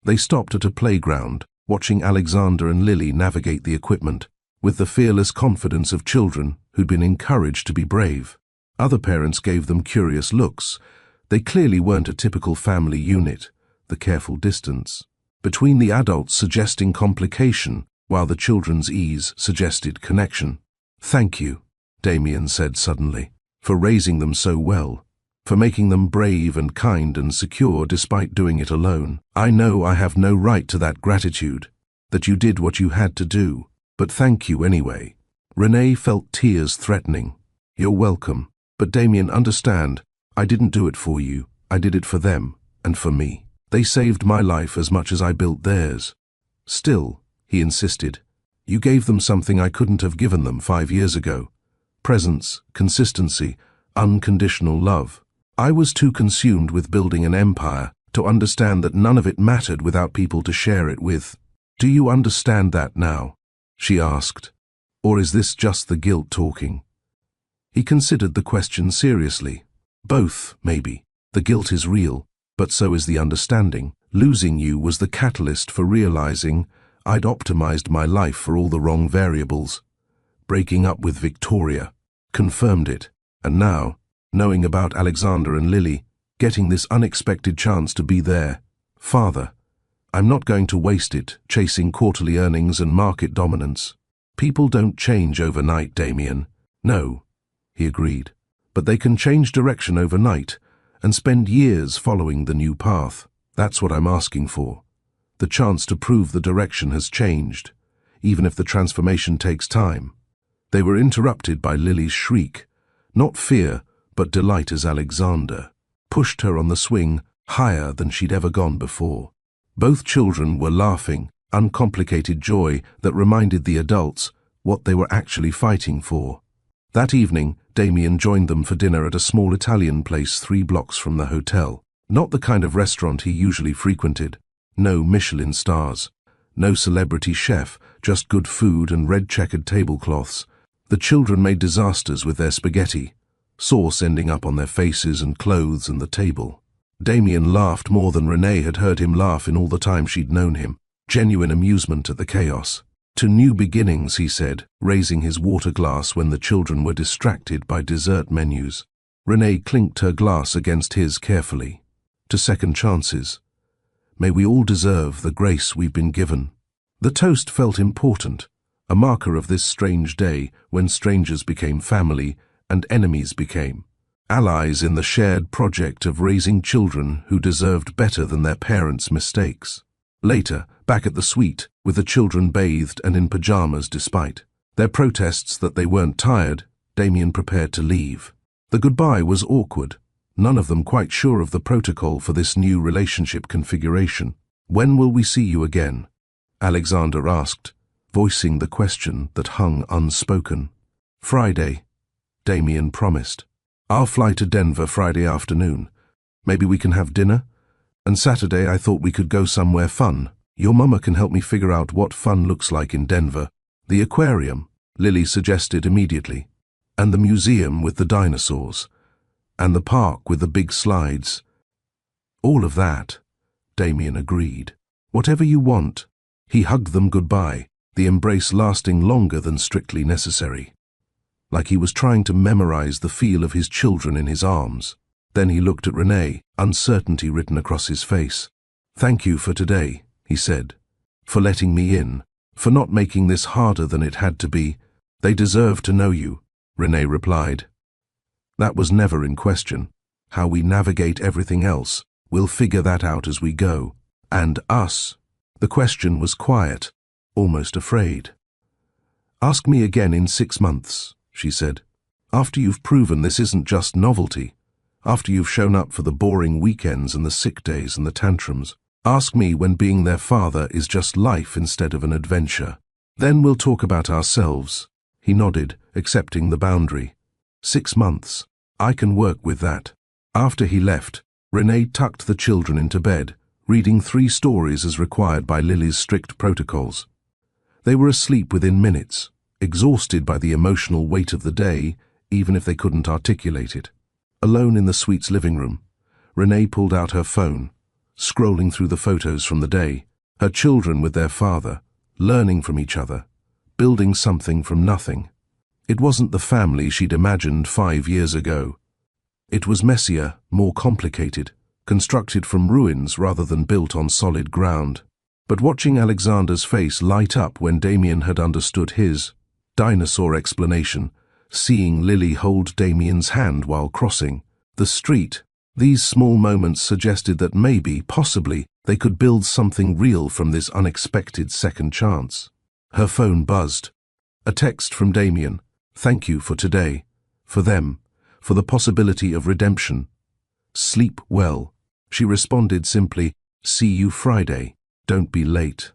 They stopped at a playground, watching Alexander and Lily navigate the equipment, with the fearless confidence of children who'd been encouraged to be brave. Other parents gave them curious looks. They clearly weren't a typical family unit. The careful distance between the adults suggesting complication, while the children's ease suggested connection. "Thank you," Damien said suddenly, "for raising them so well, for making them brave and kind and secure despite doing it alone. I know I have no right to that gratitude, that you did what you had to do, but thank you anyway." Renee felt tears threatening. "You're welcome. But Damien, understand, I didn't do it for you. I did it for them and for me. They saved my life as much as I built theirs." "Still," he insisted, "you gave them something I couldn't have given them 5 years ago. Presence, consistency, unconditional love. I was too consumed with building an empire to understand that none of it mattered without people to share it with. Do you understand that now?" she asked. "Or is this just the guilt talking?" He considered the question seriously. "Both, maybe. The guilt is real, but so is the understanding. Losing you was the catalyst for realizing I'd optimized my life for all the wrong variables. Breaking up with Victoria confirmed it, and now, knowing about Alexander and Lily, getting this unexpected chance to be their father, I'm not going to waste it chasing quarterly earnings and market dominance. People don't change overnight, Damien." "No," he agreed, "but they can change direction overnight and spend years following the new path. That's what I'm asking for. The chance to prove the direction has changed, even if the transformation takes time." They were interrupted by Lily's shriek, not fear, but delight as Alexander pushed her on the swing higher than she'd ever gone before. Both children were laughing, uncomplicated joy that reminded the adults what they were actually fighting for. That evening, Damien joined them for dinner at a small Italian place 3 blocks from the hotel. Not the kind of restaurant he usually frequented. No Michelin stars. No celebrity chef, just good food and red-checkered tablecloths. The children made disasters with their spaghetti, sauce ending up on their faces and clothes and the table. Damien laughed more than Renee had heard him laugh in all the time she'd known him. Genuine amusement at the chaos. "To new beginnings," he said, raising his water glass when the children were distracted by dessert menus. Renee clinked her glass against his carefully. "To second chances. May we all deserve the grace we've been given." The toast felt important, a marker of this strange day when strangers became family and enemies became allies in the shared project of raising children who deserved better than their parents' mistakes. Later, back at the suite, with the children bathed and in pajamas despite their protests that they weren't tired, Damien prepared to leave. The goodbye was awkward, none of them quite sure of the protocol for this new relationship configuration. "When will we see you again?" Alexander asked, voicing the question that hung unspoken. "Friday," Damien promised. "I'll fly to Denver Friday afternoon. Maybe we can have dinner? And Saturday I thought we could go somewhere fun. Your mama can help me figure out what fun looks like in Denver." "The aquarium," Lily suggested immediately. "And the museum with the dinosaurs. And the park with the big slides." "All of that," Damien agreed. "Whatever you want." He hugged them goodbye, the embrace lasting longer than strictly necessary. Like he was trying to memorize the feel of his children in his arms. Then he looked at Renee, uncertainty written across his face. "Thank you for today," he said. "For letting me in. For not making this harder than it had to be. They deserve to know you," Renee replied. "That was never in question. How we navigate everything else, we'll figure that out as we go. And us." The question was quiet, almost afraid. "Ask me again in 6 months," she said. "After you've proven this isn't just novelty. After you've shown up for the boring weekends and the sick days and the tantrums. Ask me when being their father is just life instead of an adventure. Then we'll talk about ourselves." He nodded, accepting the boundary. 6 months. I can work with that. After he left, Renee tucked the children into bed, reading 3 stories as required by Lily's strict protocols. They were asleep within minutes, exhausted by the emotional weight of the day, even if they couldn't articulate it. Alone in the suite's living room, Renee pulled out her phone, scrolling through the photos from the day, her children with their father, learning from each other, building something from nothing. It wasn't the family she'd imagined 5 years ago. It was messier, more complicated, constructed from ruins rather than built on solid ground. But watching Alexander's face light up when Damien had understood his dinosaur explanation, seeing Lily hold Damien's hand while crossing the street, these small moments suggested that maybe, possibly, they could build something real from this unexpected second chance. Her phone buzzed. A text from Damien. "Thank you for today. For them. For the possibility of redemption. Sleep well." She responded simply, "See you Friday. Don't be late."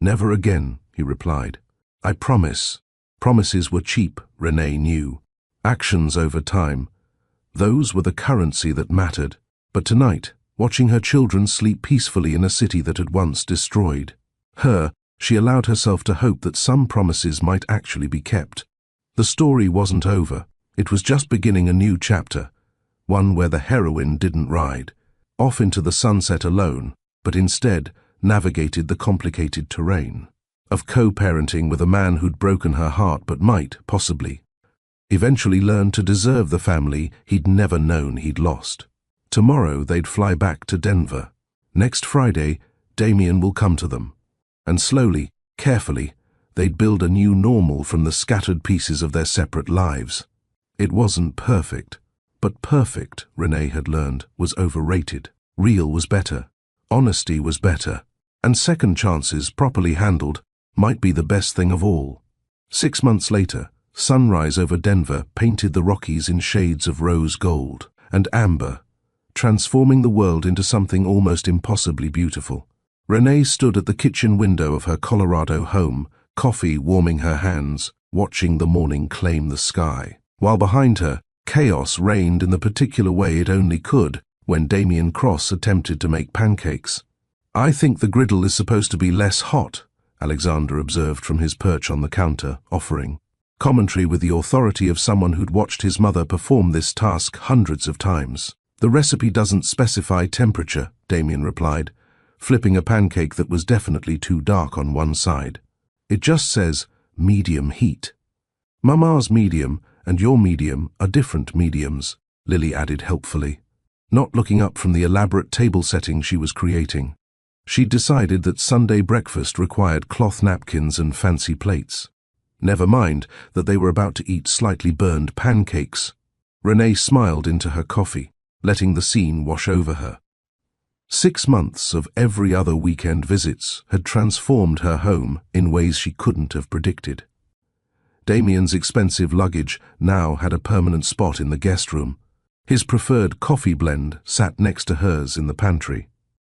"Never again," he replied. "I promise." Promises were cheap, Renee knew. Actions over time. Those were the currency that mattered. But tonight, watching her children sleep peacefully in a city that had once destroyed her, she allowed herself to hope that some promises might actually be kept. The story wasn't over. It was just beginning a new chapter, one where the heroine didn't ride off into the sunset alone, but instead navigated the complicated terrain of co-parenting with a man who'd broken her heart but might, possibly, eventually learn to deserve the family he'd never known he'd lost. Tomorrow they'd fly back to Denver. Next Friday, Damien will come to them. And slowly, carefully, they'd build a new normal from the scattered pieces of their separate lives. It wasn't perfect. But perfect, Renee had learned, was overrated. Real was better. Honesty was better. And second chances, properly handled, might be the best thing of all. 6 months later, sunrise over Denver painted the Rockies in shades of rose gold and amber, transforming the world into something almost impossibly beautiful. Renee stood at the kitchen window of her Colorado home, coffee warming her hands, watching the morning claim the sky. While behind her, chaos reigned in the particular way it only could when Damien Cross attempted to make pancakes. "I think the griddle is supposed to be less hot," Alexander observed from his perch on the counter, offering commentary with the authority of someone who'd watched his mother perform this task hundreds of times. "The recipe doesn't specify temperature," Damien replied, flipping a pancake that was definitely too dark on one side. "It just says medium heat." "Mama's medium and your medium are different mediums," Lily added helpfully, not looking up from the elaborate table setting she was creating. She'd decided that Sunday breakfast required cloth napkins and fancy plates. Never mind that they were about to eat slightly burned pancakes. Renee smiled into her coffee, letting the scene wash over her. 6 months of every other weekend visits had transformed her home in ways she couldn't have predicted. Damien's expensive luggage now had a permanent spot in the guest room. His preferred coffee blend sat next to hers in the pantry.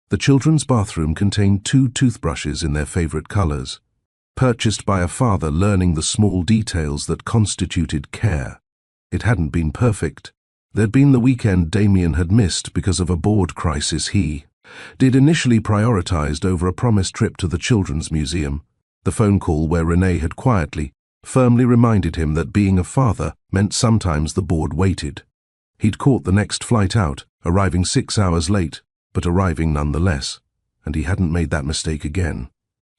The children's bathroom contained 2 toothbrushes in their favorite colors, purchased by a father learning the small details that constituted care. It hadn't been perfect. There'd been the weekend Damien had missed because of a board crisis he did initially prioritized over a promised trip to the Children's Museum. The phone call where Renee had quietly, firmly reminded him that being a father meant sometimes the board waited. He'd caught the next flight out, arriving 6 hours late, but arriving nonetheless, and he hadn't made that mistake again.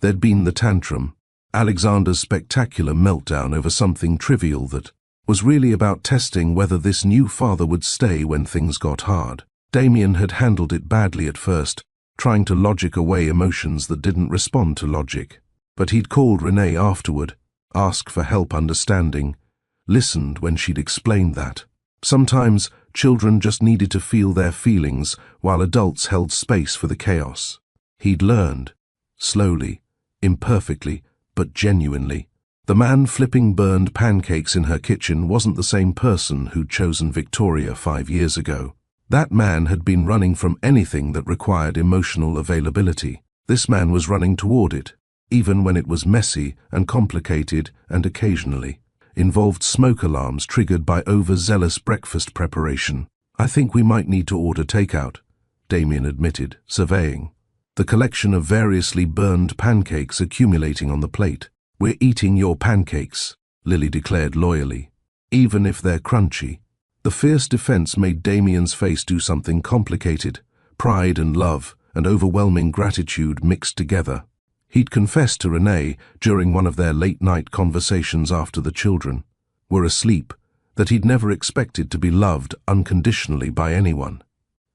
There'd been the tantrum, Alexander's spectacular meltdown over something trivial that was really about testing whether this new father would stay when things got hard. Damien had handled it badly at first, trying to logic away emotions that didn't respond to logic. But he'd called Renee afterward, asked for help understanding, listened when she'd explained that. Sometimes children just needed to feel their feelings while adults held space for the chaos. He'd learned, slowly, imperfectly, but genuinely. The man flipping burned pancakes in her kitchen wasn't the same person who'd chosen Victoria 5 years ago. That man had been running from anything that required emotional availability. This man was running toward it, even when it was messy and complicated and occasionally involved smoke alarms triggered by overzealous breakfast preparation. "I think we might need to order takeout," Damien admitted, surveying the collection of variously burned pancakes accumulating on the plate. "We're eating your pancakes," Lily declared loyally, "even if they're crunchy." The fierce defense made Damien's face do something complicated, pride and love and overwhelming gratitude mixed together. He'd confessed to Renee during one of their late-night conversations after the children were asleep that he'd never expected to be loved unconditionally by anyone.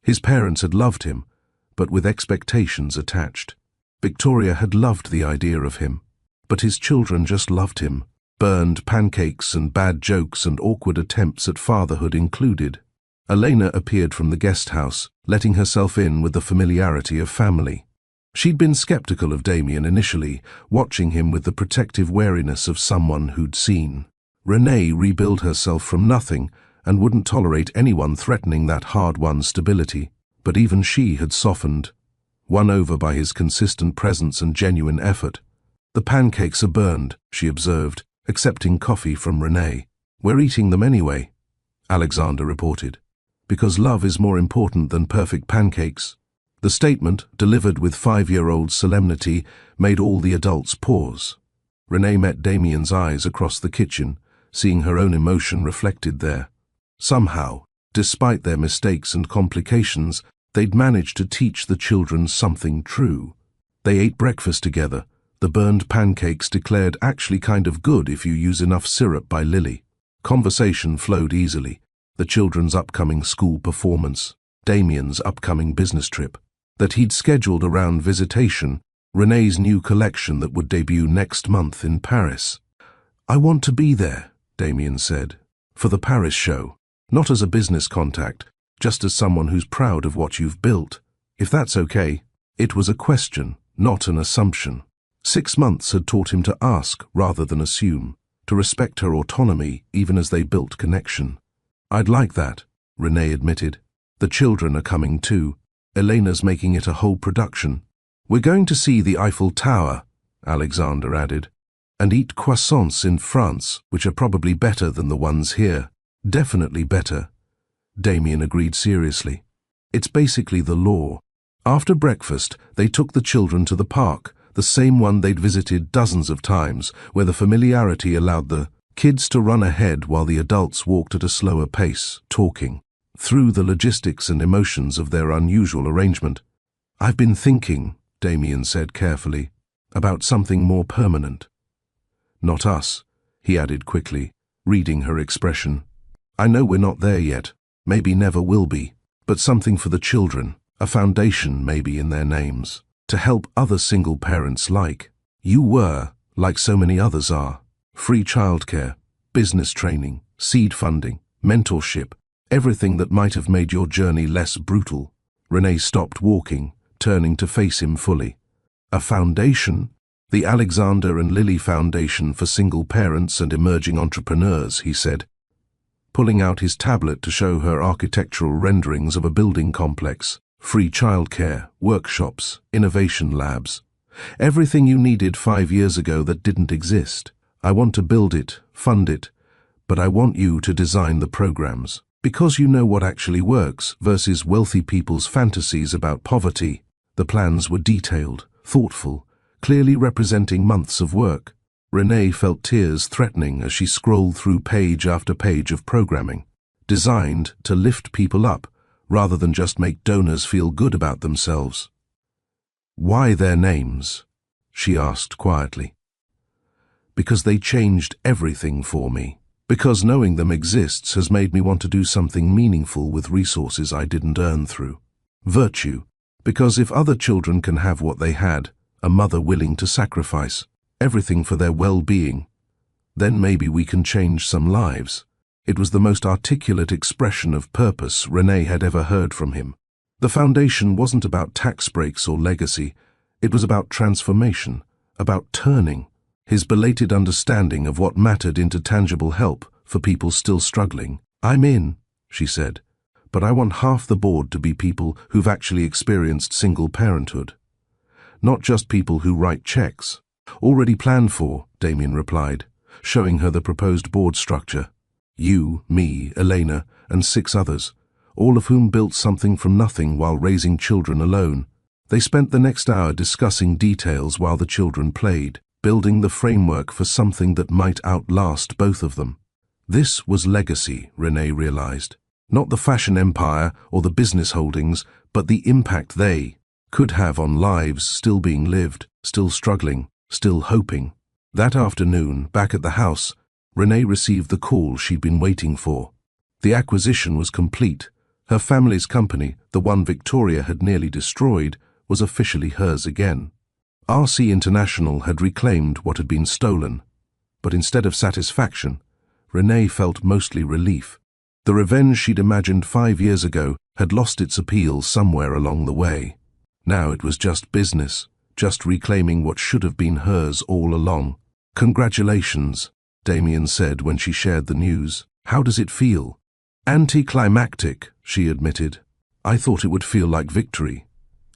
His parents had loved him, but with expectations attached. Victoria had loved the idea of him, but his children just loved him. Burned pancakes and bad jokes and awkward attempts at fatherhood included. Elena appeared from the guest house, letting herself in with the familiarity of family. She'd been skeptical of Damien initially, watching him with the protective wariness of someone who'd seen. Renee rebuilt herself from nothing and wouldn't tolerate anyone threatening that hard-won stability. But even she had softened, won over by his consistent presence and genuine effort. "The pancakes are burned," she observed, accepting coffee from Renee. "We're eating them anyway," Alexander reported, "because love is more important than perfect pancakes." The statement, delivered with 5-year-old solemnity, made all the adults pause. Renee met Damien's eyes across the kitchen, seeing her own emotion reflected there. Somehow, despite their mistakes and complications, they'd managed to teach the children something true. They ate breakfast together. The burned pancakes declared actually kind of good if you use enough syrup by Lily. Conversation flowed easily. The children's upcoming school performance, Damien's upcoming business trip, that he'd scheduled around visitation, Renee's new collection that would debut next month in Paris. "I want to be there," Damien said, "for the Paris show. Not as a business contact, just as someone who's proud of what you've built. If that's okay." It was a question, not an assumption. 6 months had taught him to ask rather than assume, to respect her autonomy even as they built connection. "I'd like that," Renee admitted. "The children are coming too. Elena's making it a whole production. We're going to see the Eiffel Tower," Alexander added, "and eat croissants in France, which are probably better than the ones here. Definitely better." Damien agreed seriously. "It's basically the law." After breakfast, they took the children to the park, the same one they'd visited dozens of times, where the familiarity allowed the kids to run ahead while the adults walked at a slower pace, talking through the logistics and emotions of their unusual arrangement. "I've been thinking," Damien said carefully, "about something more permanent." "Not us," he added quickly, reading her expression. "I know we're not there yet, maybe never will be, but something for the children, a foundation maybe in their names, to help other single parents like you were, like so many others are. Free childcare, business training, seed funding, mentorship, everything that might have made your journey less brutal." Renee stopped walking, turning to face him fully. "A foundation?" The Alexander and Lily Foundation for Single Parents and Emerging Entrepreneurs, he said, pulling out his tablet to show her architectural renderings of a building complex, free childcare, workshops, innovation labs. Everything you needed 5 years ago that didn't exist. I want to build it, fund it, but I want you to design the programs. Because you know what actually works versus wealthy people's fantasies about poverty. The plans were detailed, thoughtful, clearly representing months of work. Renee felt tears threatening as she scrolled through page after page of programming, designed to lift people up rather than just make donors feel good about themselves. Why their names? She asked quietly. Because they changed everything for me. Because knowing them exists has made me want to do something meaningful with resources I didn't earn through. Virtue. Because if other children can have what they had, a mother willing to sacrifice everything for their well-being, then maybe we can change some lives. It was the most articulate expression of purpose Renee had ever heard from him. The foundation wasn't about tax breaks or legacy. It was about transformation, about turning his belated understanding of what mattered into tangible help for people still struggling. I'm in, she said, but I want half the board to be people who've actually experienced single parenthood. Not just people who write checks. Already planned for, Damien replied, showing her the proposed board structure. You, me, Elena, and 6 others, all of whom built something from nothing while raising children alone. They spent the next hour discussing details while the children played, building the framework for something that might outlast both of them. This was legacy, Renee realized. Not the fashion empire or the business holdings, but the impact they could have on lives still being lived, still struggling, still hoping. That afternoon, back at the house, Renee received the call she'd been waiting for. The acquisition was complete. Her family's company, the one Victoria had nearly destroyed, was officially hers again. RC International had reclaimed what had been stolen, but instead of satisfaction, Renee felt mostly relief. The revenge she'd imagined 5 years ago had lost its appeal somewhere along the way. Now it was just business, just reclaiming what should have been hers all along. Congratulations, Damien said when she shared the news. How does it feel? Anticlimactic, she admitted. I thought it would feel like victory.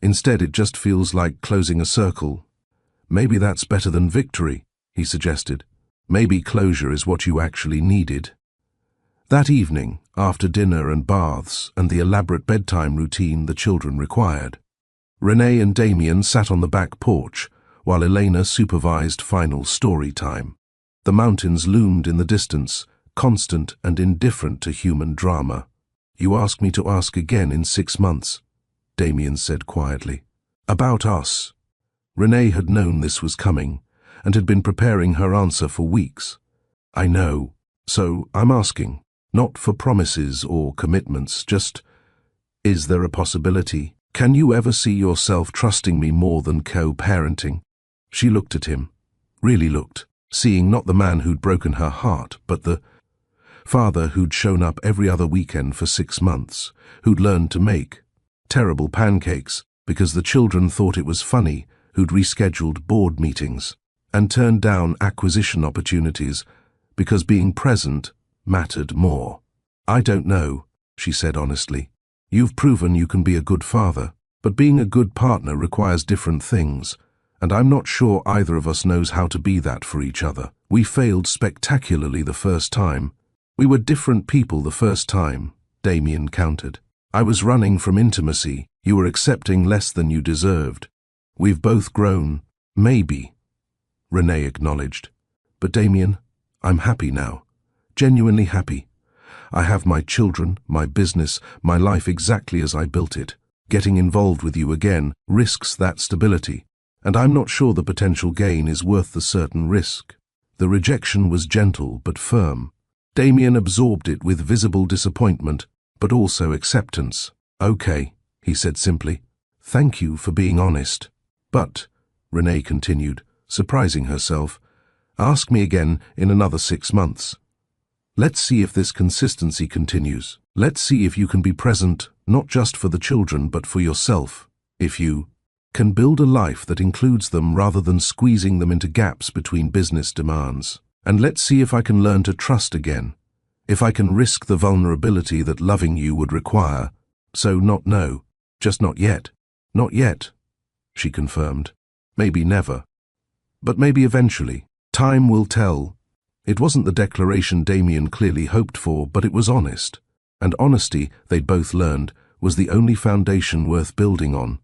Instead, it just feels like closing a circle. Maybe that's better than victory, he suggested. Maybe closure is what you actually needed. That evening, after dinner and baths and the elaborate bedtime routine the children required, Renee and Damien sat on the back porch while Elena supervised final story time. The mountains loomed in the distance, constant and indifferent to human drama. You ask me to ask again in 6 months, Damien said quietly. About us. Renee had known this was coming and had been preparing her answer for weeks. I know, so I'm asking, not for promises or commitments, just, is there a possibility? Can you ever see yourself trusting me more than co-parenting? She looked at him, really looked, seeing not the man who'd broken her heart, but the father who'd shown up every other weekend for 6 months, who'd learned to make terrible pancakes because the children thought it was funny, who'd rescheduled board meetings and turned down acquisition opportunities because being present mattered more. I don't know, she said honestly. You've proven you can be a good father, but being a good partner requires different things, and I'm not sure either of us knows how to be that for each other. We failed spectacularly the first time. We were different people the first time, Damien countered. I was running from intimacy. You were accepting less than you deserved. We've both grown, maybe, Renee acknowledged. But Damien, I'm happy now. Genuinely happy. I have my children, my business, my life exactly as I built it. Getting involved with you again risks that stability, and I'm not sure the potential gain is worth the certain risk. The rejection was gentle but firm. Damien absorbed it with visible disappointment, but also acceptance. Okay, he said simply. Thank you for being honest. But, Renee continued, surprising herself, ask me again in another 6 months. Let's see if this consistency continues. Let's see if you can be present, not just for the children, but for yourself. If you can build a life that includes them rather than squeezing them into gaps between business demands. And let's see if I can learn to trust again, if I can risk the vulnerability that loving you would require. So no, just not yet. Not yet, she confirmed. Maybe never. But maybe eventually. Time will tell. It wasn't the declaration Damien clearly hoped for, but it was honest. And honesty, they'd both learned, was the only foundation worth building on.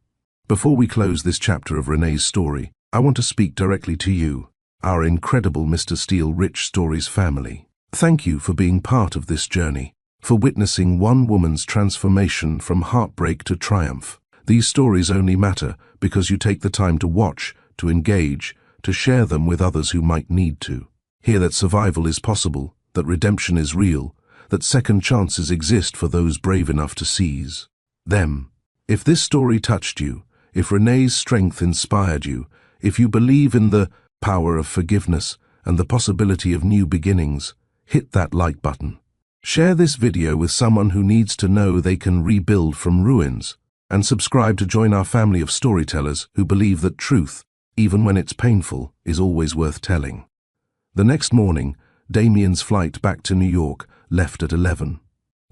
Before we close this chapter of Renee's story, I want to speak directly to you, our incredible Mr. Steele Rich Stories family. Thank you for being part of this journey, for witnessing one woman's transformation from heartbreak to triumph. These stories only matter because you take the time to watch, to engage, to share them with others who might need to. Hear that survival is possible, that redemption is real, that second chances exist for those brave enough to seize them. If this story touched you, if Renee's strength inspired you, if you believe in the power of forgiveness and the possibility of new beginnings, hit that like button. Share this video with someone who needs to know they can rebuild from ruins, and subscribe to join our family of storytellers who believe that truth, even when it's painful, is always worth telling. The next morning, Damien's flight back to New York left at 11.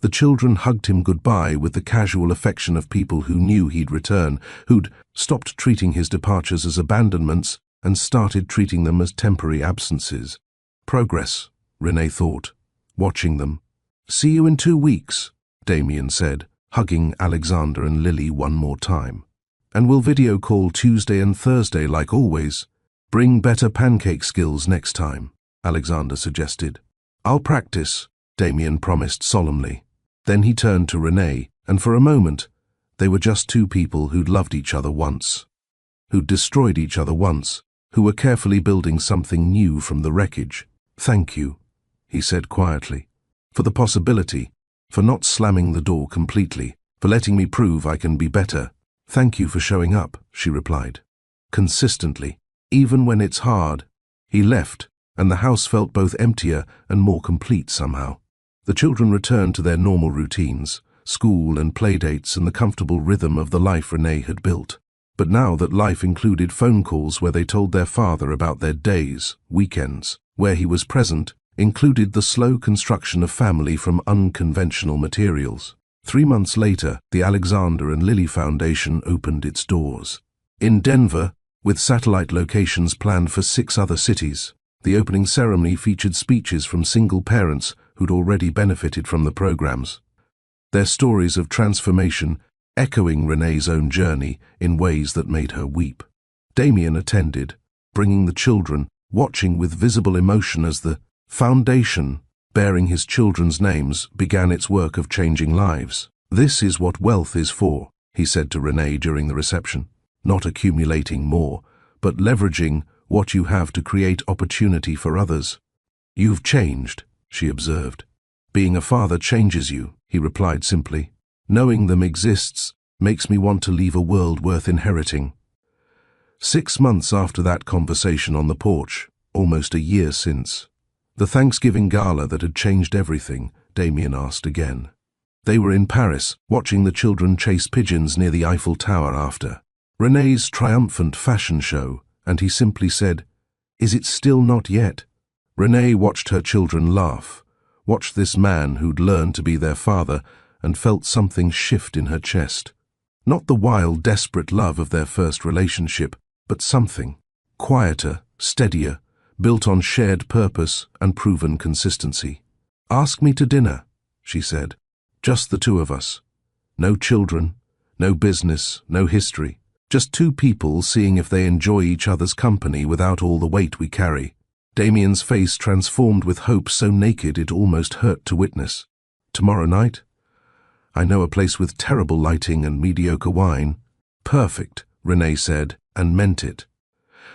The children hugged him goodbye with the casual affection of people who knew he'd return, who'd stopped treating his departures as abandonments and started treating them as temporary absences. Progress, Renee thought, watching them. See you in 2 weeks, Damien said, hugging Alexander and Lily one more time. And we'll video call Tuesday and Thursday like always. Bring better pancake skills next time, Alexander suggested. I'll practice, Damien promised solemnly. Then he turned to Renee, and for a moment, they were just two people who'd loved each other once, who'd destroyed each other once, who were carefully building something new from the wreckage. Thank you, he said quietly, for the possibility, for not slamming the door completely, for letting me prove I can be better. Thank you for showing up, she replied. Consistently, even when it's hard. He left, and the house felt both emptier and more complete somehow. The children returned to their normal routines, school and playdates and the comfortable rhythm of the life Renee had built. But now that life included phone calls where they told their father about their days, weekends, where he was present, included the slow construction of family from unconventional materials. 3 months later, the Alexander and Lily Foundation opened its doors. In Denver, with satellite locations planned for 6 other cities, the opening ceremony featured speeches from single parents who'd already benefited from the programs. Their stories of transformation echoing Renee's own journey in ways that made her weep. Damien attended, bringing the children, watching with visible emotion as the foundation, bearing his children's names, began its work of changing lives. This is what wealth is for, he said to Renee during the reception. Not accumulating more, but leveraging what you have to create opportunity for others. You've changed, she observed. Being a father changes you, he replied simply. Knowing them exists makes me want to leave a world worth inheriting. 6 months after that conversation on the porch, almost a year since, the Thanksgiving gala that had changed everything, Damien asked again. They were in Paris, watching the children chase pigeons near the Eiffel Tower after Renee's triumphant fashion show, and he simply said, "Is it still not yet?" Renee watched her children laugh, watched this man who'd learned to be their father, and felt something shift in her chest. Not the wild, desperate love of their first relationship, but something quieter, steadier, built on shared purpose and proven consistency. "Ask me to dinner," she said. "Just the 2 of us. No children, no business, no history. Just 2 people seeing if they enjoy each other's company without all the weight we carry." Damien's face transformed with hope so naked it almost hurt to witness. "Tomorrow night? I know a place with terrible lighting and mediocre wine." "Perfect," Renee said, and meant it.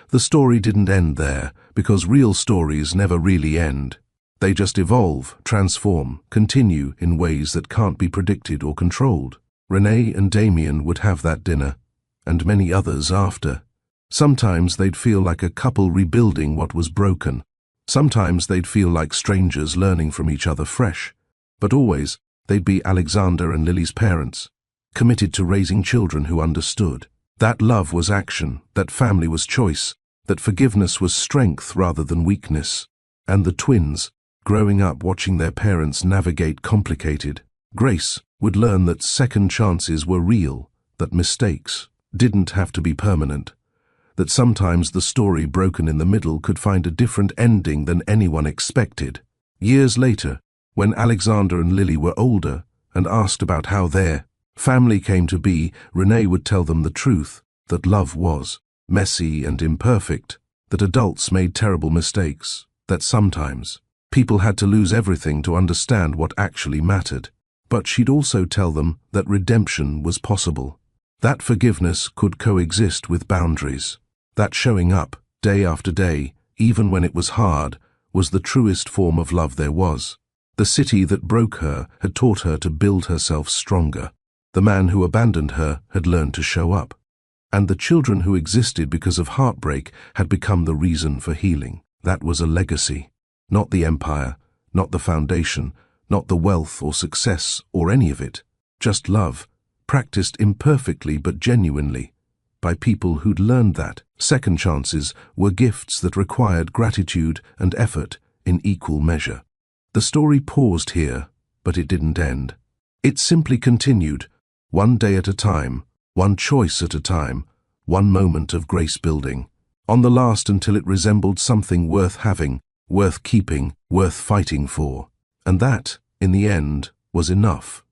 The story didn't end there, because real stories never really end. They just evolve, transform, continue in ways that can't be predicted or controlled. Renee and Damien would have that dinner, and many others after. Sometimes they'd feel like a couple rebuilding what was broken. Sometimes they'd feel like strangers learning from each other fresh. But always, they'd be Alexander and Lily's parents, committed to raising children who understood. That love was action, that family was choice, that forgiveness was strength rather than weakness. And the twins, growing up watching their parents navigate complicated, Grace would learn that second chances were real, that mistakes didn't have to be permanent, that sometimes the story broken in the middle could find a different ending than anyone expected. Years later, when Alexander and Lily were older and asked about how their family came to be, Renee would tell them the truth, that love was messy and imperfect, that adults made terrible mistakes, that sometimes people had to lose everything to understand what actually mattered. But she'd also tell them that redemption was possible, that forgiveness could coexist with boundaries, that showing up day after day, even when it was hard, was the truest form of love there was. The city that broke her had taught her to build herself stronger. The man who abandoned her had learned to show up. And the children who existed because of heartbreak had become the reason for healing. That was a legacy. Not the empire, not the foundation, not the wealth or success or any of it. Just love, practiced imperfectly but genuinely, by people who'd learned that second chances were gifts that required gratitude and effort in equal measure. The story paused here, but it didn't end. It simply continued, one day at a time, one choice at a time, one moment of grace building, on the last until it resembled something worth having, worth keeping, worth fighting for. And that, in the end, was enough.